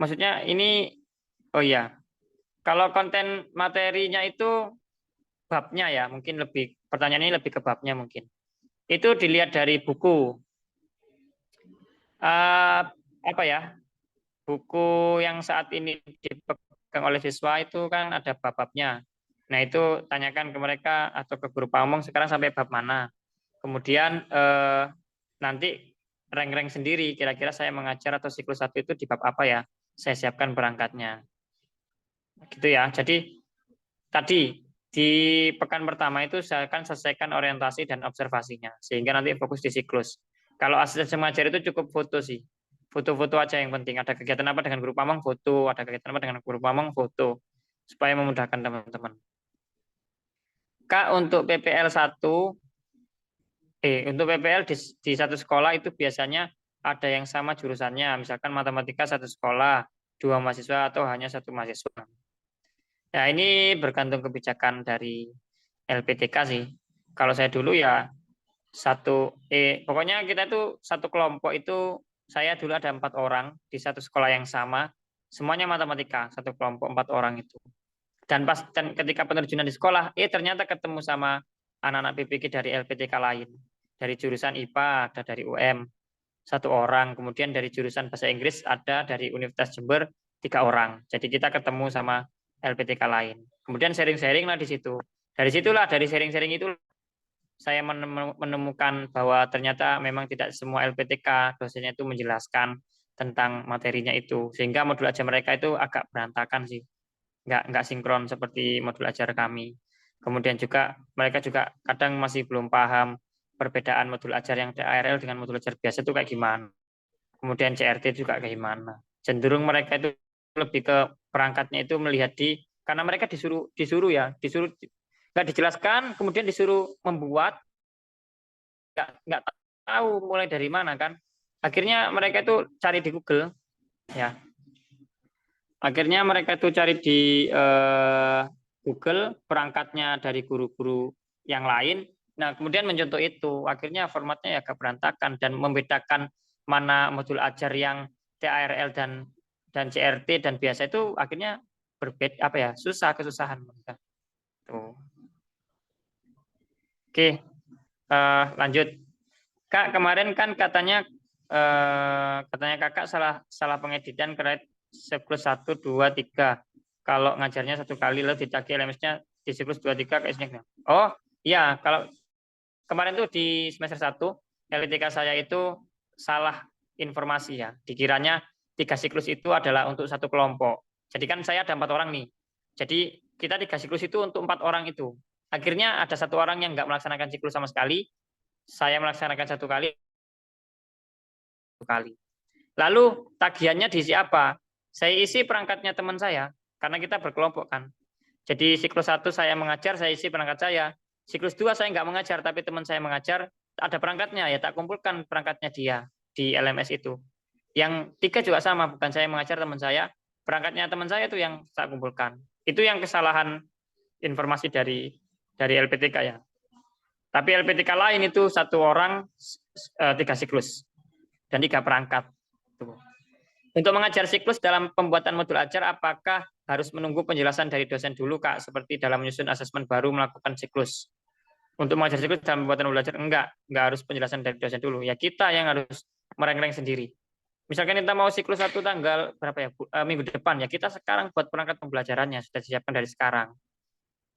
Maksudnya ini, oh ya, kalau konten materinya itu babnya ya, mungkin lebih, pertanyaan ini lebih ke babnya mungkin. Itu dilihat dari buku. Apa ya, buku yang saat ini dipegang oleh siswa itu kan ada bab-babnya. Nah itu tanyakan ke mereka atau ke guru pamong sekarang sampai bab mana. Kemudian nanti rank-rank sendiri, kira-kira saya mengajar atau siklus 1 itu di bab apa ya, saya siapkan berangkatnya. Gitu ya. Jadi tadi di pekan pertama itu saya akan selesaikan orientasi dan observasinya, sehingga nanti fokus di siklus. Kalau asisten mengajar itu cukup foto sih. Foto-foto aja yang penting. Ada kegiatan apa dengan guru pamong, foto. Ada kegiatan apa dengan guru pamong, foto. Supaya memudahkan teman-teman. Kak, untuk PPL 1, untuk PPL di satu sekolah itu biasanya ada yang sama jurusannya. Misalkan matematika satu sekolah, 2 mahasiswa atau hanya 1 mahasiswa. Ya ini bergantung kebijakan dari LPTK sih. Kalau saya dulu ya pokoknya kita itu satu kelompok itu, saya dulu ada 4 orang di satu sekolah yang sama, semuanya matematika, satu kelompok 4 orang itu. Dan ketika penerjunan di sekolah, ternyata ketemu sama anak-anak PPG dari LPTK lain, dari jurusan IPA ada dari UM 1 orang, kemudian dari jurusan bahasa Inggris ada dari Universitas Jember 3 orang. Jadi kita ketemu sama LPTK lain. Kemudian sharing-sharing lah di situ. Dari sharing-sharing itu saya menemukan bahwa ternyata memang tidak semua LPTK dosennya itu menjelaskan tentang materinya itu, sehingga modul ajar mereka itu agak berantakan sih, nggak sinkron seperti modul ajar kami. Kemudian juga mereka juga kadang masih belum paham perbedaan modul ajar yang TARL dengan modul ajar biasa itu kayak gimana. Kemudian CRT juga kayak gimana. Cenderung mereka itu lebih ke perangkatnya itu melihat karena mereka disuruh nggak dijelaskan, kemudian disuruh membuat, nggak tahu mulai dari mana kan. Akhirnya mereka itu cari di Google, ya. Akhirnya mereka itu cari di Google perangkatnya dari guru-guru yang lain. Nah, kemudian mencontoh itu. Akhirnya formatnya ya agak berantakan dan membedakan mana modul ajar yang TARL dan CRT dan biasa itu akhirnya berbeda apa ya, kesusahan mereka. Tuh. Oke, lanjut. Kak, kemarin kan katanya kakak salah pengeditan kredit siklus 1, 2, 3. Kalau ngajarnya satu kali lalu ditagih LMS-nya di siklus 2, 3 ke isinya. Oh iya, kalau kemarin tuh di semester 1 LTK saya itu salah informasi ya. Dikiranya 3 siklus itu adalah untuk satu kelompok. Jadi kan saya ada 4 orang nih. Jadi kita 3 siklus itu untuk 4 orang itu. Akhirnya ada 1 orang yang nggak melaksanakan siklus sama sekali. Saya melaksanakan 1 kali. Lalu tagihannya diisi apa? Saya isi perangkatnya teman saya, karena kita berkelompok kan. Jadi siklus 1 saya mengajar, saya isi perangkat saya. Siklus 2 saya nggak mengajar, tapi teman saya mengajar, ada perangkatnya, ya tak kumpulkan perangkatnya dia di LMS itu. Yang 3 juga sama, bukan saya mengajar teman saya, perangkatnya teman saya itu yang tak kumpulkan. Itu yang kesalahan informasi dari LPTK ya. Tapi LPTK lain itu 1 orang 3 siklus dan 3 perangkat. Untuk mengajar siklus dalam pembuatan modul ajar, apakah harus menunggu penjelasan dari dosen dulu, Kak? Seperti dalam menyusun asesmen baru melakukan siklus. Untuk mengajar siklus dalam pembuatan modul ajar, enggak harus penjelasan dari dosen dulu. Ya kita yang harus mereng-reng sendiri. Misalkan kita mau siklus 1 tanggal berapa ya, minggu depan, ya kita sekarang buat perangkat pembelajarannya, sudah disiapkan dari sekarang.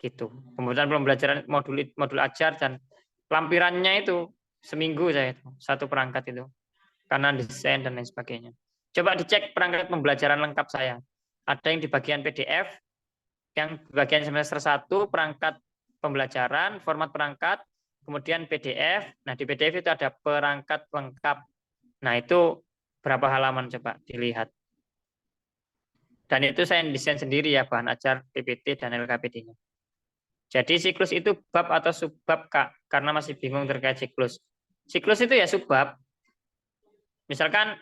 Gitu. Pembuatan pembelajaran modul ajar dan lampirannya itu seminggu saya itu, 1 perangkat itu. Karena desain dan lain sebagainya. Coba dicek perangkat pembelajaran lengkap saya. Ada yang di bagian PDF, yang di bagian semester 1, perangkat pembelajaran, format perangkat, kemudian PDF. Nah, di PDF itu ada perangkat lengkap. Nah, itu berapa halaman coba dilihat. Dan itu saya desain sendiri ya, bahan ajar, PPT, dan LKPD-nya. Jadi siklus itu bab atau subbab, Kak, karena masih bingung terkait siklus. Siklus itu ya subbab. Misalkan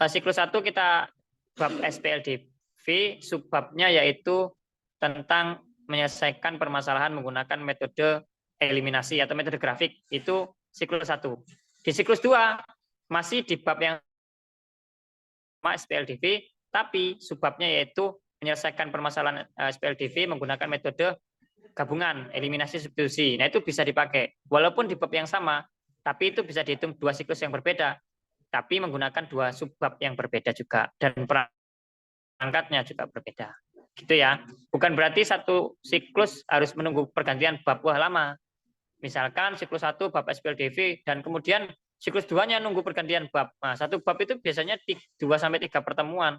siklus 1 kita bab SPLDV, subbabnya yaitu tentang menyelesaikan permasalahan menggunakan metode eliminasi atau metode grafik. Itu siklus 1. Di siklus 2 masih di bab yang sama SPLDV, tapi subbabnya yaitu menyelesaikan permasalahan SPLDV menggunakan metode gabungan, eliminasi, substitusi. Nah, itu bisa dipakai. Walaupun di bab yang sama, tapi itu bisa dihitung 2 siklus yang berbeda, tapi menggunakan 2 subbab yang berbeda juga, dan perangkatnya juga berbeda. Gitu ya. Bukan berarti 1 siklus harus menunggu pergantian bab, wah lama. Misalkan siklus 1 bab SPLDV, dan kemudian siklus 2-nya nunggu pergantian bab. Nah, 1 bab itu biasanya 2-3 pertemuan.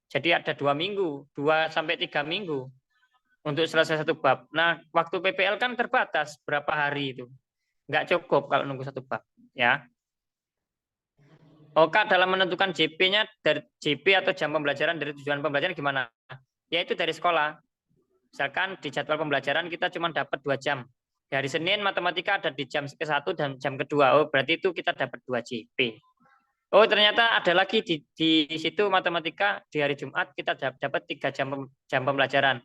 Jadi ada 2 minggu, 2-3 minggu untuk selesai 1 bab. Nah, waktu PPL kan terbatas, berapa hari itu. Nggak cukup kalau nunggu 1 bab. Ya. Kak, dalam menentukan JP-nya dari JP atau jam pembelajaran dari tujuan pembelajaran gimana? Yaitu dari sekolah. Misalkan di jadwal pembelajaran kita cuma dapat 2 jam. Hari Senin matematika ada di jam ke-1 dan jam ke-2. Oh, berarti itu kita dapat 2 JP. Oh, ternyata ada lagi di situ matematika di hari Jumat kita dapat 3 jam pembelajaran.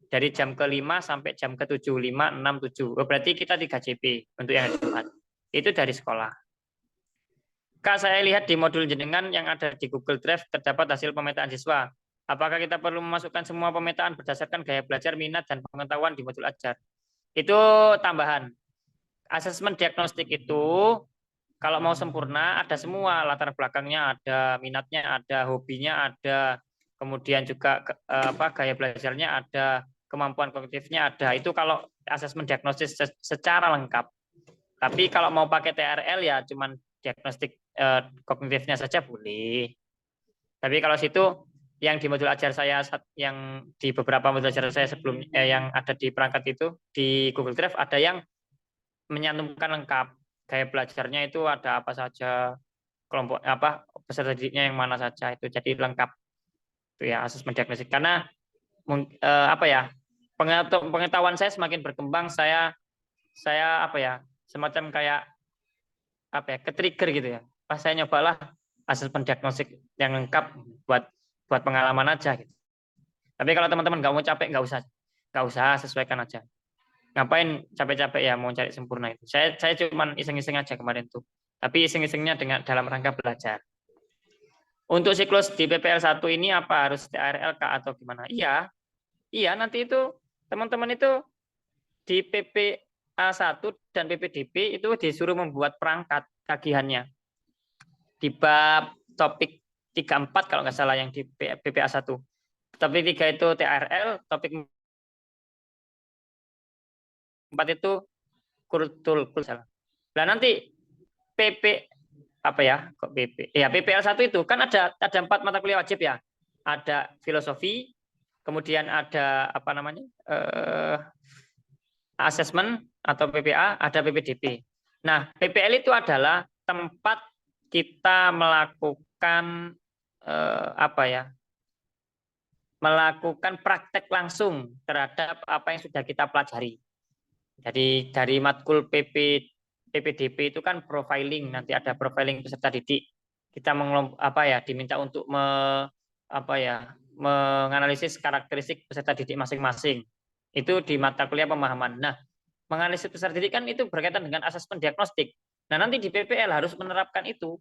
Dari jam ke-5 sampai jam ke-7, 5, 6, 7. Oh, berarti kita 3 JP untuk yang hari Jumat. Itu dari sekolah. Kak, saya lihat di modul jenengan yang ada di Google Drive terdapat hasil pemetaan siswa. Apakah kita perlu memasukkan semua pemetaan berdasarkan gaya belajar, minat, dan pengetahuan di modul ajar? Itu tambahan. Asesmen diagnostik itu kalau mau sempurna ada semua, latar belakangnya ada, minatnya ada, hobinya ada, kemudian juga gaya belajarnya ada, kemampuan kognitifnya ada. Itu kalau asesmen diagnostik secara lengkap. Tapi kalau mau pakai TRL ya cuman diagnostik kognitifnya saja boleh. Tapi kalau situ yang di modul ajar saya, yang di beberapa modul ajar saya sebelum yang ada di perangkat itu di Google Drive ada yang menyantumkan lengkap. Gaya belajarnya itu ada apa saja, kelompok peserta didiknya yang mana saja, itu jadi lengkap. Itu ya asesmen diagnostik. Karena pengetahuan saya semakin berkembang, saya semacam kayak ke-trigger gitu ya. Pas saya nyobalah asesmen diagnostik yang lengkap buat pengalaman aja gitu. Tapi kalau teman-teman nggak mau capek, nggak usah sesuaikan aja. Ngapain capek-capek ya mau cari sempurna itu. Saya cuman iseng-iseng aja kemarin tuh. Tapi iseng-isengnya dengan dalam rangka belajar. Untuk siklus di PPL 1 ini apa harus TRL Kak atau gimana? Iya. Iya, nanti itu teman-teman itu di PPA 1 dan PPDB itu disuruh membuat perangkat tagihannya. Di bab topik 34 kalau nggak salah yang di PPA 1. Topik 3 itu TRL, topik 4 itu kultur salah. Nah, nanti PP apa ya? Kok PP? Ya, PPL 1 itu kan ada 4 mata kuliah wajib ya. Ada filosofi, kemudian ada apa namanya? Asesmen atau PPA, ada PPDB. Nah, PPL itu adalah tempat kita melakukan apa ya? Melakukan praktek langsung terhadap apa yang sudah kita pelajari. Jadi dari matkul PPDB itu kan profiling, nanti ada profiling peserta didik. Kita diminta untuk menganalisis karakteristik peserta didik masing-masing. Itu di mata kuliah pemahaman. Nah, menganalisis peserta didik kan itu berkaitan dengan asesmen diagnostik. Nah, nanti di PPL harus menerapkan itu.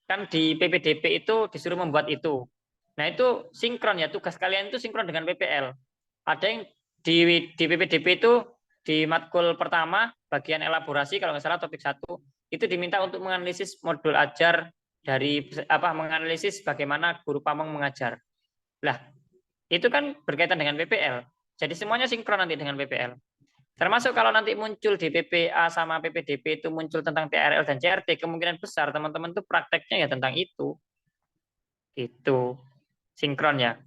Kan di PPDB itu disuruh membuat itu. Nah, itu sinkron ya, tugas kalian itu sinkron dengan PPL. Ada yang di PPDB itu di matkul pertama bagian elaborasi kalau nggak salah topik 1 itu diminta untuk menganalisis modul ajar dari menganalisis bagaimana guru pamong mengajar. Lah, itu kan berkaitan dengan PPL. Jadi semuanya sinkron nanti dengan PPL. Termasuk kalau nanti muncul di PPA sama PPDB itu muncul tentang TRL dan CRT, kemungkinan besar teman-teman itu prakteknya ya tentang itu. Itu sinkron ya.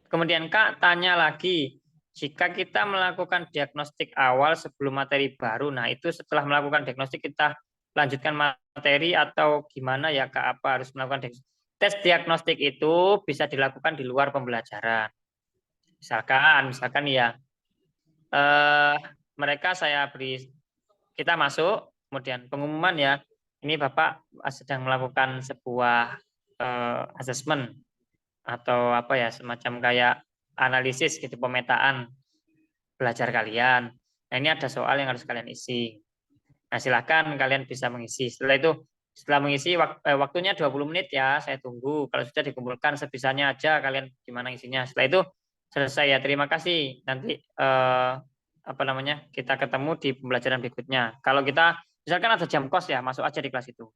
Kemudian Kak tanya lagi, jika kita melakukan diagnostik awal sebelum materi baru, nah itu setelah melakukan diagnostik kita lanjutkan materi atau gimana ya Kak? Apa harus melakukan diagnostik? Tes diagnostik itu bisa dilakukan di luar pembelajaran. Misalkan ya, mereka kita masuk, kemudian pengumuman ya, ini Bapak sedang melakukan sebuah asesmen atau semacam kayak analisis gitu, pemetaan belajar kalian. Nah, ini ada soal yang harus kalian isi. Nah, silakan kalian bisa mengisi. Setelah mengisi waktunya 20 menit ya, saya tunggu. Kalau sudah dikumpulkan sebisanya aja kalian gimana isinya. Setelah itu selesai ya. Terima kasih. Nanti kita ketemu di pembelajaran berikutnya. Kalau kita misalkan ada jam kos ya, masuk aja di kelas itu.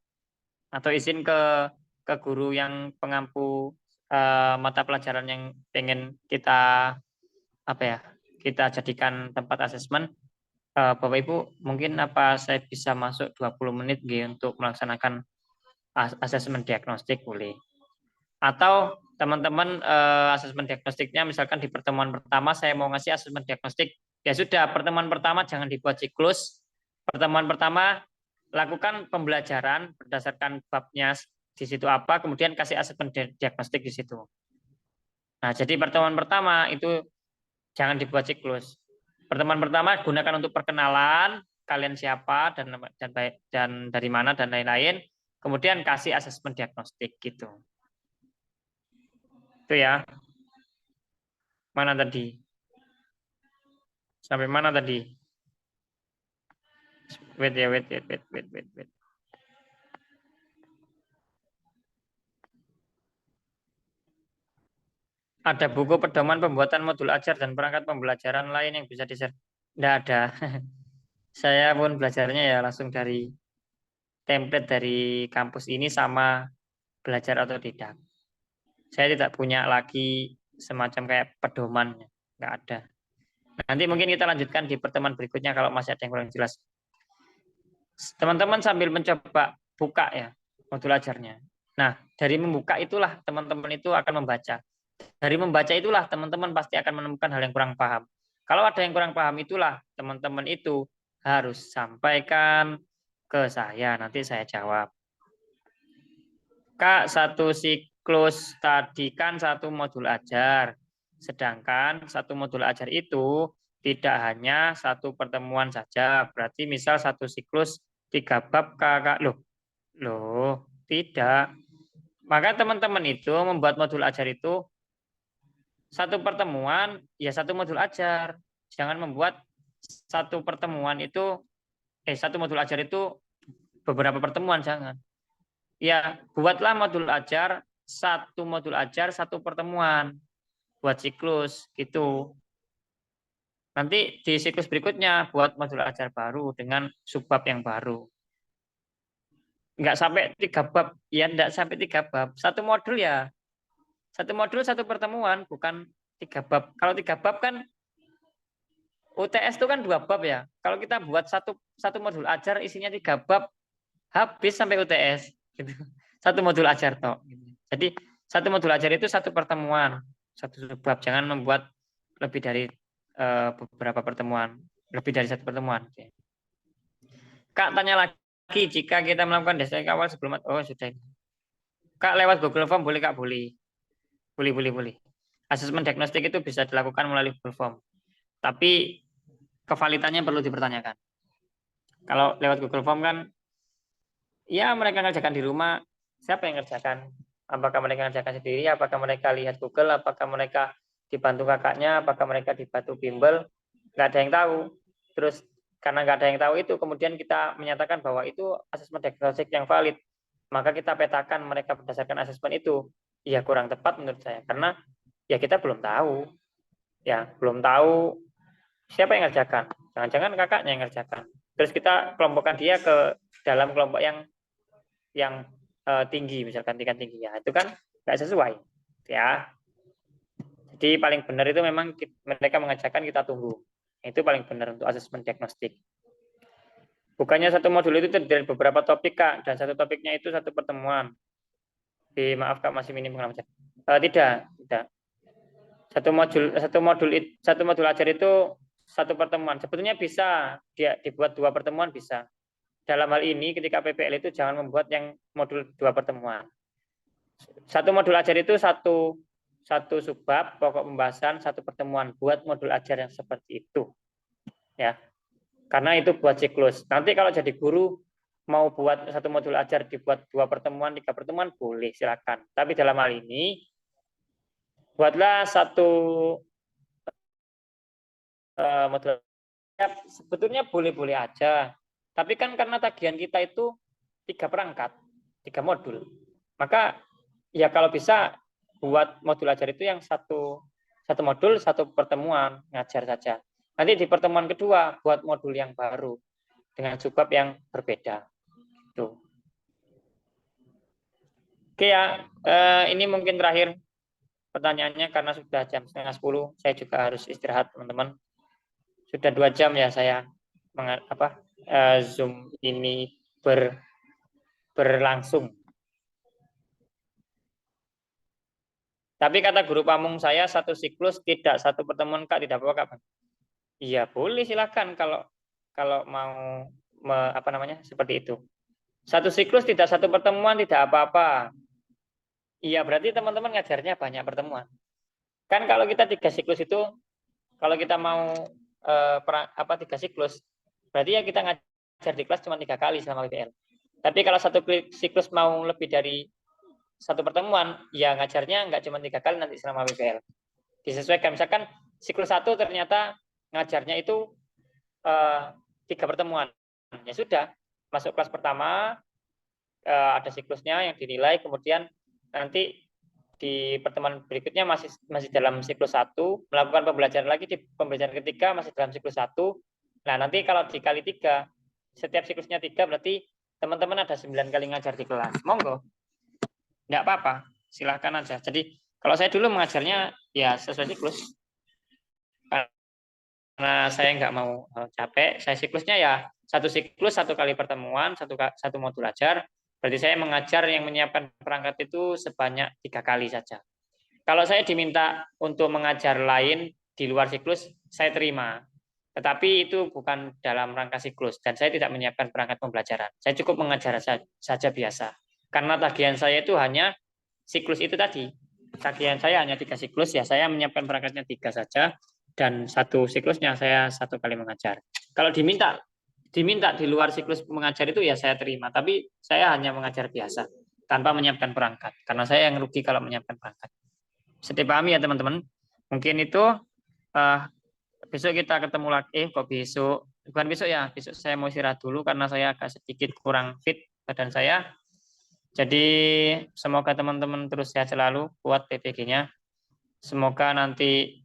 Atau izin ke guru yang pengampu mata pelajaran yang pengen kita kita jadikan tempat asesmen. Bapak Ibu, mungkin saya bisa masuk 20 menit untuk melaksanakan asesmen diagnostik boleh. Atau teman-teman asesmen diagnostiknya misalkan di pertemuan pertama saya mau ngasih asesmen diagnostik, ya sudah pertemuan pertama jangan dibuat siklus. Pertemuan pertama lakukan pembelajaran berdasarkan babnya di situ apa, kemudian kasih asesmen diagnostik di situ. Nah, jadi pertemuan pertama itu jangan dibuat siklus. Pertemuan pertama gunakan untuk perkenalan, kalian siapa dan dari mana dan lain-lain. Kemudian kasih asesmen diagnostik gitu. Itu ya. Mana tadi? Sampai mana tadi? Wait. Ada buku pedoman pembuatan modul ajar dan perangkat pembelajaran lain yang bisa di-share? Tidak ada. Saya pun belajarnya ya langsung dari template dari kampus ini sama belajar otodidak. Saya tidak punya lagi semacam kayak pedomannya. Nggak ada. Nanti mungkin kita lanjutkan di pertemuan berikutnya kalau masih ada yang kurang jelas. Teman-teman sambil mencoba buka ya modul ajarnya. Nah, dari membuka itulah teman-teman itu akan membaca. Dari membaca itulah teman-teman pasti akan menemukan hal yang kurang paham. Kalau ada yang kurang paham itulah teman-teman itu harus sampaikan ke saya, nanti saya jawab. Kak, satu siklus tadi kan satu modul ajar. Sedangkan satu modul ajar itu tidak hanya satu pertemuan saja. Berarti misal satu siklus 3 bab kakak. Loh, tidak. Maka teman-teman itu membuat modul ajar itu satu pertemuan ya satu modul ajar. Jangan membuat satu pertemuan itu satu modul ajar itu beberapa pertemuan, jangan. Ya, buatlah modul ajar, satu modul ajar, satu pertemuan. Buat siklus gitu. Nanti di siklus berikutnya buat modul ajar baru dengan subbab yang baru. Enggak sampai 3 bab, ya enggak sampai 3 bab. Satu modul ya. Satu modul satu pertemuan, bukan 3 bab. Kalau 3 bab kan UTS itu kan 2 bab ya. Kalau kita buat satu modul ajar isinya 3 bab, habis sampai UTS. Gitu. Satu modul ajar toh. Jadi satu modul ajar itu satu pertemuan, satu bab. Jangan membuat lebih dari beberapa pertemuan, lebih dari satu pertemuan. Kak tanya lagi, jika kita melakukan diagnostik awal sebelum sudah. Kak lewat Google Form boleh Kak? Boleh. Asesmen diagnostik itu bisa dilakukan melalui Google Form. Tapi kevalitannya perlu dipertanyakan. Kalau lewat Google Form kan, ya mereka ngerjakan di rumah, siapa yang ngerjakan? Apakah mereka ngerjakan sendiri? Apakah mereka lihat Google? Apakah mereka dibantu kakaknya? Apakah mereka dibantu bimbel? Nggak ada yang tahu. Terus karena nggak ada yang tahu itu, kemudian kita menyatakan bahwa itu asesmen diagnostik yang valid. Maka kita petakan mereka berdasarkan asesmen itu. Ya kurang tepat menurut saya. Karena ya kita belum tahu. Ya belum tahu siapa yang ngerjakan. Jangan-jangan kakaknya yang ngerjakan. Terus kita kelompokkan dia ke dalam kelompok yang tinggi, misalkan tingkat tinggi ya, itu kan nggak sesuai ya. Jadi paling benar itu memang mereka mengajarkan kita tunggu. Itu paling benar untuk asesmen diagnostik. Bukannya satu modul itu terdiri dari beberapa topik Kak, dan satu topiknya itu satu pertemuan. Maaf Kak, masih minim pengalaman. Tidak. Satu modul ajar itu satu pertemuan. Sebetulnya bisa dia dibuat 2 pertemuan bisa. Dalam hal ini ketika PPL itu jangan membuat yang modul 2 pertemuan. Satu modul ajar itu satu subbab, pokok pembahasan, satu pertemuan. Buat modul ajar yang seperti itu. Ya. Karena itu buat siklus. Nanti kalau jadi guru mau buat satu modul ajar dibuat 2 pertemuan, 3 pertemuan boleh, silakan. Tapi dalam hal ini buatlah satu modul ajar. Sebetulnya boleh-boleh aja. Tapi kan karena tagihan kita itu 3 perangkat, 3 modul. Maka ya kalau bisa buat modul ajar itu yang satu modul, satu pertemuan ngajar saja. Nanti di pertemuan kedua buat modul yang baru dengan subbab yang berbeda. Tuh. Oke ya, ini mungkin terakhir pertanyaannya karena sudah jam 9:30. Saya juga harus istirahat teman-teman. Sudah 2 jam ya saya Zoom ini berlangsung. Tapi kata guru pamung saya satu siklus tidak satu pertemuan Kak, tidak apa-apa Kak. Iya boleh silakan kalau mau seperti itu. Satu siklus tidak satu pertemuan tidak apa-apa. Iya berarti teman-teman ngajarnya banyak pertemuan. Kan kalau kita 3 siklus itu, kalau kita mau 3 siklus, berarti ya kita ngajar di kelas cuma 3 kali selama PPL. Tapi kalau satu siklus mau lebih dari satu pertemuan, ya ngajarnya nggak cuma 3 kali nanti selama PPL. Disesuaikan, misalkan siklus 1 ternyata ngajarnya itu 3 pertemuan. Ya sudah, masuk kelas pertama, ada siklusnya yang dinilai, kemudian nanti di pertemuan berikutnya masih dalam siklus 1, melakukan pembelajaran lagi di pembelajaran ketiga masih dalam siklus 1. Nah, nanti kalau dikali 3, setiap siklusnya 3 berarti teman-teman ada 9 kali ngajar di kelas. Monggo. Enggak apa-apa, silahkan aja. Jadi, kalau saya dulu mengajarnya ya sesuai siklus. Karena saya nggak mau capek, saya siklusnya ya satu siklus 1 kali pertemuan, satu modul ajar. Berarti saya mengajar yang menyiapkan perangkat itu sebanyak 3 kali saja. Kalau saya diminta untuk mengajar lain di luar siklus, saya terima. Tetapi itu bukan dalam rangka siklus, dan saya tidak menyiapkan perangkat pembelajaran. Saya cukup mengajar saja biasa. Karena tagihan saya itu hanya siklus itu tadi. Tagihan saya hanya 3 siklus, ya saya menyiapkan perangkatnya 3 saja, dan satu siklusnya saya 1 kali mengajar. Kalau diminta di luar siklus mengajar itu ya saya terima, tapi saya hanya mengajar biasa tanpa menyiapkan perangkat, karena saya yang rugi kalau menyiapkan perangkat. Bisa dipahami ya teman-teman? Mungkin itu besok kita ketemu lagi. Kok besok? Bukan besok ya. Besok saya mau istirahat dulu karena saya agak sedikit kurang fit badan saya. Jadi semoga teman-teman terus sehat selalu, kuat PPG-nya. Semoga nanti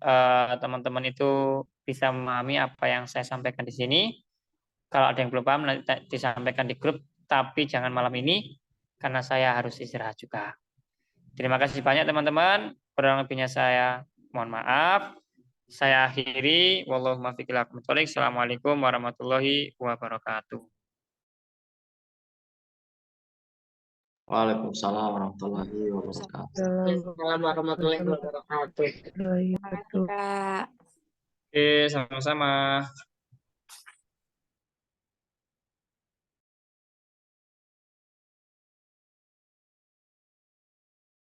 teman-teman itu bisa memahami apa yang saya sampaikan di sini. Kalau ada yang belum paham nanti disampaikan di grup, tapi jangan malam ini karena saya harus istirahat juga. Terima kasih banyak teman-teman. Kurang lebihnya saya mohon maaf. Saya akhiri. Wallahu muwaffiq ila aqwamit thoriq. Assalamualaikum warahmatullahi wabarakatuh. Waalaikumsalam warahmatullahi wabarakatuh. Assalamualaikum warahmatullahi wabarakatuh. warahmatullahi wabarakatuh. Kak. Oke, sama-sama.